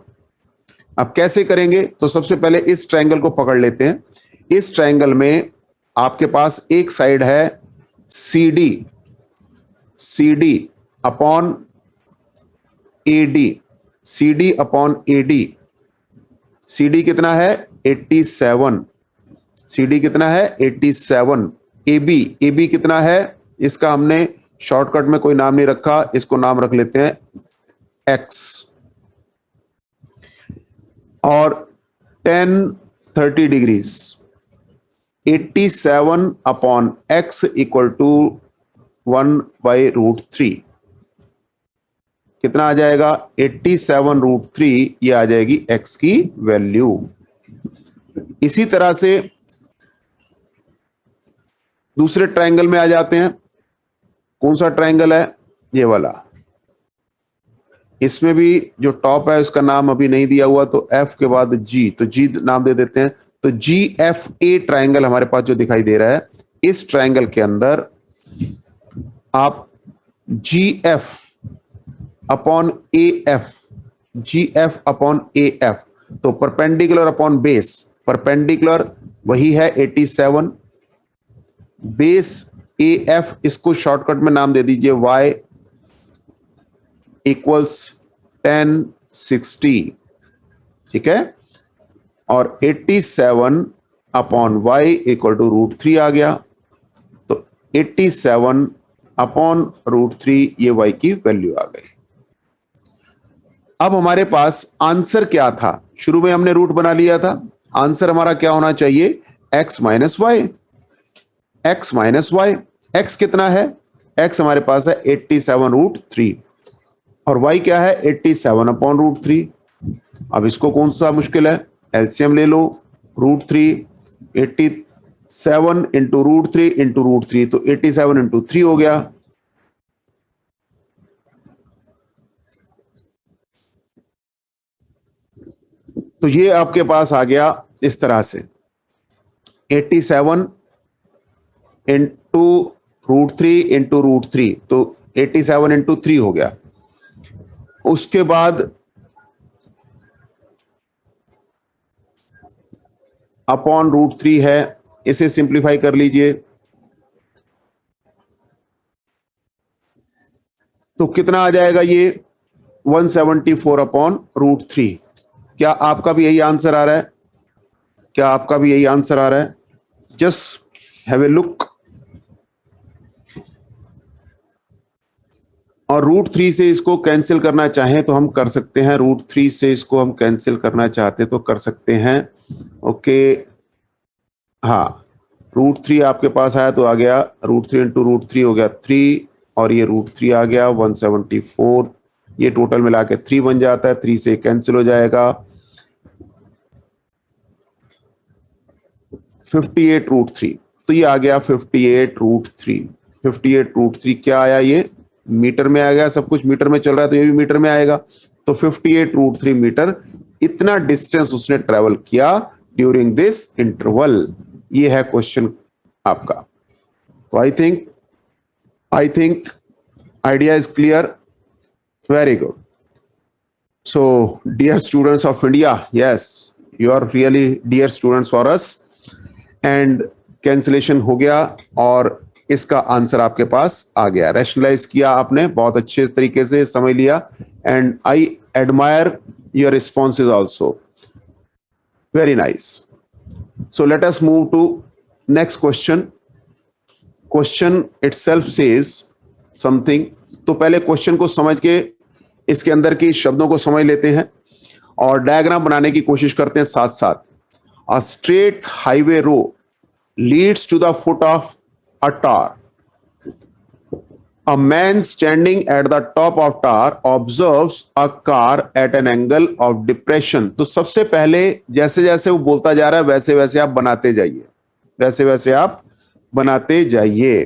अब कैसे करेंगे? तो सबसे पहले इस ट्रायंगल को पकड़ लेते हैं। इस ट्रायंगल में आपके पास एक साइड है C D upon A D, C D upon A D. C D कितना है? 87। सी डी कितना है? 87। ए बी कितना है? इसका हमने शॉर्टकट में कोई नाम नहीं रखा, इसको नाम रख लेते हैं एक्स। और 10-30 degrees, 87 upon X equal to 1/√3। कितना आ जाएगा? 87√3, ये आ जाएगी एक्स की वैल्यू। इसी तरह से दूसरे ट्रायंगल में आ जाते हैं। कौन सा ट्रायंगल है? ये वाला। इसमें भी जो टॉप है उसका नाम अभी नहीं दिया हुआ, तो एफ के बाद जी, तो जी नाम दे देते हैं। तो जी एफ ए ट्रायंगल हमारे पास जो दिखाई दे रहा है, इस ट्रायंगल के अंदर आप G F upon A F, G F upon A F, तो परपेंडिकुलर अपॉन बेस, परपेंडिकुलर वही है 87, बेस ए एफ, इसको शॉर्टकट में नाम दे दीजिए y इक्वल्स 1060, ठीक है। और 87 अपॉन y इक्वल टू √3 आ गया, तो 87 अपॉन √3 ये y की वैल्यू आ गई। अब हमारे पास आंसर क्या था? शुरू में हमने रूट बना लिया था, आंसर हमारा क्या होना चाहिए? x minus Y, x minus Y. x कितना है? x हमारे पास है 87√3, और y क्या है? 87 अपॉन √3। अब इसको कौन सा मुश्किल है, एलसीएम ले लो, √3, 87 इंटू √3 इंटू √3, तो 87 इंटू 3 हो गया। तो ये आपके पास आ गया इस तरह से 87 इंटू √3 इंटू √3, तो 87 इंटू 3 हो गया। उसके बाद अपॉन √3 है, इसे सिंप्लीफाई कर लीजिए, तो कितना आ जाएगा ये 174 अपॉन √3। क्या आपका भी यही आंसर आ रहा है? क्या आपका भी यही आंसर आ रहा है? Just have a look. और √3 से इसको कैंसिल करना चाहें तो हम कर सकते हैं, √3 से इसको हम कैंसिल करना चाहते तो कर सकते हैं। ओके, हाँ, √3 आपके पास आया तो आ गया, √3 इंटू √3 हो गया 3, और ये √3 आ गया 174, ये टोटल मिला के 3 बन जाता है, 3 से कैंसिल हो जाएगा, 58√3। तो ये आ गया 58√3। 58√3 क्या आया, ये मीटर में आ गया, सब कुछ मीटर में चल रहा है तो ये भी मीटर में आएगा। तो 58√3 मीटर, इतना डिस्टेंस उसने ट्रेवल किया ड्यूरिंग दिस इंटरवल। ये है क्वेश्चन आपका। तो I think idea is clear. Very good. So dear students of India, yes, you are really dear students for us. And cancellation हो गया और इसका आंसर आपके पास आ गया। रैशनलाइज किया आपने, बहुत अच्छे तरीके से समझ लिया, and I admire your responses also, very nice. So let us move to next question. Question itself says something. तो पहले क्वेश्चन को समझ के इसके अंदर की शब्दों को समझ लेते हैं और डायग्राम बनाने की कोशिश करते हैं साथ साथ। A straight highway road leads to the foot of a tower. A man standing at the top of tower observes a car at an angle of depression. तो सबसे पहले जैसे जैसे वो बोलता जा रहा है वैसे वैसे आप बनाते जाइए, वैसे वैसे आप बनाते जाइए।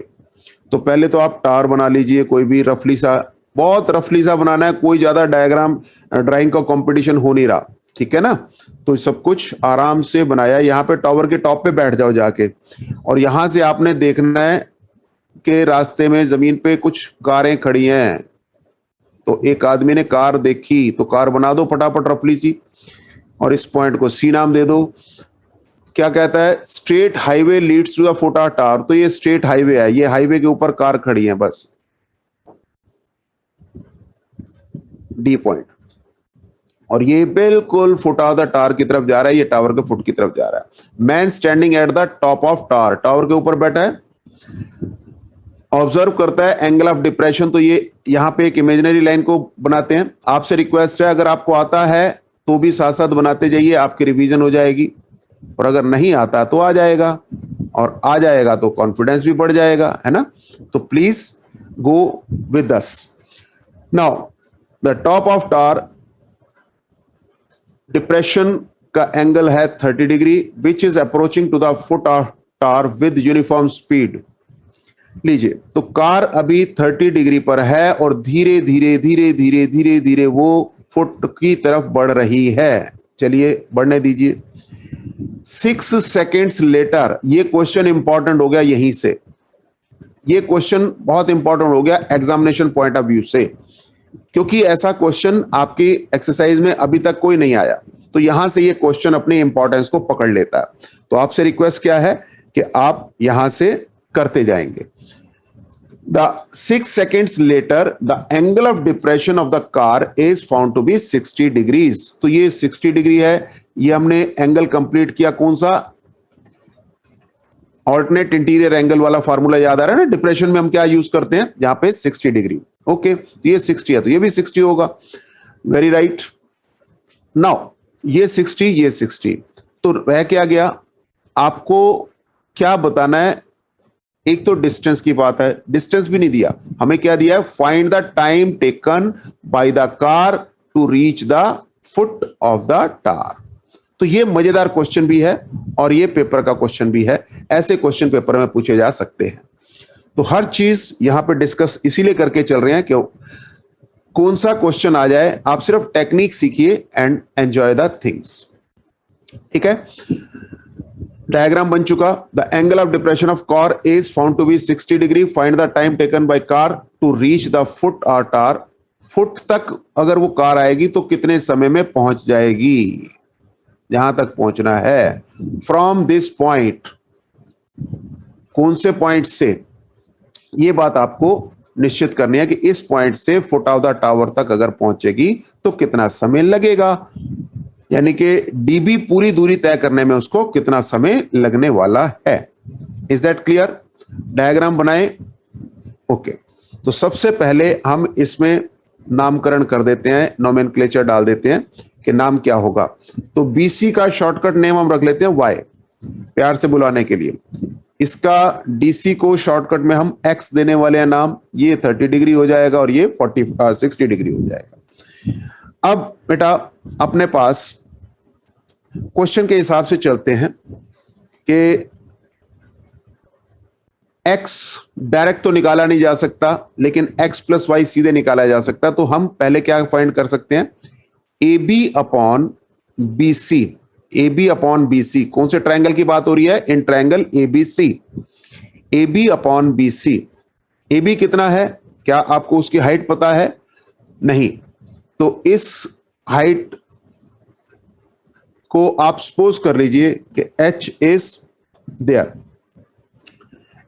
तो पहले तो आप टावर बना लीजिए, कोई भी रफली सा, बहुत रफली सा बनाना है, कोई ज्यादा डायग्राम ड्राइंग का कंपटीशन हो नहीं रहा, ठीक है ना। तो सब कुछ आराम से बनाया। यहाँ पे टावर के टॉप पे बैठ जाओ जाके, और यहां से आपने देखना है कि रास्ते में जमीन पे कुछ कारें खड़ी हैं। तो एक आदमी ने कार देखी, तो कार बना दो फटाफट रफली सी, और इस पॉइंट को सी नाम दे दो। क्या कहता है, straight highway leads to the foot of tower. तो ये स्ट्रेट हाईवे है, ये हाईवे के ऊपर कार खड़ी है, बस डी पॉइंट। और ये बिल्कुल फुट ऑफ द टावर की तरफ जा रहा है, ये टावर के फुट की तरफ जा रहा है। Man standing at the top of tower, tower के ऊपर बैठा है, ऑब्जर्व करता है एंगल ऑफ डिप्रेशन। तो ये यहां पे एक इमेजिनरी लाइन को बनाते हैं। आपसे रिक्वेस्ट है, अगर आपको आता है तो भी साथ साथ बनाते जाइए, आपकी रिवीजन हो जाएगी, और अगर नहीं आता तो आ जाएगा, और आ जाएगा तो कॉन्फिडेंस भी बढ़ जाएगा, है ना। तो please go with us. Now the top of tower, depression का एंगल है 30 degree, which is approaching to the foot of tower with uniform speed. लीजिए, तो कार अभी 30 डिग्री पर है और धीरे धीरे धीरे धीरे धीरे धीरे वो फुट की तरफ बढ़ रही है। चलिए बढ़ने दीजिए। 6 सेकेंड्स लेटर, ये क्वेश्चन इंपॉर्टेंट हो गया यहीं से, ये क्वेश्चन बहुत इंपॉर्टेंट हो गया एग्जामिनेशन पॉइंट ऑफ व्यू से, क्योंकि ऐसा क्वेश्चन आपकी एक्सरसाइज में अभी तक कोई नहीं आया। तो यहां से ये क्वेश्चन अपने इंपॉर्टेंस को पकड़ लेता है। तो आपसे रिक्वेस्ट क्या है कि आप यहां से करते जाएंगे। The 6 seconds later, the angle of depression of the car is found to be 60 degrees. तो ये 60 डिग्री है, ये हमने एंगल कंप्लीट किया। कौन सा, ऑल्टरनेट इंटीरियर एंगल वाला फार्मूला याद आ रहा है ना, डिप्रेशन में हम क्या यूज करते हैं, यहां पे 60 डिग्री। ओके, तो ये 60 है तो ये भी 60 होगा, वेरी राइट। नाउ ये 60, ये 60, तो रह क्या गया, आपको क्या बताना है। एक तो डिस्टेंस की बात है, डिस्टेंस भी नहीं दिया हमें, क्या दिया है, find the time taken by the car to reach the foot of the tower. तो ये मजेदार क्वेश्चन भी है और ये पेपर का क्वेश्चन भी है। ऐसे क्वेश्चन पेपर में पूछे जा सकते हैं। तो हर चीज यहां पे डिस्कस इसीलिए करके चल रहे हैं कि कौन सा क्वेश्चन आ जाए, आप सिर्फ टेक्निक सीखिए एंड एंजॉय द थिंग्स। ठीक है, डायग्राम बन चुका। The angle of depression of car is found to be 60 degree. Find the time taken by car to reach the foot of tower. Foot तक अगर वो कार आएगी तो कितने समय में पहुंच जाएगी, जहां तक पहुंचना है। फ्रॉम दिस पॉइंट, कौन से पॉइंट से, ये बात आपको निश्चित करनी है कि इस पॉइंट से फुट ऑफ द टावर तक अगर पहुंचेगी तो कितना समय लगेगा, यानी कि डीबी पूरी दूरी तय करने में उसको कितना समय लगने वाला है। Is that clear? डायग्राम बनाए। ओके, तो सबसे पहले हम इसमें नामकरण कर देते हैं, नोमेनक्लेचर डाल देते हैं कि नाम क्या होगा। तो बीसी का शॉर्टकट नेम हम रख लेते हैं वाई, प्यार से बुलाने के लिए। इसका डीसी को शॉर्टकट में हम एक्स देने वाले हैं नाम। ये 30 डिग्री हो जाएगा और ये 60 डिग्री हो जाएगा। अब बेटा अपने पास क्वेश्चन के हिसाब से चलते हैं कि x डायरेक्ट तो निकाला नहीं जा सकता, लेकिन x प्लस वाई सीधे निकाला जा सकता। तो हम पहले क्या फाइंड कर सकते हैं, A B upon B C. A B upon B C, कौन से ट्रायंगल की बात हो रही है, in triangle A B C. A B upon B C, A B कितना है, क्या आपको उसकी हाइट पता है? नहीं। तो इस हाइट को आप सपोज कर लीजिए कि h इज देयर।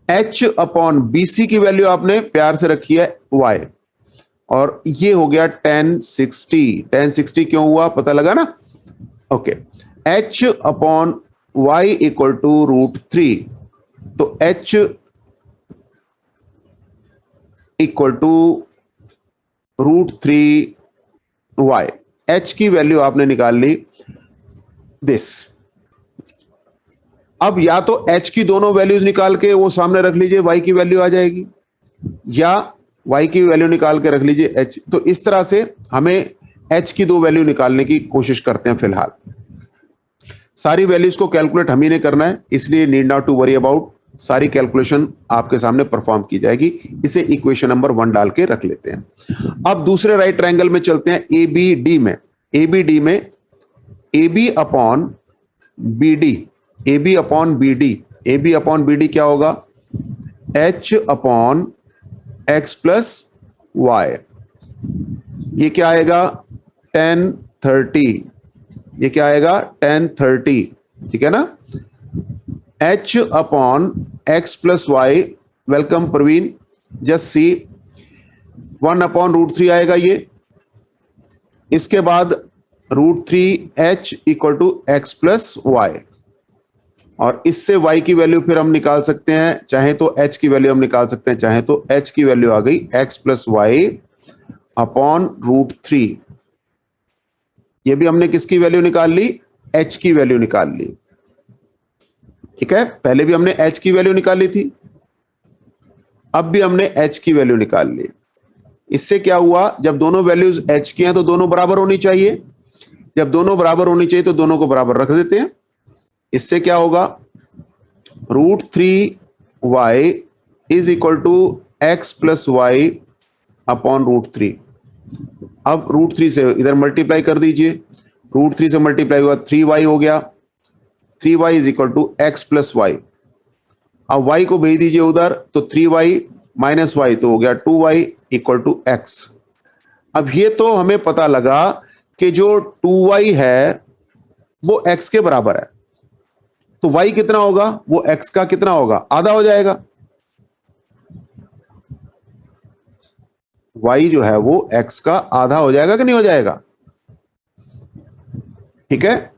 h अपॉन बीसी की वैल्यू आपने प्यार से रखी है y, और ये हो गया 1060। 1060 क्यों हुआ पता लगा ना? Okay, h upon y equal to √3। तो h equal to √3y, h की वैल्यू आपने निकाल ली दिस। अब या तो h की दोनों वैल्यूज निकाल के वो सामने रख लीजिए, y की वैल्यू आ जाएगी, या y की वैल्यू निकाल के रख लीजिए h। तो इस तरह से हमें h की दो वैल्यू निकालने की कोशिश करते हैं। फिलहाल सारी वैल्यूज को कैलकुलेट हम ही ने करना है, इसलिए need not to worry about. सारी कैलकुलेशन आपके सामने परफॉर्म की जाएगी। इसे इक्वेशन नंबर 1 डाल के रख लेते हैं। अब दूसरे राइट ट्रायंगल में चलते हैं, ए बी डी में। ए बी डी में A B upon B D, A B upon B D. A B upon B D क्या होगा, h upon X plus Y. ये क्या आएगा 1030। ये क्या आएगा 1030, ठीक है ना। h upon X plus Y, welcome Praveen, just see 1 upon √3 आएगा ये। इसके बाद √3h equal to X plus Y, और इससे y की वैल्यू फिर हम निकाल सकते हैं, चाहे तो h की वैल्यू हम निकाल सकते हैं, चाहे तो h की वैल्यू आ गई x प्लस वाई अपॉन √3। ये भी हमने किसकी वैल्यू निकाल ली, h की वैल्यू निकाल ली। ठीक है, पहले भी हमने h की वैल्यू निकाल ली थी, अब भी हमने h की वैल्यू निकाल ली। इससे क्या हुआ, जब दोनों वैल्यूज h की हैं तो दोनों बराबर होनी चाहिए। जब दोनों बराबर होनी चाहिए तो दोनों को बराबर रख देते हैं। इससे क्या होगा, √3y is equal to X plus Y upon √3। अब √3 से इधर मल्टीप्लाई कर दीजिए, √3 से मल्टीप्लाई हुआ 3y हो गया। 3y is equal to X plus Y. अब y को भेज दीजिए उधर, तो 3y माइनस वाई तो हो गया 2y इक्वल टू एक्स। अब ये तो हमें पता लगा कि जो 2y है वो x के बराबर है, तो y कितना होगा, वो x का कितना होगा, आधा हो जाएगा। y जो है वो x का आधा हो जाएगा कि नहीं हो जाएगा। ठीक है,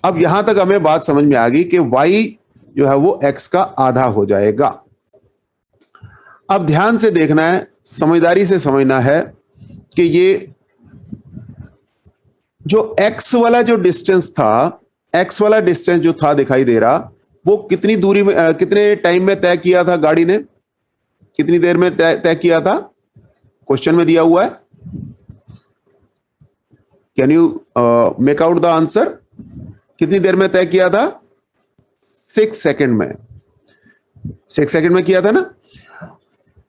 अब यहां तक हमें बात समझ में आ गई कि y जो है वो x का आधा हो जाएगा। अब ध्यान से देखना है, समझदारी से समझना है कि ये जो x वाला जो डिस्टेंस था, x वाला डिस्टेंस जो था दिखाई दे रहा, वो कितनी दूरी में कितने टाइम में तय किया था गाड़ी ने, कितनी देर में तय किया था, क्वेश्चन में दिया हुआ है can you make out the answer? कितनी देर में तय किया था? 6 सेकंड में। 6 सेकंड में किया था ना।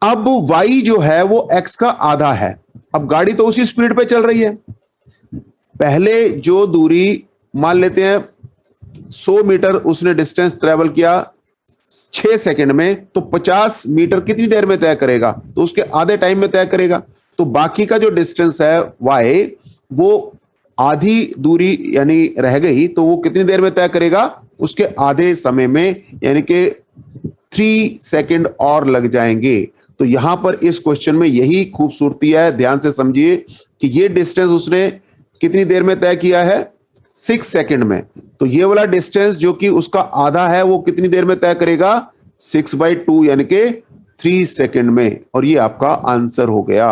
अब y जो है वो x का आधा है। अब गाड़ी तो उसी स्पीड पे चल रही है। पहले जो दूरी मान लेते हैं 100 मीटर उसने डिस्टेंस ट्रेवल किया 6 सेकंड में, तो 50 मीटर कितनी देर में तय करेगा? तो उसके आधे टाइम में तय करेगा। तो बाकी का जो डिस्टेंस है y, वो आधी दूरी यानी रह गई, तो वो कितनी देर में तय करेगा? उसके आधे समय में, यानी कि 3 सेकंड और लग जाएंगे। तो यहां पर इस क्वेश्चन में यही खूबसूरती है, ध्यान से समझिए कि ये डिस्टेंस उसने कितनी देर में तय किया है? 6 सेकंड में। तो ये वाला डिस्टेंस जो कि उसका आधा है वो कितनी देर में तय करेगा? 6/2 यानी कि 3 सेकंड में। और ये आपका आंसर हो गया।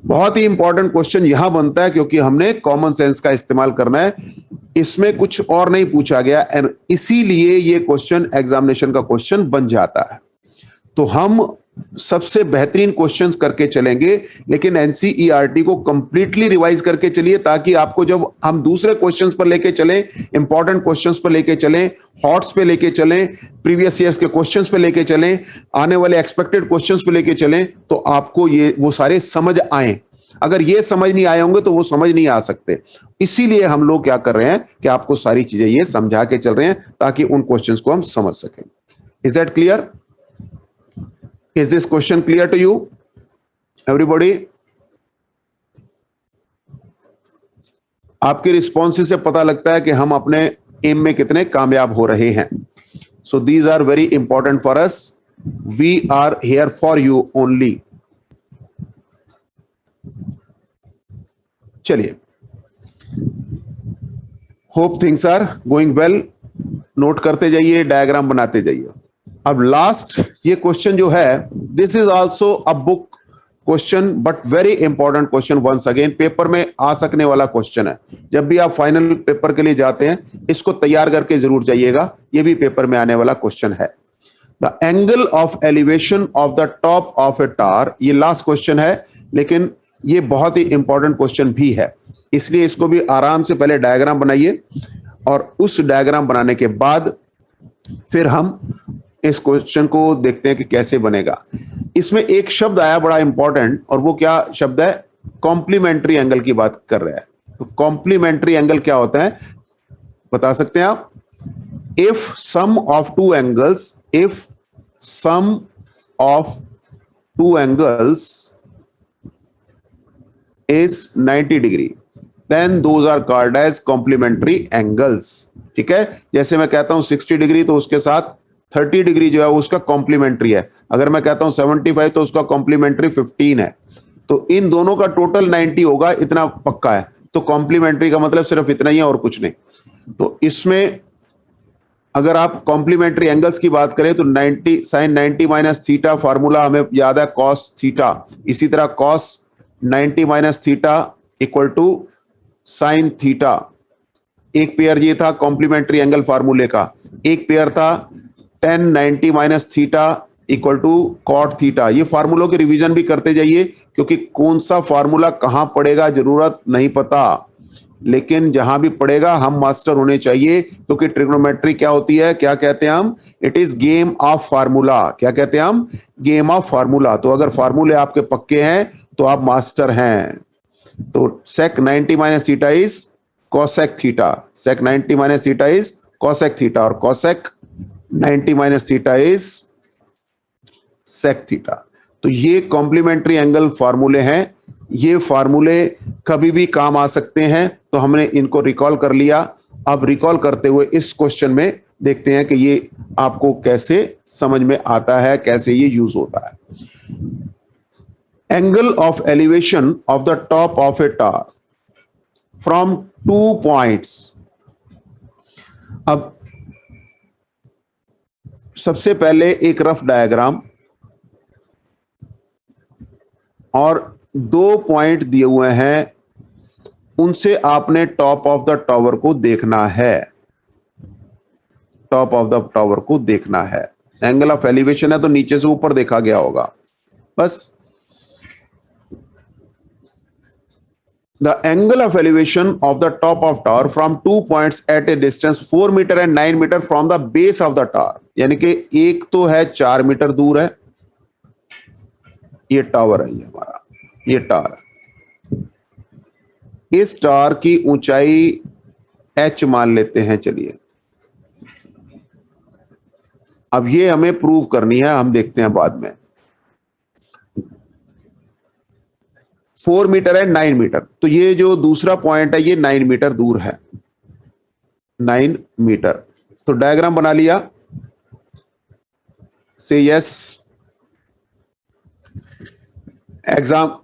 बहुत ही इंपॉर्टेंट क्वेश्चन यहां बनता है क्योंकि हमने कॉमन सेंस का इस्तेमाल करना है, इसमें कुछ और नहीं पूछा गया, एंड इसीलिए ये क्वेश्चन एग्जामिनेशन का क्वेश्चन बन जाता है। तो हम सबसे बेहतरीन क्वेश्चंस करके चलेंगे, लेकिन एनसीईआरटी को कंप्लीटली रिवाइज करके चलिए, ताकि आपको जब हम दूसरे क्वेश्चंस पर लेके चलें, इंपॉर्टेंट क्वेश्चंस पर लेके चलें, हॉट्स पे लेके चलें, प्रीवियस ईयर्स के क्वेश्चंस पे लेके चलें, आने वाले एक्सपेक्टेड क्वेश्चंस पे लेके चलें, तो आपको ये वो सारे समझ आए। अगर ये समझ नहीं आए होंगे तो वो समझ नहीं आ सकते। इसीलिए हम लोग क्या कर रहे हैं कि आपको सारी चीजें ये समझा के चल रहे हैं ताकि उन क्वेश्चंस को हम समझ सकें। Is that clear? Is this question clear to you, everybody? आपके रिस्पॉन्स से पता लगता है कि हम अपने एम में कितने कामयाब हो रहे हैं। So these are very important for us. We are here for you only. चलिए, hope things are going well. Note करते जाइए, डायग्राम बनाते जाइए। अब लास्ट ये क्वेश्चन जो है, this is also a book question but very important question. Once again paper में आ सकने वाला क्वेश्चन है। जब भी आप फाइनल पेपर के लिए जाते हैं इसको तैयार करके जरूर जाइएगा, ये भी पेपर में आने वाला क्वेश्चन है। The angle of elevation of the top of A tower, ये लास्ट क्वेश्चन है, लेकिन ये बहुत ही इंपॉर्टेंट क्वेश्चन भी है, इसलिए इसको भी आराम से पहले डायग्राम बनाइए, और उस डायग्राम बनाने के बाद फिर हम इस क्वेश्चन को देखते हैं कि कैसे बनेगा। इसमें एक शब्द आया बड़ा इंपॉर्टेंट, और वो क्या शब्द है? कॉम्प्लीमेंट्री एंगल की बात कर रहा है। तो कॉम्प्लीमेंट्री एंगल क्या होता है बता सकते हैं आप? If sum of two angles, if sum of two angles is 90 degree, then those are called as complementary angles. ठीक है, जैसे मैं कहता हूं 60 डिग्री तो उसके साथ 30 डिग्री जो है उसका कॉम्प्लीमेंट्री है। अगर मैं कहता हूं 75 तो उसका कॉम्प्लीमेंट्री 15 है। तो इन दोनों का टोटल 90 होगा, इतना पक्का है। तो कॉम्प्लीमेंट्री का मतलब सिर्फ इतना ही है और कुछ नहीं। तो इसमें अगर आप कॉम्प्लीमेंट्री एंगल्स की बात करें तो 90 sin 90 माइनस थीटा फार्मूला हमें याद है, कॉस थीटा। इसी तरह cos 90 minus theta equal to sine theta. एक पेयर ये था कॉम्प्लीमेंट्री एंगल फार्मूले का। एक पेयर था tan 90 minus theta equal to cot theta. ये फार्मूलों के रिवीजन भी करते जाइए, क्योंकि कौन सा फार्मूला कहां पड़ेगा जरूरत नहीं पता, लेकिन जहां भी पड़ेगा हम मास्टर होने चाहिए, क्योंकि ट्रिग्नोमेट्री क्या होती है, क्या कहते हैं हम? It is game of formula. क्या कहते हैं हम? Game of formula. तो अगर फार्मूले आपके पक्के हैं तो आप मास्टर हैं। तो sec 90 minus theta is cosec theta, sec 90 minus theta is cosec theta, और cosec 90 minus theta is sec theta. तो ये कॉम्प्लीमेंट्री एंगल फार्मूले हैं। ये फार्मूले कभी भी काम आ सकते हैं, तो हमने इनको रिकॉल कर लिया। अब रिकॉल करते हुए इस क्वेश्चन में देखते हैं कि ये आपको कैसे समझ में आता है, कैसे ये यूज होता है। Angle of elevation of the top of A tower from 2 points. अब सबसे पहले एक रफ डायग्राम, और 2 पॉइंट दिए हुए हैं, उनसे आपने टॉप ऑफ द टावर को देखना है। टॉप ऑफ द टावर को देखना है। एंगल ऑफ एलिवेशन है तो नीचे से ऊपर देखा गया होगा बस। The angle of elevation of the top of tower from 2 points at a distance 4 meter and 9 meter from the base of the tower. यानी कि एक तो है 4 मीटर दूर है, ये टावर है, ये हमारा ये टावर है। इस टावर की ऊंचाई h मान लेते हैं। चलिए अब ये हमें प्रूव करनी है, हम देखते हैं बाद में। 4 मीटर है 9 मीटर, तो ये जो दूसरा पॉइंट है ये 9 मीटर दूर है, 9 मीटर। तो डायग्राम बना लिया, से यस। एग्जाम,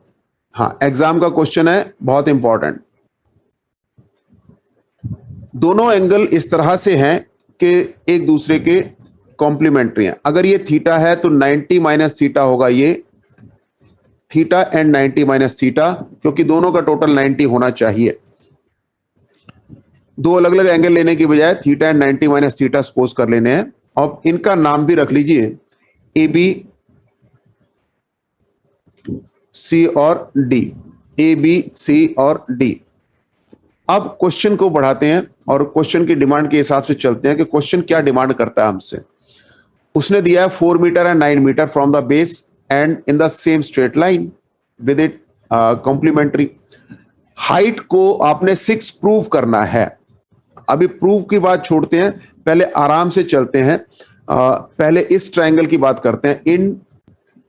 हाँ एग्जाम का क्वेश्चन है, बहुत इंपॉर्टेंट। दोनों एंगल इस तरह से हैं कि एक दूसरे के कॉम्प्लीमेंट्री हैं। अगर ये थीटा है तो 90 माइनस थीटा होगा ये थीटा एंड 90 माइनस थीटा, क्योंकि दोनों का टोटल 90 होना चाहिए। दो अलग अलग एंगल लेने की बजाय theta and 90 minus theta suppose कर लेने हैं, और इनका नाम भी रख लीजिए ए बी सी और डी, ए बी सी और डी। अब क्वेश्चन को बढ़ाते हैं और क्वेश्चन की डिमांड के हिसाब से चलते हैं कि क्वेश्चन क्या डिमांड करता है हमसे। उसने दिया है 4 metre and 9 metre from the base and in the same straight line with it complementary. Height को आपने 6 प्रूव करना है। अभी प्रूव की बात छोड़ते हैं, पहले आराम से चलते हैं। पहले इस ट्राइंगल की बात करते हैं। इन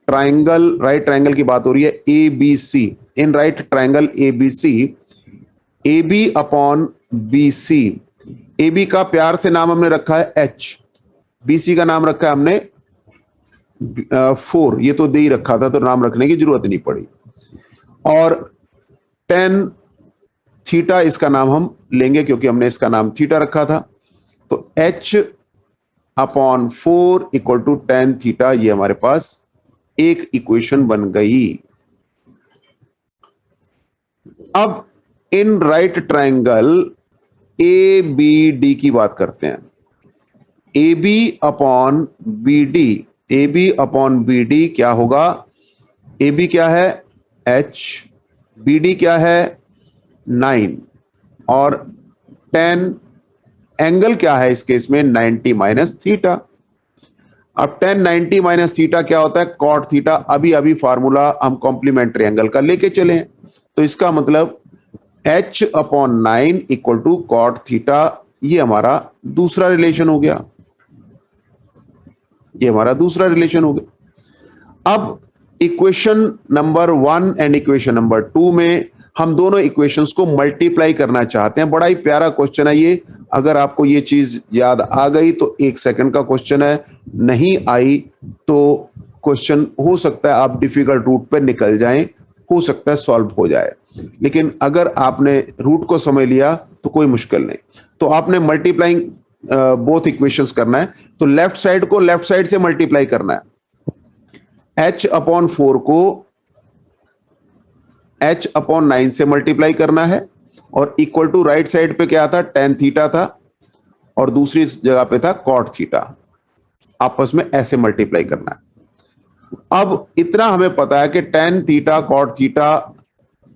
ट्राइंगल, राइट ट्राइंगल की बात हो रही है, A B C. In right triangle A B C, A B upon B C. A B का प्यार से नाम हमने रखा है एच, बी सी का नाम रखा है हमने 4। ये तो दे ही रखा था तो नाम रखने की जरूरत नहीं पड़ी। और tan थीटा इसका नाम हम लेंगे क्योंकि हमने इसका नाम थीटा रखा था। तो h upon 4 equal to tan theta, ये हमारे पास एक इक्वेशन बन गई। अब in right triangle A B D की बात करते हैं। A B upon B D, A B upon B D क्या होगा? ए बी क्या है? h, बी डी क्या है? 9, और tan एंगल क्या है इस केस में? 90 माइनस थीटा। अब tan 90 माइनस थीटा क्या होता है? Cot theta. अभी अभी फार्मूला हम कॉम्प्लीमेंट्री एंगल का लेके चले, तो इसका मतलब h upon 9 equal to cot theta. ये हमारा दूसरा रिलेशन हो गया, ये हमारा दूसरा रिलेशन हो गया। अब equation number 1 and equation number 2 में हम दोनों इक्वेशंस को मल्टीप्लाई करना चाहते हैं। बड़ा ही प्यारा क्वेश्चन है ये। अगर आपको ये चीज याद आ गई तो 1 सेकंड का क्वेश्चन है, नहीं आई तो क्वेश्चन हो सकता है आप डिफिकल्ट रूट पे निकल जाएं, हो सकता है सॉल्व हो जाए। लेकिन अगर आपने रूट को समझ लिया तो कोई मुश्किल नहीं। तो आपने मल्टीप्लाइंग बोथ इक्वेशंस करना है। तो लेफ्ट साइड को लेफ्ट साइड से मल्टीप्लाई करना है। h अपॉन 4 को h अपॉन 9 से मल्टीप्लाई करना है, और इक्वल टू राइट साइड पे क्या था? tan थीटा था, और दूसरी जगह पे था cot थीटा। आपस में ऐसे मल्टीप्लाई करना है। अब इतना हमें पता है कि tan थीटा cot थीटा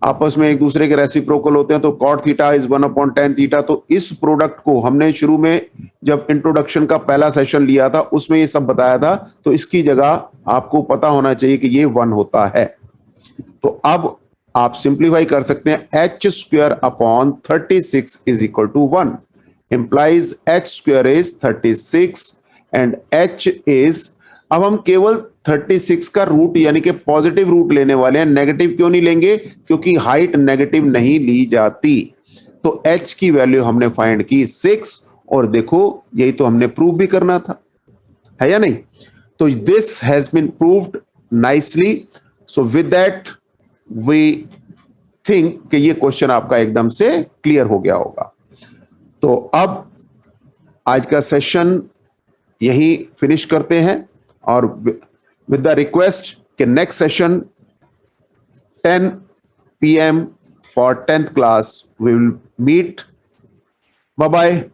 आपस में एक दूसरे के रेसिप्रोकल होते हैं, तो cot theta is 1 upon tan theta. तो इस प्रोडक्ट को हमने शुरू में जब इंट्रोडक्शन का पहला सेशन लिया था उसमें ये सब बताया था, तो इसकी जगह आपको पता होना चाहिए कि ये 1 होता है। तो अब आप सिंप्लीफाई कर सकते हैं। h square upon 36 is equal to 1 implies h square is 36 and h is, अब हम केवल 36 का रूट यानी कि पॉजिटिव रूट लेने वाले हैं। नेगेटिव क्यों नहीं लेंगे? क्योंकि हाइट नेगेटिव नहीं ली जाती। तो h की वैल्यू हमने फाइंड की 6, और देखो यही तो हमने प्रूव भी करना था, है या नहीं? तो this has been proved nicely. So with that we think कि ये क्वेश्चन आपका एकदम से क्लियर हो गया होगा। तो अब आज का सेशन यही फिनिश करते हैं, और विद द रिक्वेस्ट कि next session 10 PM for 10th class we will meet. Bye bye.